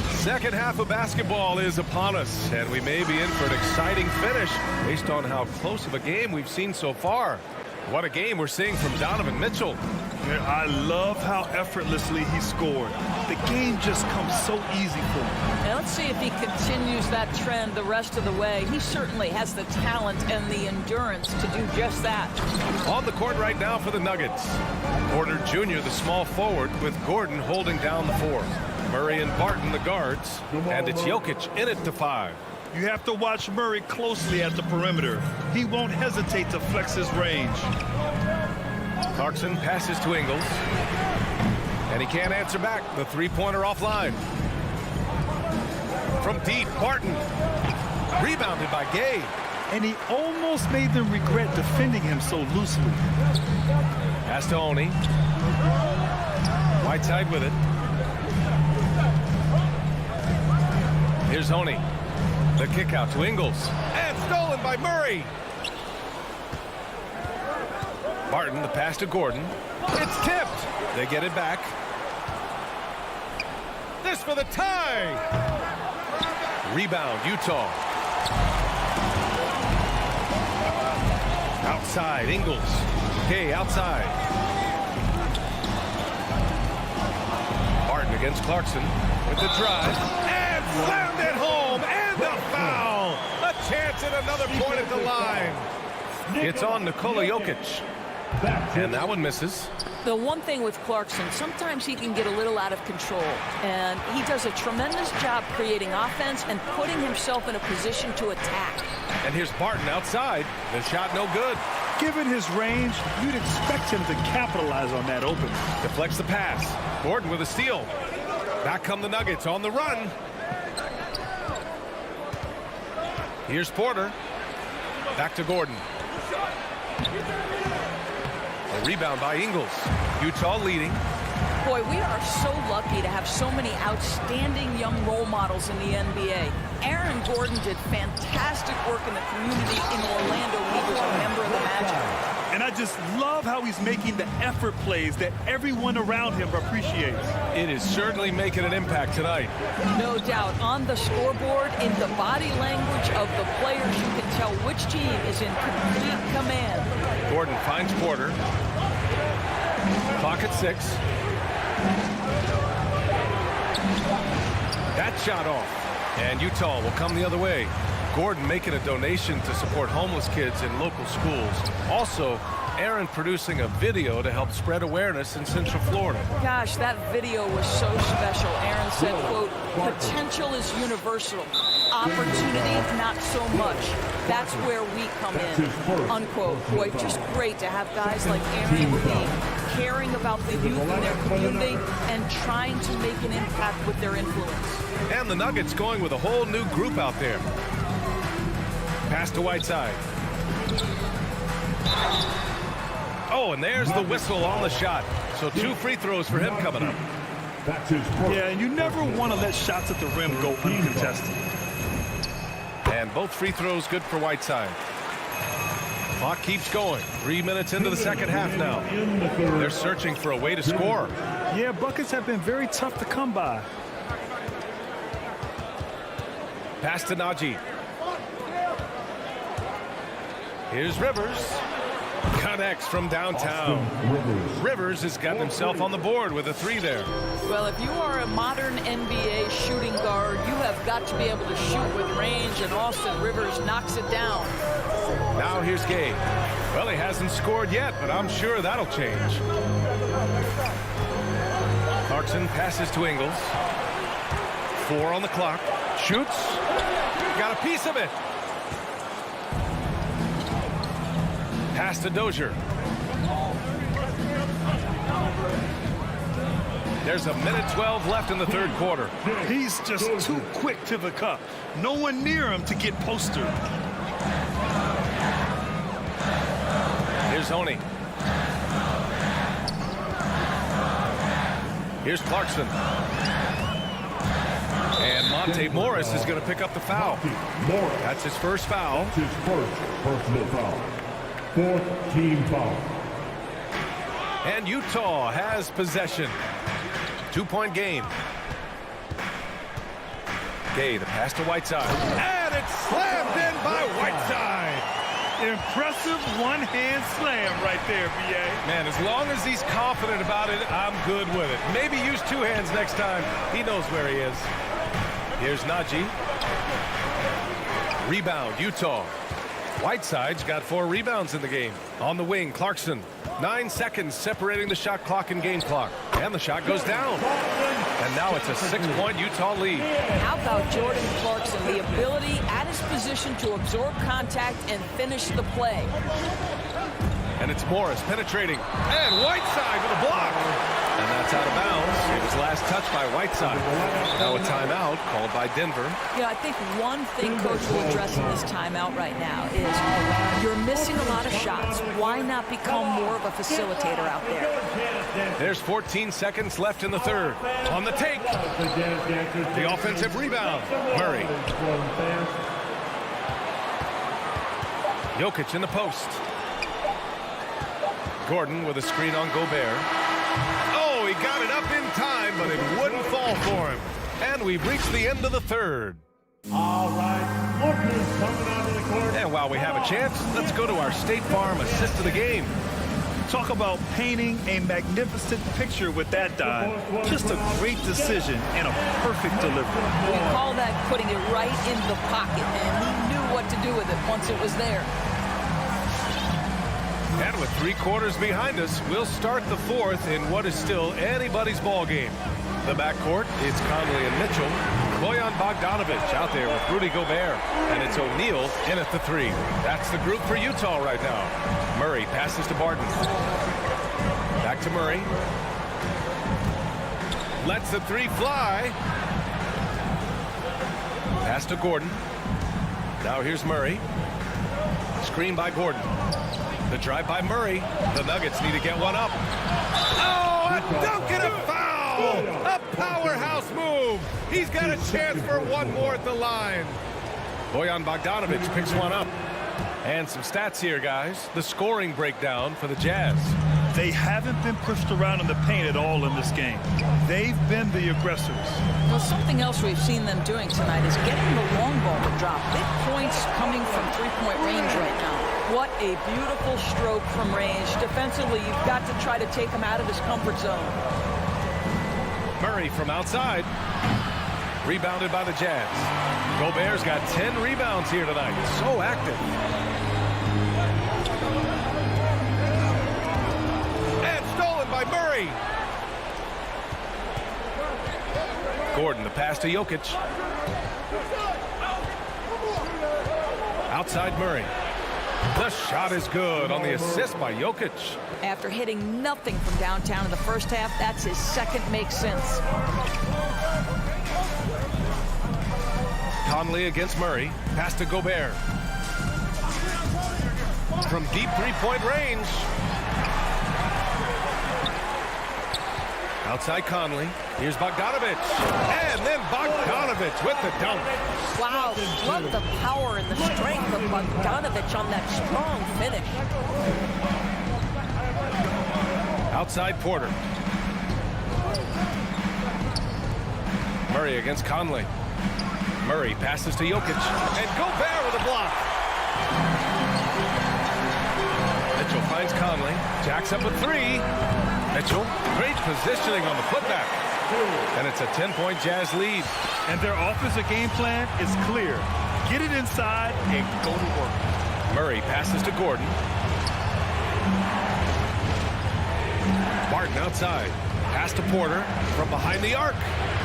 Second half of basketball is upon us, and we may be in for an exciting finish based on how close of a game we've seen so far. What a game we're seeing from Donovan Mitchell. Yeah, I love how effortlessly he scored. The game just comes so easy for him. Now let's see if he continues that trend the rest of the way. He certainly has the talent and the endurance to do just that. On the court right now for the Nuggets. Porter Jr., the small forward, with Gordon holding down the 4. Murray and Barton, the guards. And it's Jokic in it to 5. You have to watch Murray closely at the perimeter. He won't hesitate to flex his range. Clarkson passes to Ingles. And he can't answer back. The 3-pointer offline. From deep, Barton. Rebounded by Gay. And he almost made them regret defending him so loosely. Pass to Oni. Whiteside with it. Here's Oni. The kick out to Ingles. And stolen by Murray. Barton, the pass to Gordon. It's tipped. They get it back. This for the tie. Rebound, Utah. Outside, Ingles. Okay, outside. Barton against Clarkson with the drive. And slammed it home. And the foul. A chance at another point at the line. It's on Nikola Jokic. And that one misses. The one thing with Clarkson, sometimes he can get a little out of control. And he does a tremendous job creating offense and putting himself in a position to attack. And here's Barton outside. The shot no good. Given his range, you'd expect him to capitalize on that opening. Deflects the pass. Gordon with a steal. Back come the Nuggets on the run. Here's Porter. Back to Gordon. A rebound by Ingles. Utah leading. Boy, we are so lucky to have so many outstanding young role models in the NBA. Aaron Gordon did fantastic work in the community in Orlando when he was a member of the Magic. And I just love how he's making the effort plays that everyone around him appreciates. It is certainly making an impact tonight. No doubt. On the scoreboard, in the body language of the players, you can tell which team is in complete command. Gordon finds Porter. Clock at 6. That shot off. And Utah will come the other way. Gordon making a donation to support homeless kids in local schools. Also, Aaron producing a video to help spread awareness in Central Florida. Gosh, that video was so special. Aaron said, quote, potential is universal. Opportunity, not so much. That's where we come in, unquote. Boy, just great to have guys like Aaron and King caring about the youth in their community and trying to make an impact with their influence. And the Nuggets going with a whole new group out there. Pass to Whiteside. Oh, and there's the whistle on the shot. So 2 free throws for him coming up. Yeah, and you never want to let shots at the rim go uncontested. And both free throws good for Whiteside. Clock keeps going. 3 minutes into the second half now. They're searching for a way to score. Yeah, buckets have been very tough to come by. Pass to Najee. Here's Rivers. Connects from downtown. Rivers has gotten himself on the board with a 3 there. Well, if you are a modern NBA shooting guard, you have got to be able to shoot with range, and Austin Rivers knocks it down. Now here's Gabe. Well, he hasn't scored yet, but I'm sure that'll change. Clarkson passes to Ingles. 4 on the clock. Shoots. Got a piece of it. Pass to Dozier. There's 1:12 left in the third quarter. He's just too quick to the cup. No one near him to get postered. Here's Honey. Here's Clarkson. And Monte Morris is going to pick up the foul. That's his first foul. That's his first personal foul. 4th team foul. And Utah has possession. 2-point game. Gay, the pass to Whiteside. And it's slammed in by Whiteside. Impressive one-hand slam right there, B.A. Man, as long as he's confident about it, I'm good with it. Maybe use 2 hands next time. He knows where he is. Here's Najee. Rebound, Utah. Whiteside's got 4 rebounds in the game. On the wing, Clarkson. 9 seconds separating the shot clock and game clock. And the shot goes down. And now it's a 6-point Utah lead. How about Jordan Clarkson? The ability at his position to absorb contact and finish the play. And it's Morris penetrating. And Whiteside with a block. And that's out of bounds. It was last touched by Whiteside. Now a timeout called by Denver. Yeah, I think one thing Coach will address in this timeout right now is you're missing a lot of shots. Why not become more of a facilitator out there? There's 14 seconds left in the third. On the take. The offensive rebound. Murray. Jokic in the post. Gordon with a screen on Gobert. Oh, he got it up in time, but it wouldn't fall for him. And we've reached the end of the third. All right, lookers coming out of the court. And while we have a chance, let's go to our State Farm assist of the game. Talk about painting a magnificent picture with that dive. Just a great decision and a perfect delivery. We call that putting it right in the pocket, and he knew what to do with it once it was there. And with 3 quarters behind us, we'll start the fourth in what is still anybody's ball game. The backcourt is Conley and Mitchell. Bojan Bogdanovic out there with Rudy Gobert. And it's O'Neal in at the 3. That's the group for Utah right now. Murray passes to Barton. Back to Murray. Lets the 3 fly. Pass to Gordon. Now here's Murray. Screen by Gordon. The drive by Murray. The Nuggets need to get one up. Oh, a dunk and a foul! A powerhouse move. He's got a chance for one more at the line. Bojan Bogdanovic picks one up. And some stats here, guys. The scoring breakdown for the Jazz. They haven't been pushed around in the paint at all in this game. They've been the aggressors. Well, something else we've seen them doing tonight is getting the long ball to drop. Big points coming from three-point range right now. What a beautiful stroke from range. Defensively, you've got to try to take him out of his comfort zone. Murray from outside. Rebounded by the Jazz. Gobert's got 10 rebounds here tonight. So active. And stolen by Murray. Gordon, the pass to Jokic. Outside Murray. The shot is good on the assist by Jokic. After hitting nothing from downtown in the first half, that's his second make since. Conley against Murray. Pass to Gobert. From deep three-point range. Outside Conley. Here's Bogdanovic. And then Bogdanovic with the dunk. Wow, love the power and the strength of Bogdanovic on that strong finish. Outside Porter. Murray against Conley. Murray passes to Jokic. And Gobert with a block. Mitchell finds Conley. Jacks up a three. Mitchell, great positioning on the putback. And it's a 10-point Jazz lead. And their offensive game plan is clear. Get it inside and go to work. Murray passes to Gordon. Martin outside. Pass to Porter from behind the arc.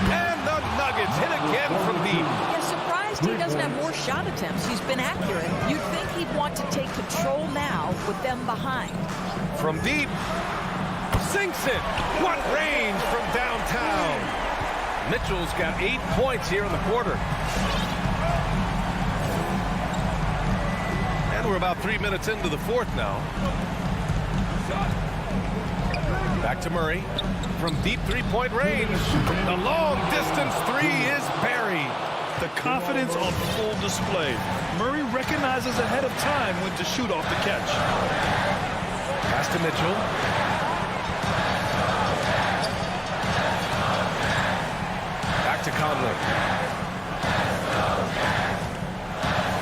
And the Nuggets hit again from deep. Yeah, surprised he doesn't have more shot attempts. He's been accurate. You'd think he'd want to take control now with them behind. From deep. Sinks it. What range from downtown. Mitchell's got 8 points here in the quarter. And we're about 3 minutes into the fourth now. Back to Murray. From deep three-point range. The long-distance three is buried. The confidence on full display. Murray recognizes ahead of time when to shoot off the catch. Pass to Mitchell. Back to Conley.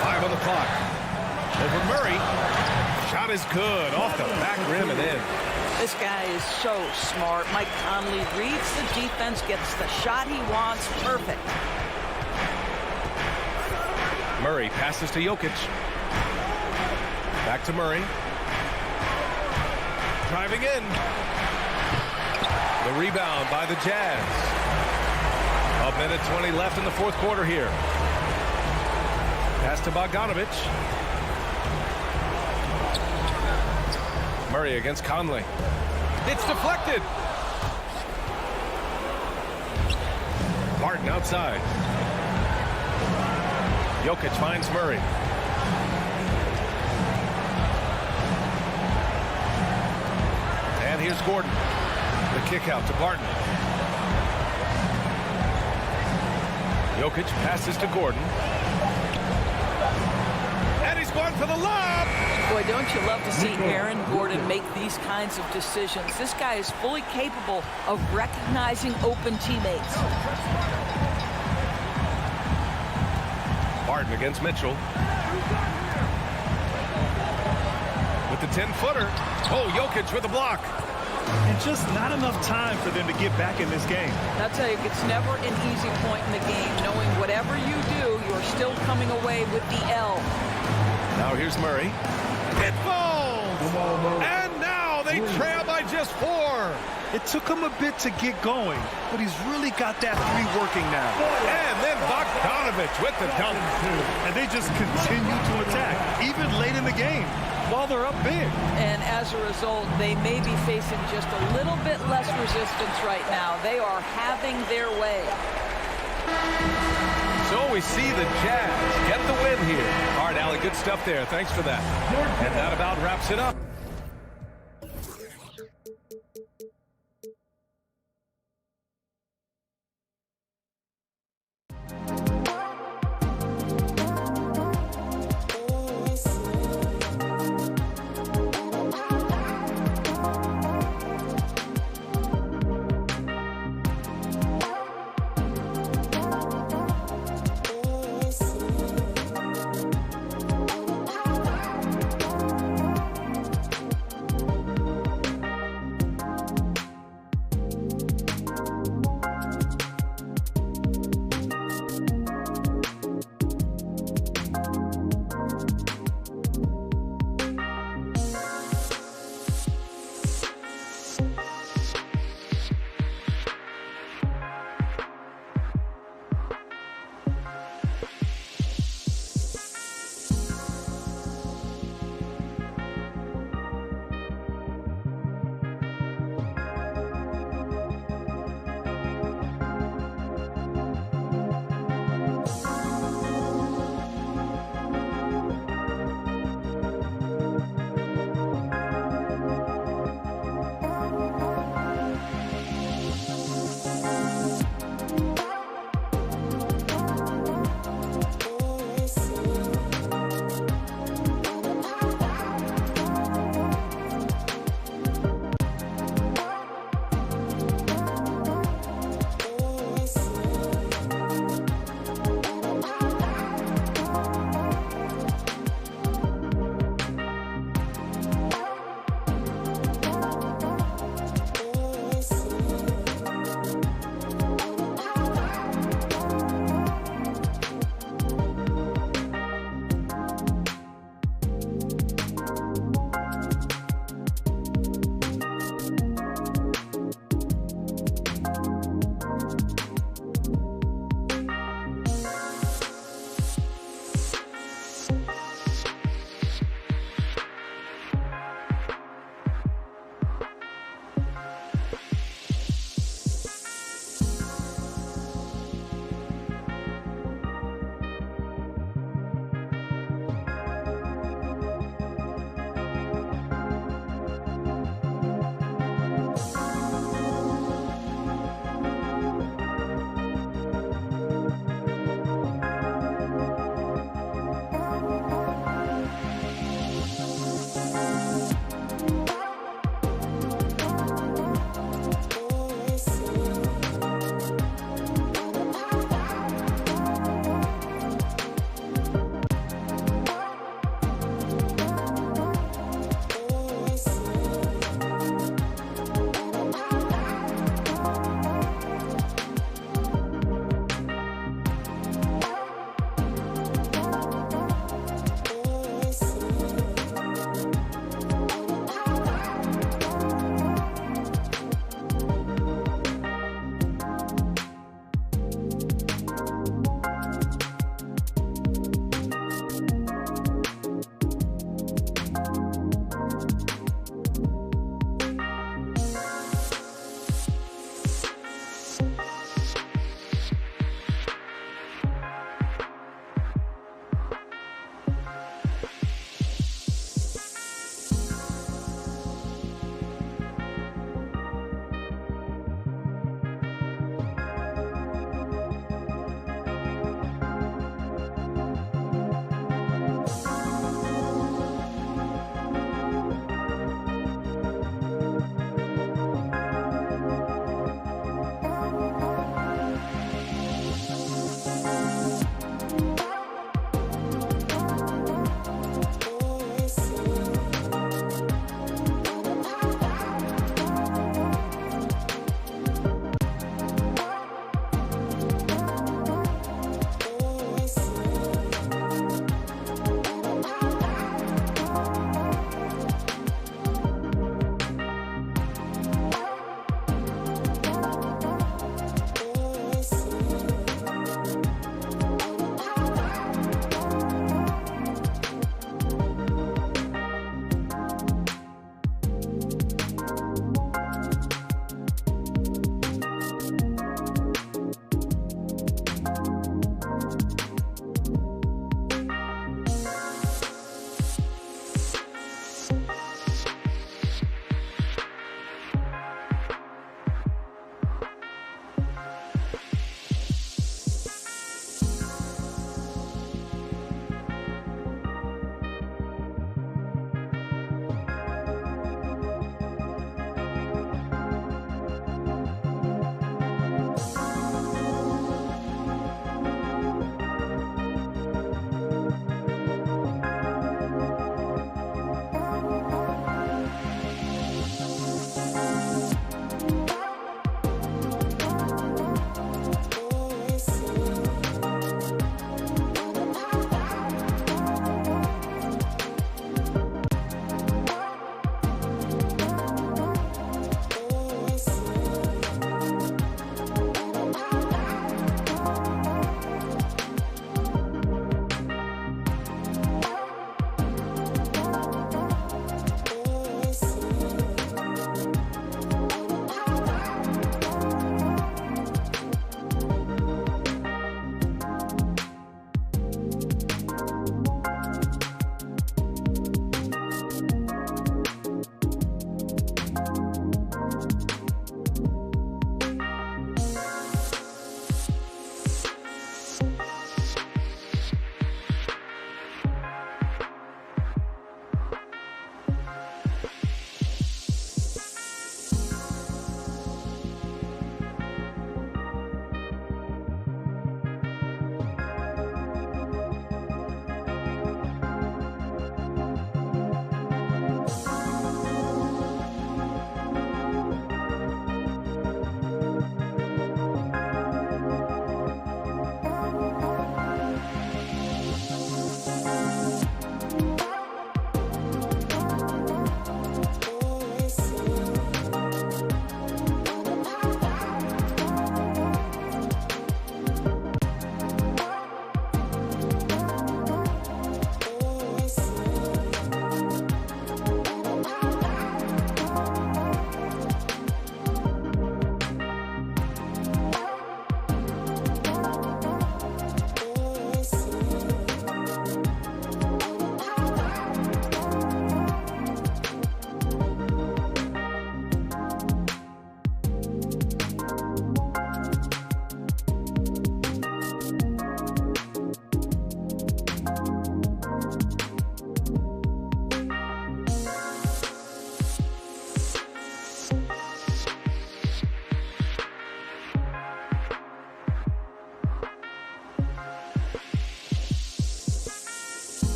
5 on the clock. Over Murray. Shot is good. Off the back rim and in. This guy is so smart. Mike Conley reads the defense, gets the shot he wants. Perfect. Murray passes to Jokic. Back to Murray. Driving in. The rebound by the Jazz. A minute 20 left in the fourth quarter here. Pass to Bogdanovic. Murray against Conley. It's deflected. Martin outside. Jokic finds Murray. And here's Gordon. The kick out to Barton. Jokic passes to Gordon. And he's going for the lob. Boy, don't you love to see Aaron Gordon make these kinds of decisions. This guy is fully capable of recognizing open teammates. Barton against Mitchell. With the 10-footer. Oh, Jokic with a block. And just not enough time for them to get back in this game. I'll tell you, it's never an easy point in the game, knowing whatever you do, you're still coming away with the L. Now here's Murray. It falls! And now they trail by just 4. It took him a bit to get going, but he's really got that three working now. And then Bogdanovic with the dunk. And they just continue to attack, even late in the game, while they're up big. And as a result, they may be facing just a little bit less resistance right now. They are having their way. So we see the Jazz get the win here. All right, Allie, good stuff there. Thanks for that. And that about wraps it up.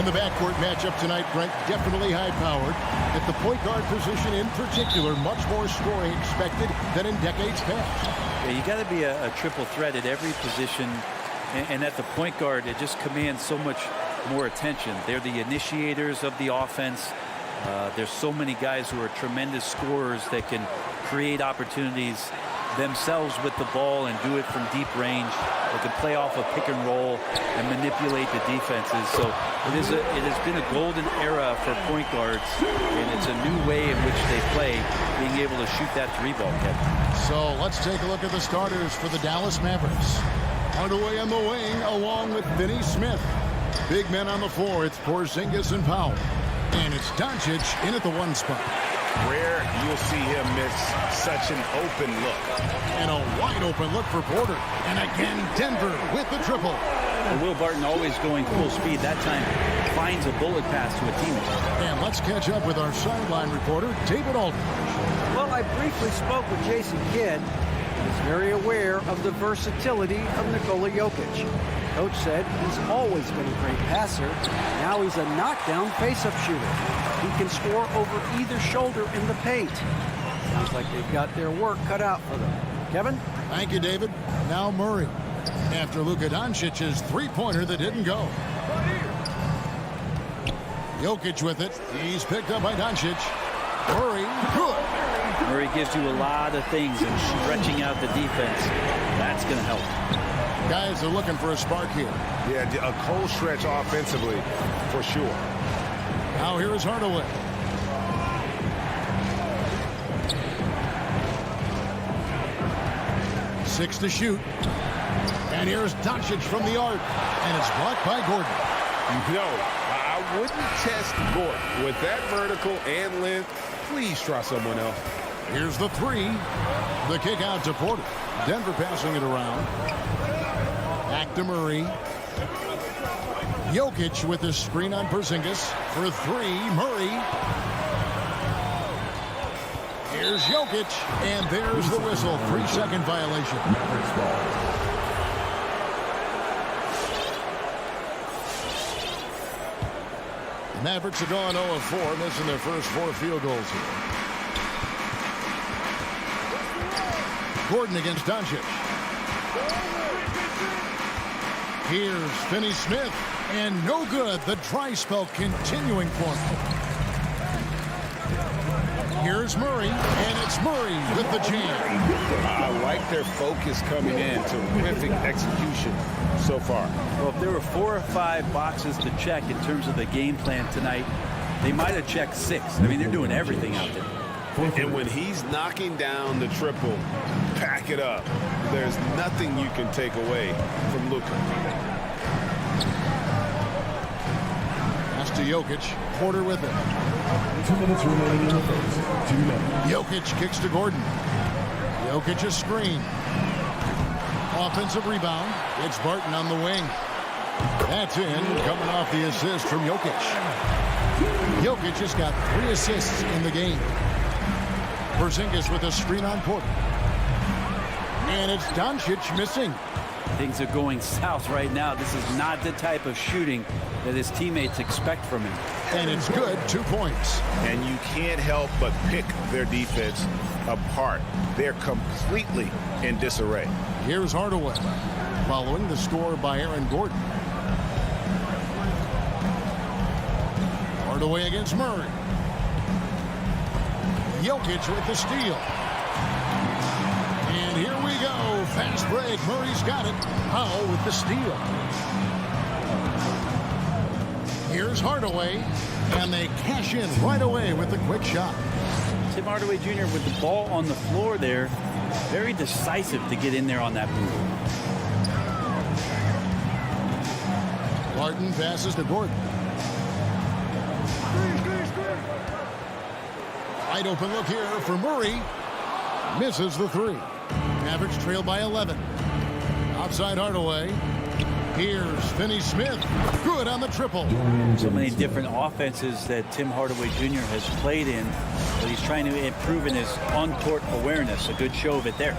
And the backcourt matchup tonight, Brent, definitely high-powered. At the point guard position in particular, much more scoring expected than in decades past. Yeah, you got to be a triple threat at every position. And at the point guard, it just commands so much more attention. They're the initiators of the offense. There's so many guys who are tremendous scorers that can create opportunities themselves with the ball and do it from deep range. They can play off a pick and roll and manipulate the defenses. So it has been a golden era for point guards, and it's a new way in which they play, being able to shoot that three ball, Kevin. So let's take a look at the starters for the Dallas Mavericks. Hardaway on the wing along with Finney Smith. Big men on the floor. It's Porzingis and Powell. And it's Doncic in at the 1 spot. Rare you'll see him miss such an open look. And a wide open look for Porter. And again, Denver with the triple. And Will Barton, always going full speed, that time finds a bullet pass to a teammate. And let's catch up with our sideline reporter, David Aldridge. Well, I briefly spoke with Jason Kidd. He's very aware of the versatility of Nikola Jokic. Coach said he's always been a great passer. Now he's a knockdown face-up shooter. He can score over either shoulder in the paint. Sounds like they've got their work cut out for them. Kevin? Thank you, David. Now Murray. After Luka Doncic's three-pointer that didn't go. Jokic with it. He's picked up by Doncic. Murray, good. Murray gives you a lot of things, and stretching out the defense, that's going to help. Guys are looking for a spark here. Yeah, a cold stretch offensively, for sure. Now here is Hardaway. Six to shoot. And here's Doncic from the arc. And it's blocked by Gordon. No, I wouldn't test Gordon. With that vertical and length, please try someone else. Here's the three. The kick out to Porter. Denver passing it around. Back to Murray. Jokic with the screen on Porzingis for three. Murray. Here's Jokic, and there's the whistle. 3-second violation. The Mavericks are going 0 of 4, missing their first 4 field goals here. Gordon against Doncic. Here's Finney Smith, and no good. The dry spell continuing for him. Here's Murray, and it's Murray with the jam. I like their focus coming in. Terrific execution so far. Well, if there were 4 or 5 boxes to check in terms of the game plan tonight, they might have checked 6. I mean, they're doing everything out there. And when he's knocking down the triple, pack it up. There's nothing you can take away from Luka. Pass to Jokic. Porter with it. 2 minutes remaining in the first. 2 minutes. Jokic kicks to Gordon. Jokic a screen. Offensive rebound. It's Barton on the wing. That's in, coming off the assist from Jokic. Jokic has got 3 assists in the game. Porzingis with a screen on Porter. And it's Doncic missing. Things are going south right now. This is not the type of shooting that his teammates expect from him. And it's good, 2 points. And you can't help but pick their defense apart. They're completely in disarray. Here's Hardaway, following the score by Aaron Gordon. Hardaway against Murray. Jokic with the steal. And here we go. Fast break. Murray's got it. Powell with the steal. Here's Hardaway. And they cash in right away with the quick shot. Tim Hardaway Jr. with the ball on the floor there. Very decisive to get in there on that move. Barton passes to Gordon. Wide open look here for Murray. Misses the 3. Mavericks trail by 11. Outside Hardaway. Here's Finney Smith. Good on the triple. So many different offenses that Tim Hardaway Jr. has played in, but he's trying to improve in his on-court awareness. A good show of it there.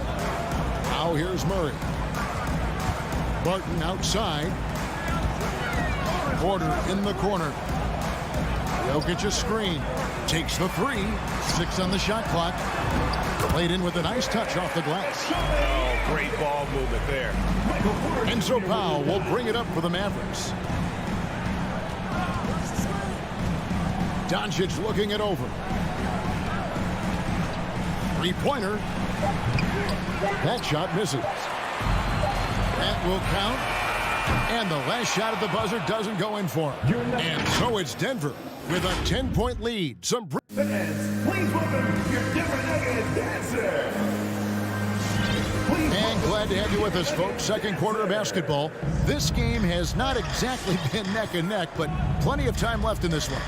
Now here's Murray. Barton outside. Porter in the corner. Jokic a screen. Takes the three. 6 on the shot clock. Played in with a nice touch off the glass. Oh, great ball movement there. Enzo Powell will bring it up for the Mavericks. Doncic looking it over. Three-pointer. That shot misses. That will count. And the last shot at the buzzer doesn't go in for him. And so it's Denver with a 10-point lead. Some fans, please welcome your Denver Nuggets dancer. And glad to have you with us, folks. Second quarter of basketball. This game has not exactly been neck and neck, but plenty of time left in this one.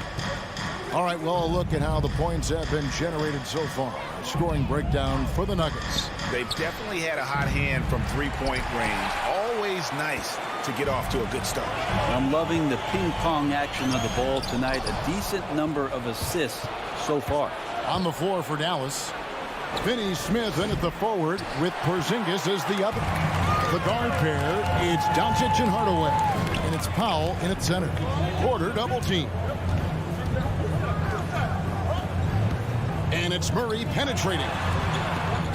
All right, well, a look at how the points have been generated so far. Scoring breakdown for the Nuggets. They've definitely had a hot hand from three-point range. Always nice to get off to a good start. I'm loving the ping-pong action of the ball tonight. A decent number of assists so far. On the floor for Dallas, Finney Smith in at the forward with Porzingis as the other. The guard pair, it's Doncic and Hardaway. And it's Powell in at center. Porter double team. And it's Murray penetrating.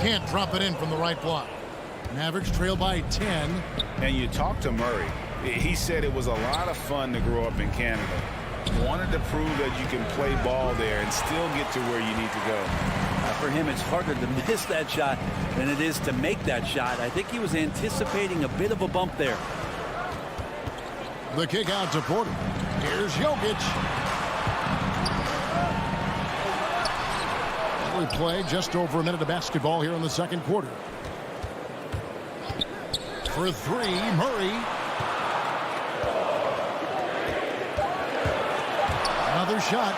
Can't drop it in from the right block. Mavericks trail by 10. And you talk to Murray. He said it was a lot of fun to grow up in Canada. Wanted to prove that you can play ball there and still get to where you need to go. For him, it's harder to miss that shot than it is to make that shot. I think he was anticipating a bit of a bump there. The kick out to Porter. Here's Jokic. We play just over a minute of basketball here in the second quarter. For three, Murray. Another shot.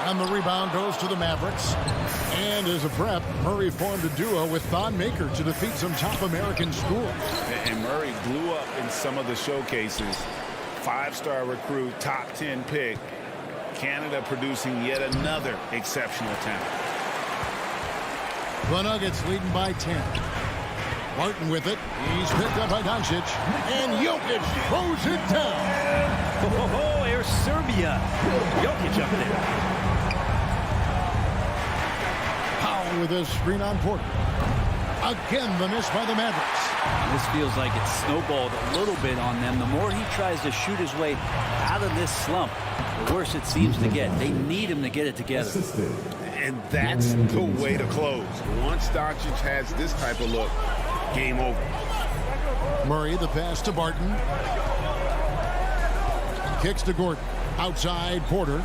And the rebound goes to the Mavericks. And as a prep, Murray formed a duo with Thon Maker to defeat some top American schools. And Murray blew up in some of the showcases. 5-star recruit, top 10 pick. Canada producing yet another exceptional talent. The Nuggets leading by 10. Martin with it. He's picked up by Doncic. And Jokic throws it down. Oh, here's Serbia. Jokic up there. Powell with a screen on Porter. Again, the miss by the Mavericks. This feels like it's snowballed a little bit on them. The more he tries to shoot his way out of this slump, the worse it seems to get. They need him to get it together. And that's the way to close. Once Doncic has this type of look, game over. Murray, the pass to Barton. Kicks to Gordon. Outside, Porter.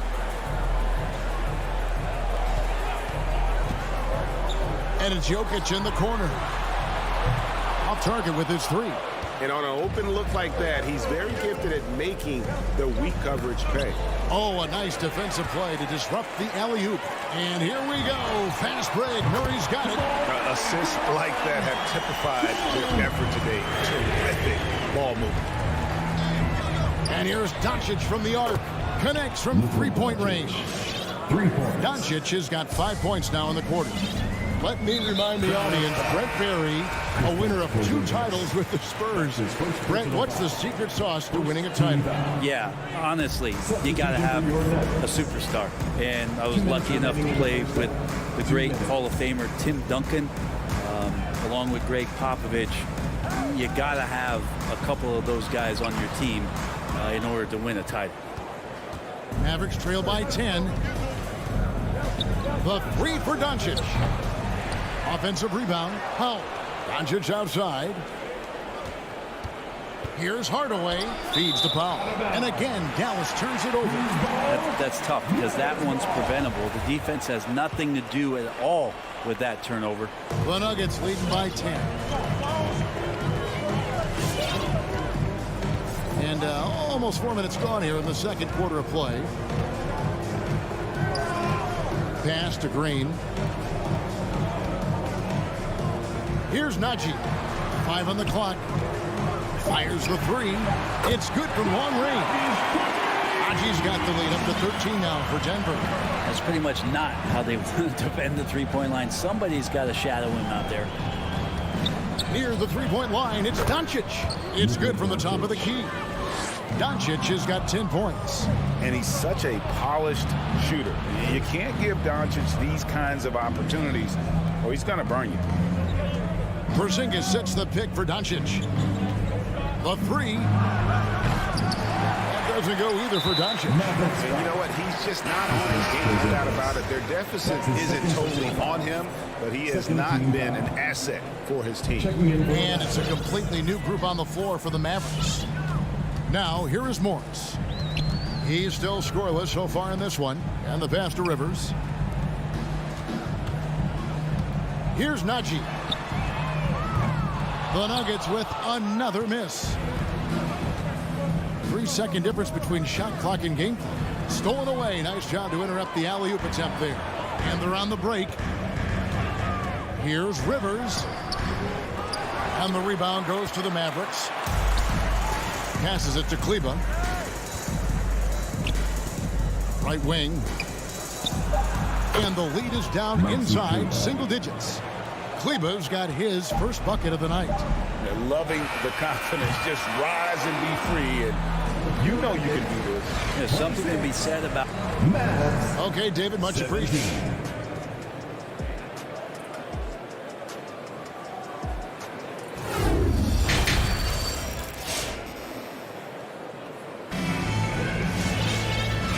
And it's Jokic in the corner. Off target with his three. And on an open look like that, he's very gifted at making the weak coverage pay. Oh, a nice defensive play to disrupt the alley-oop. And here we go. Fast break. Murray's got it. Assists like that have typified their effort today. Terrific ball movement. And here's Doncic from the arc. Connects from three-point range. 3 points. Doncic has got 5 points now in the quarter. Let me remind the audience, Brent Barry, a winner of 2 titles with the Spurs. Brent, what's the secret sauce to winning a title? Yeah, honestly, you got to have a superstar. And I was lucky enough to play with the great Hall of Famer Tim Duncan, along with Greg Popovich. You got to have a couple of those guys on your team in order to win a title. Mavericks trail by 10. The three for Doncic. Offensive rebound. Powell. Doncic outside. Here's Hardaway. Feeds to Powell. And again, Dallas turns it over. That's tough because that one's preventable. The defense has nothing to do at all with that turnover. The Nuggets leading by 10. And almost 4 minutes gone here in the second quarter of play. Pass to Green. Here's Najee. 5 on the clock. Fires the three. It's good from long range. Najee's got the lead up to 13 now for Denver. That's pretty much not how they want to defend the three-point line. Somebody's got to shadow him out there. Near the three-point line, it's Doncic. It's good from the top of the key. Doncic has got 10 points. And he's such a polished shooter. You can't give Doncic these kinds of opportunities or he's going to burn you. Porzingis sets the pick for Doncic. The three. That doesn't go either for Doncic. And you know what? He's just not on his game. No doubt about it. Their deficit isn't totally on him, but he has not been an asset for his team. And it's a completely new group on the floor for the Mavericks. Now, here is Morris. He's still scoreless so far in this one. And the pass to Rivers. Here's Najee. The Nuggets with another miss. 3-second difference between shot clock and game clock. Stolen away. Nice job to interrupt the alley-oop attempt there. And they're on the break. Here's Rivers. And the rebound goes to the Mavericks. Passes it to Kleber. Right wing. And the lead is down inside single digits. Kleber's got his first bucket of the night. They're loving the confidence. Just rise and be free. And you know you can do this. There's something to be said about. Okay, David, much appreciated.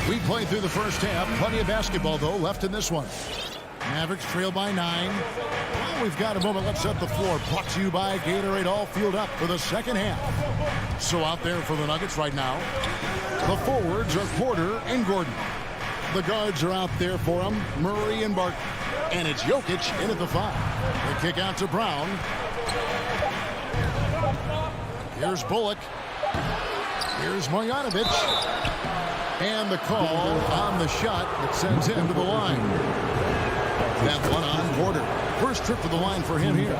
We played through the first half. Plenty of basketball, though, left in this one. Mavericks trail by 9. Well, we've got a moment. Let's set the floor. Brought to you by Gatorade. All fueled up for the second half. So out there for the Nuggets right now, the forwards are Porter and Gordon. The guards are out there for them, Murray and Barton. And it's Jokic in at the 5. The kick out to Brown. Here's Bullock. Here's Marjanovic. And the call on the shot that sends him to the line. That one on Porter. First trip to the line for him here.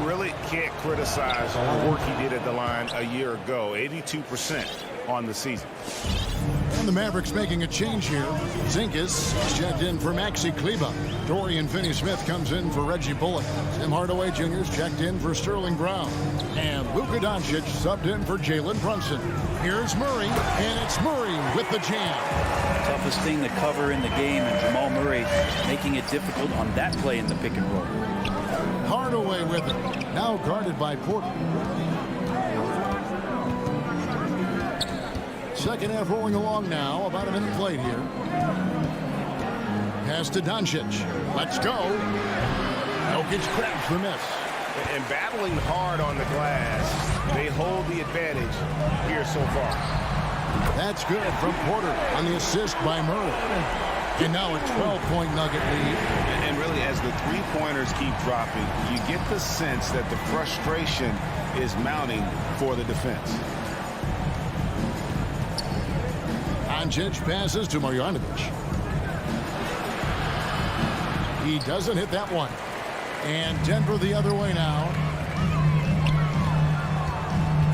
Really can't criticize the work he did at the line a year ago. 82% on the season. And the Mavericks making a change here. Zinkas checked in for Maxi Kleber. Dorian Finney-Smith comes in for Reggie Bullock. Tim Hardaway Jr.'s checked in for Sterling Brown. And Luka Doncic subbed in for Jalen Brunson. Here's Murray, and it's Murray with the jam. Toughest thing to cover in the game, and Jamal Murray making it difficult on that play in the pick and roll. Hardaway with it. Now guarded by Porter. Second half rolling along now. About a minute played here. Pass to Doncic. Let's go. Jokic grabs the miss. And battling hard on the glass, they hold the advantage here so far. That's good from Porter on the assist by Murray. And now a 12-point Nugget lead. And really, as the three-pointers keep dropping, you get the sense that the frustration is mounting for the defense. Doncic passes to Marjanovic. He doesn't hit that one. And Denver the other way now.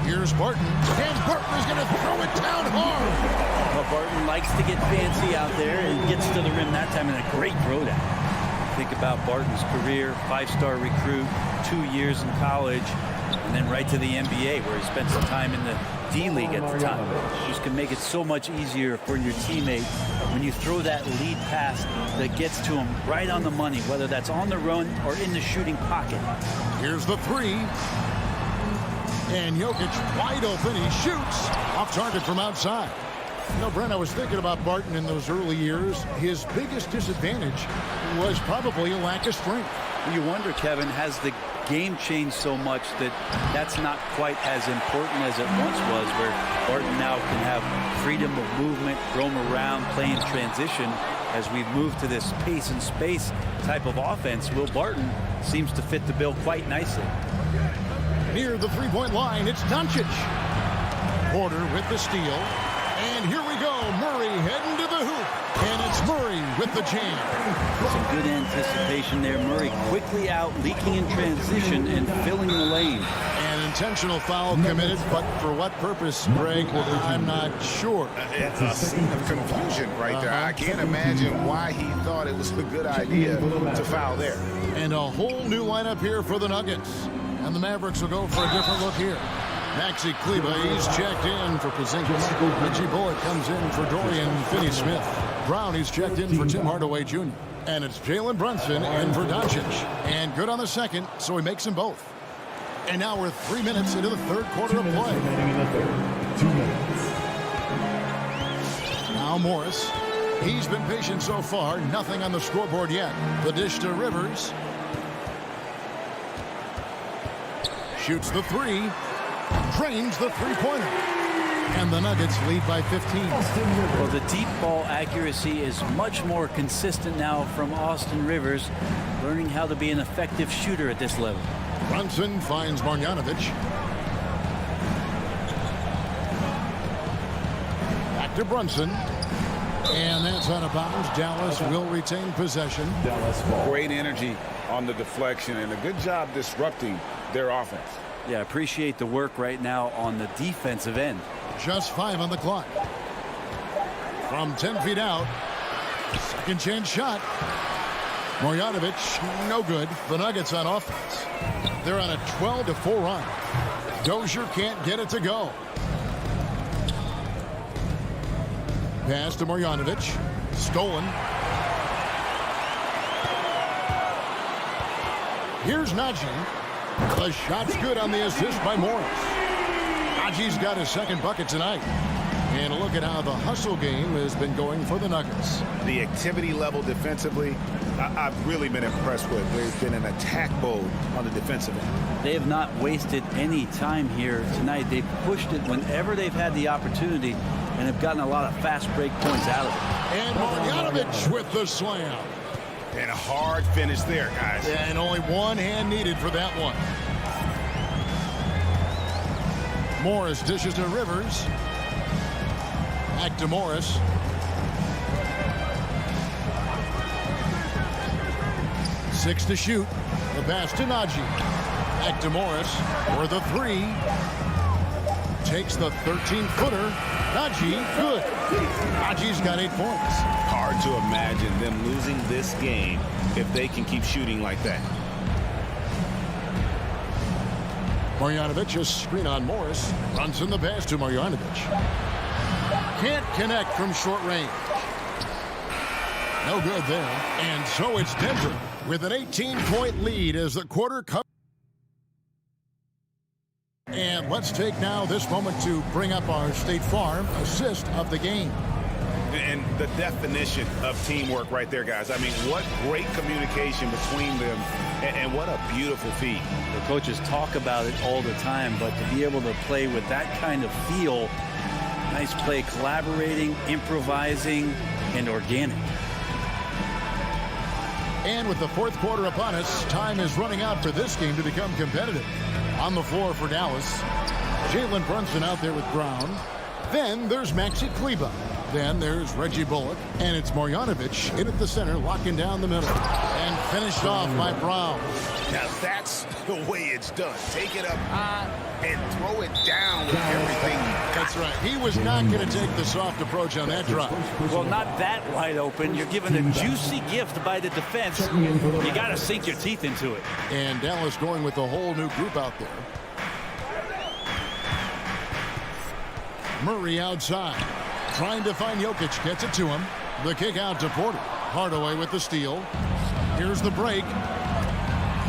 Here's Barton. And Barton is going to throw it down hard. Well, Barton likes to get fancy out there and gets to the rim that time in a great throwdown. Think about Barton's career, 5-star recruit, 2 years in college, and then right to the NBA where he spent some time in the D-League at the time. Just can make it so much easier for your teammate when you throw that lead pass that gets to him right on the money, whether that's on the run or in the shooting pocket. Here's the three. And Jokic wide open. He shoots off target from outside. You know, Brent, I was thinking about Barton in those early years. His biggest disadvantage was probably a lack of strength. You wonder, Kevin, has the game changed so much that that's not quite as important as it once was, where Barton now can have freedom of movement, roam around, play in transition. As we've moved to this pace and space type of offense, Will Barton seems to fit the bill quite nicely. Near the three-point line, it's Doncic. Porter with the steal. And here we go. Murray heading to the hoop. And it's Murray with the jam. Some good anticipation there. Murray quickly out, leaking in transition and filling the lane. An intentional foul committed, but for what purpose, Greg? I'm not sure. It's a scene of confusion right there. I can't imagine why he thought it was a good idea to foul there. And a whole new lineup here for the Nuggets. And the Mavericks will go for a different look here. Maxi Kleba, he's checked in for Porzingis. Reggie Bullock comes in for Dorian Finney-Smith. Brown, he's checked in for Tim Hardaway Jr. And it's Jalen Brunson in for Doncic. And good on the second, so he makes them both. And now we're 3 minutes into the third quarter of play. 2 minutes. Now Morris. He's been patient so far. Nothing on the scoreboard yet. The dish to Rivers. Shoots the three. Drains the three-pointer. And the Nuggets lead by 15. Well, the deep ball accuracy is much more consistent now from Austin Rivers, learning how to be an effective shooter at this level. Brunson finds Marjanovic. Back to Brunson. And that's out of bounds. Dallas will retain possession. Great energy on the deflection and a good job disrupting their offense. Yeah, appreciate the work right now on the defensive end. Just 5 on the clock. From 10 feet out. Second chance shot. Marjanovic, no good. The Nuggets on offense. They're on a 12-4 run. Dozier can't get it to go. Pass to Marjanovic. Stolen. Here's Najee. The shot's good on the assist by Morris. Najee's got his second bucket tonight. And look at how the hustle game has been going for the Nuggets. The activity level defensively, I've really been impressed with. There's been an attack mode on the defensive end. They have not wasted any time here tonight. They've pushed it whenever they've had the opportunity and have gotten a lot of fast break points out of it. And Marjanovic with the slam. And a hard finish there, guys. And only one hand needed for that one. Morris dishes to Rivers. Back to Morris. Six to shoot. The pass to Najee. Back to Morris for the three. Takes the 13-footer. Najee, good. Najee's got 8 points. Hard to imagine them losing this game if they can keep shooting like that. Marjanovic, a screen on Morris. Runs in the pass to Marjanovic. Can't connect from short range. No good there. And so it's Denver with an 18-point lead as the quarter comes. And let's take now this moment to bring up our State Farm assist of the game. And the definition of teamwork right there, guys. I mean, what great communication between them, and what a beautiful feat. The coaches talk about it all the time, but to be able to play with that kind of feel, nice play, collaborating, improvising, and organic. And with the fourth quarter upon us, time is running out for this game to become competitive. On the floor for Dallas, Jalen Brunson out there with Brown. Then there's Maxi Kleba. Then there's Reggie Bullock. And it's Marjanovic in at the center, locking down the middle. And finished off by Brown. Now that's the way it's done. Take it up and throw it down with everything you got. That's right. He was not going to take the soft approach on that drive. Well, not that wide open. You're given a juicy gift by the defense. You got to sink your teeth into it. And Dallas going with a whole new group out there. Murray outside. Trying to find Jokic. Gets it to him. The kick out to Porter. Hardaway with the steal. Here's the break.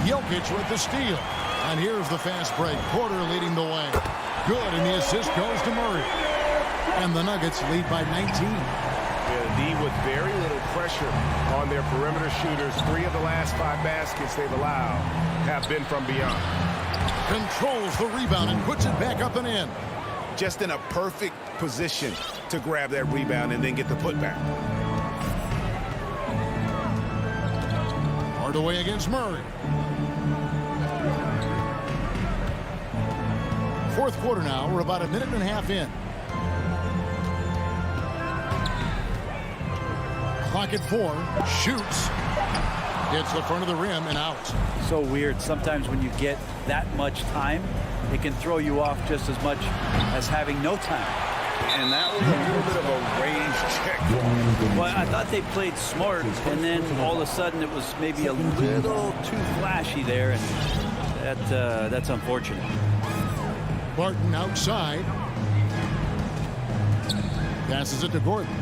Jokic with the steal. And here's the fast break. Porter leading the way. Good, and the assist goes to Murray. And the Nuggets lead by 19. Indeed, with very little pressure on their perimeter shooters. 3 of the last 5 baskets they've allowed have been from beyond. Controls the rebound and puts it back up and in. Just in a perfect position to grab that rebound and then get the putback. Hardaway against Murray. Fourth quarter now. We're about a minute and a half in. Clock at 4. Shoots. Hits the front of the rim and out. So weird. Sometimes when you get that much time, it can throw you off just as much as having no time. And that was a little bit of a range check. Well, I thought they played smart, and then all of a sudden it was maybe a little too flashy there, and that's unfortunate. Barton outside. Passes it to Gordon.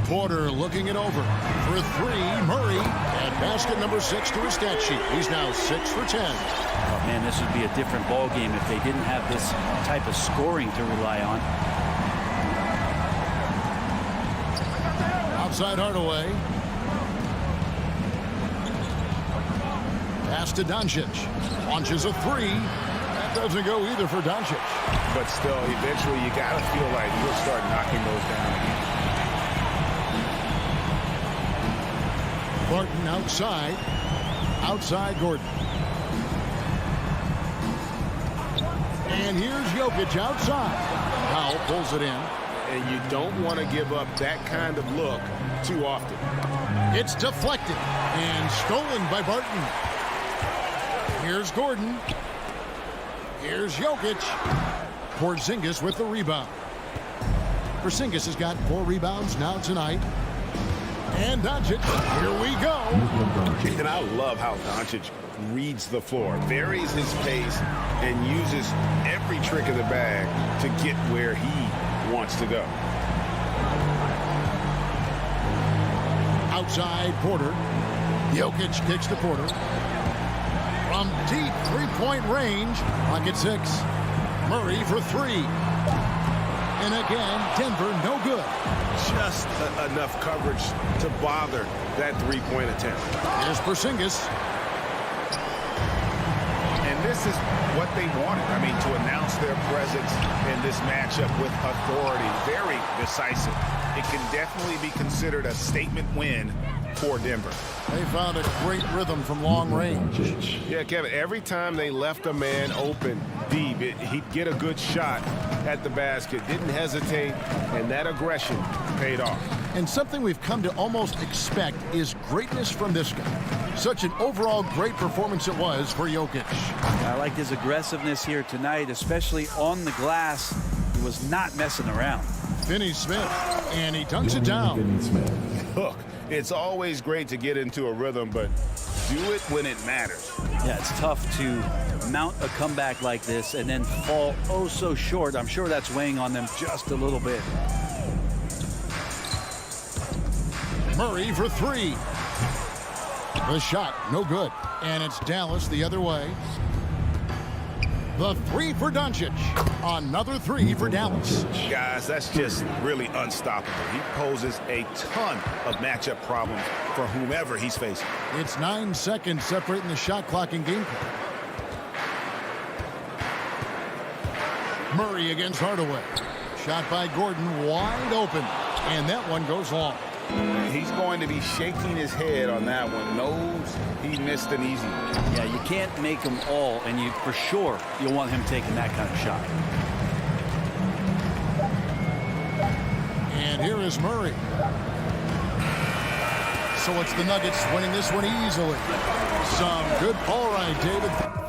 Porter looking it over. For three, Murray. And basket number 6 to his stat sheet. He's now 6 for 10. Oh, man, this would be a different ball game if they didn't have this type of scoring to rely on. Outside Hardaway. Pass to Doncic. Launches a three. That doesn't go either for Doncic. But still, eventually you got to feel like he'll start knocking those down again. Barton outside. Outside Gordon. And here's Jokic outside. Powell pulls it in. And you don't want to give up that kind of look too often. It's deflected and stolen by Barton. Here's Gordon. Here's Jokic. Porzingis with the rebound. Porzingis has got 4 rebounds now tonight. And Doncic, here we go. And I love how Doncic reads the floor, varies his pace, and uses every trick of the bag to get where he wants to go. Outside Porter. Jokic kicks to Porter. From deep three-point range, pocket 6. Murray for 3. And again, Denver no good. Just enough coverage to bother that three-point attempt. Here's Porzingis. And this is what they wanted. I mean, to announce their presence in this matchup with authority. Very decisive. It can definitely be considered a statement win for Denver. They found a great rhythm from long range. Yeah, Kevin, every time they left a man open deep, he'd get a good shot at the basket. Didn't hesitate, and that aggression paid off. And something we've come to almost expect is greatness from this guy. Such an overall great performance it was for Jokic. I like his aggressiveness here tonight, especially on the glass. He was not messing around. Finney Smith, and he dunks it down. Look, it's always great to get into a rhythm, but do it when it matters. Yeah, it's tough to mount a comeback like this and then fall oh so short. I'm sure that's weighing on them just a little bit. Murray for 3. The shot, no good. And it's Dallas the other way. The 3 for Doncic. Another 3 for Dallas. Guys, that's just really unstoppable. He poses a ton of matchup problems for whomever he's facing. It's 9 seconds separating the shot clock and game clock. Murray against Hardaway. Shot by Gordon, wide open. And that one goes long. He's going to be shaking his head on that one. Knows he missed an easy one. Yeah, you can't make them all, and you for sure you'll want him taking that kind of shot. And here is Murray. So it's the Nuggets winning this one easily. Some good ball right, David.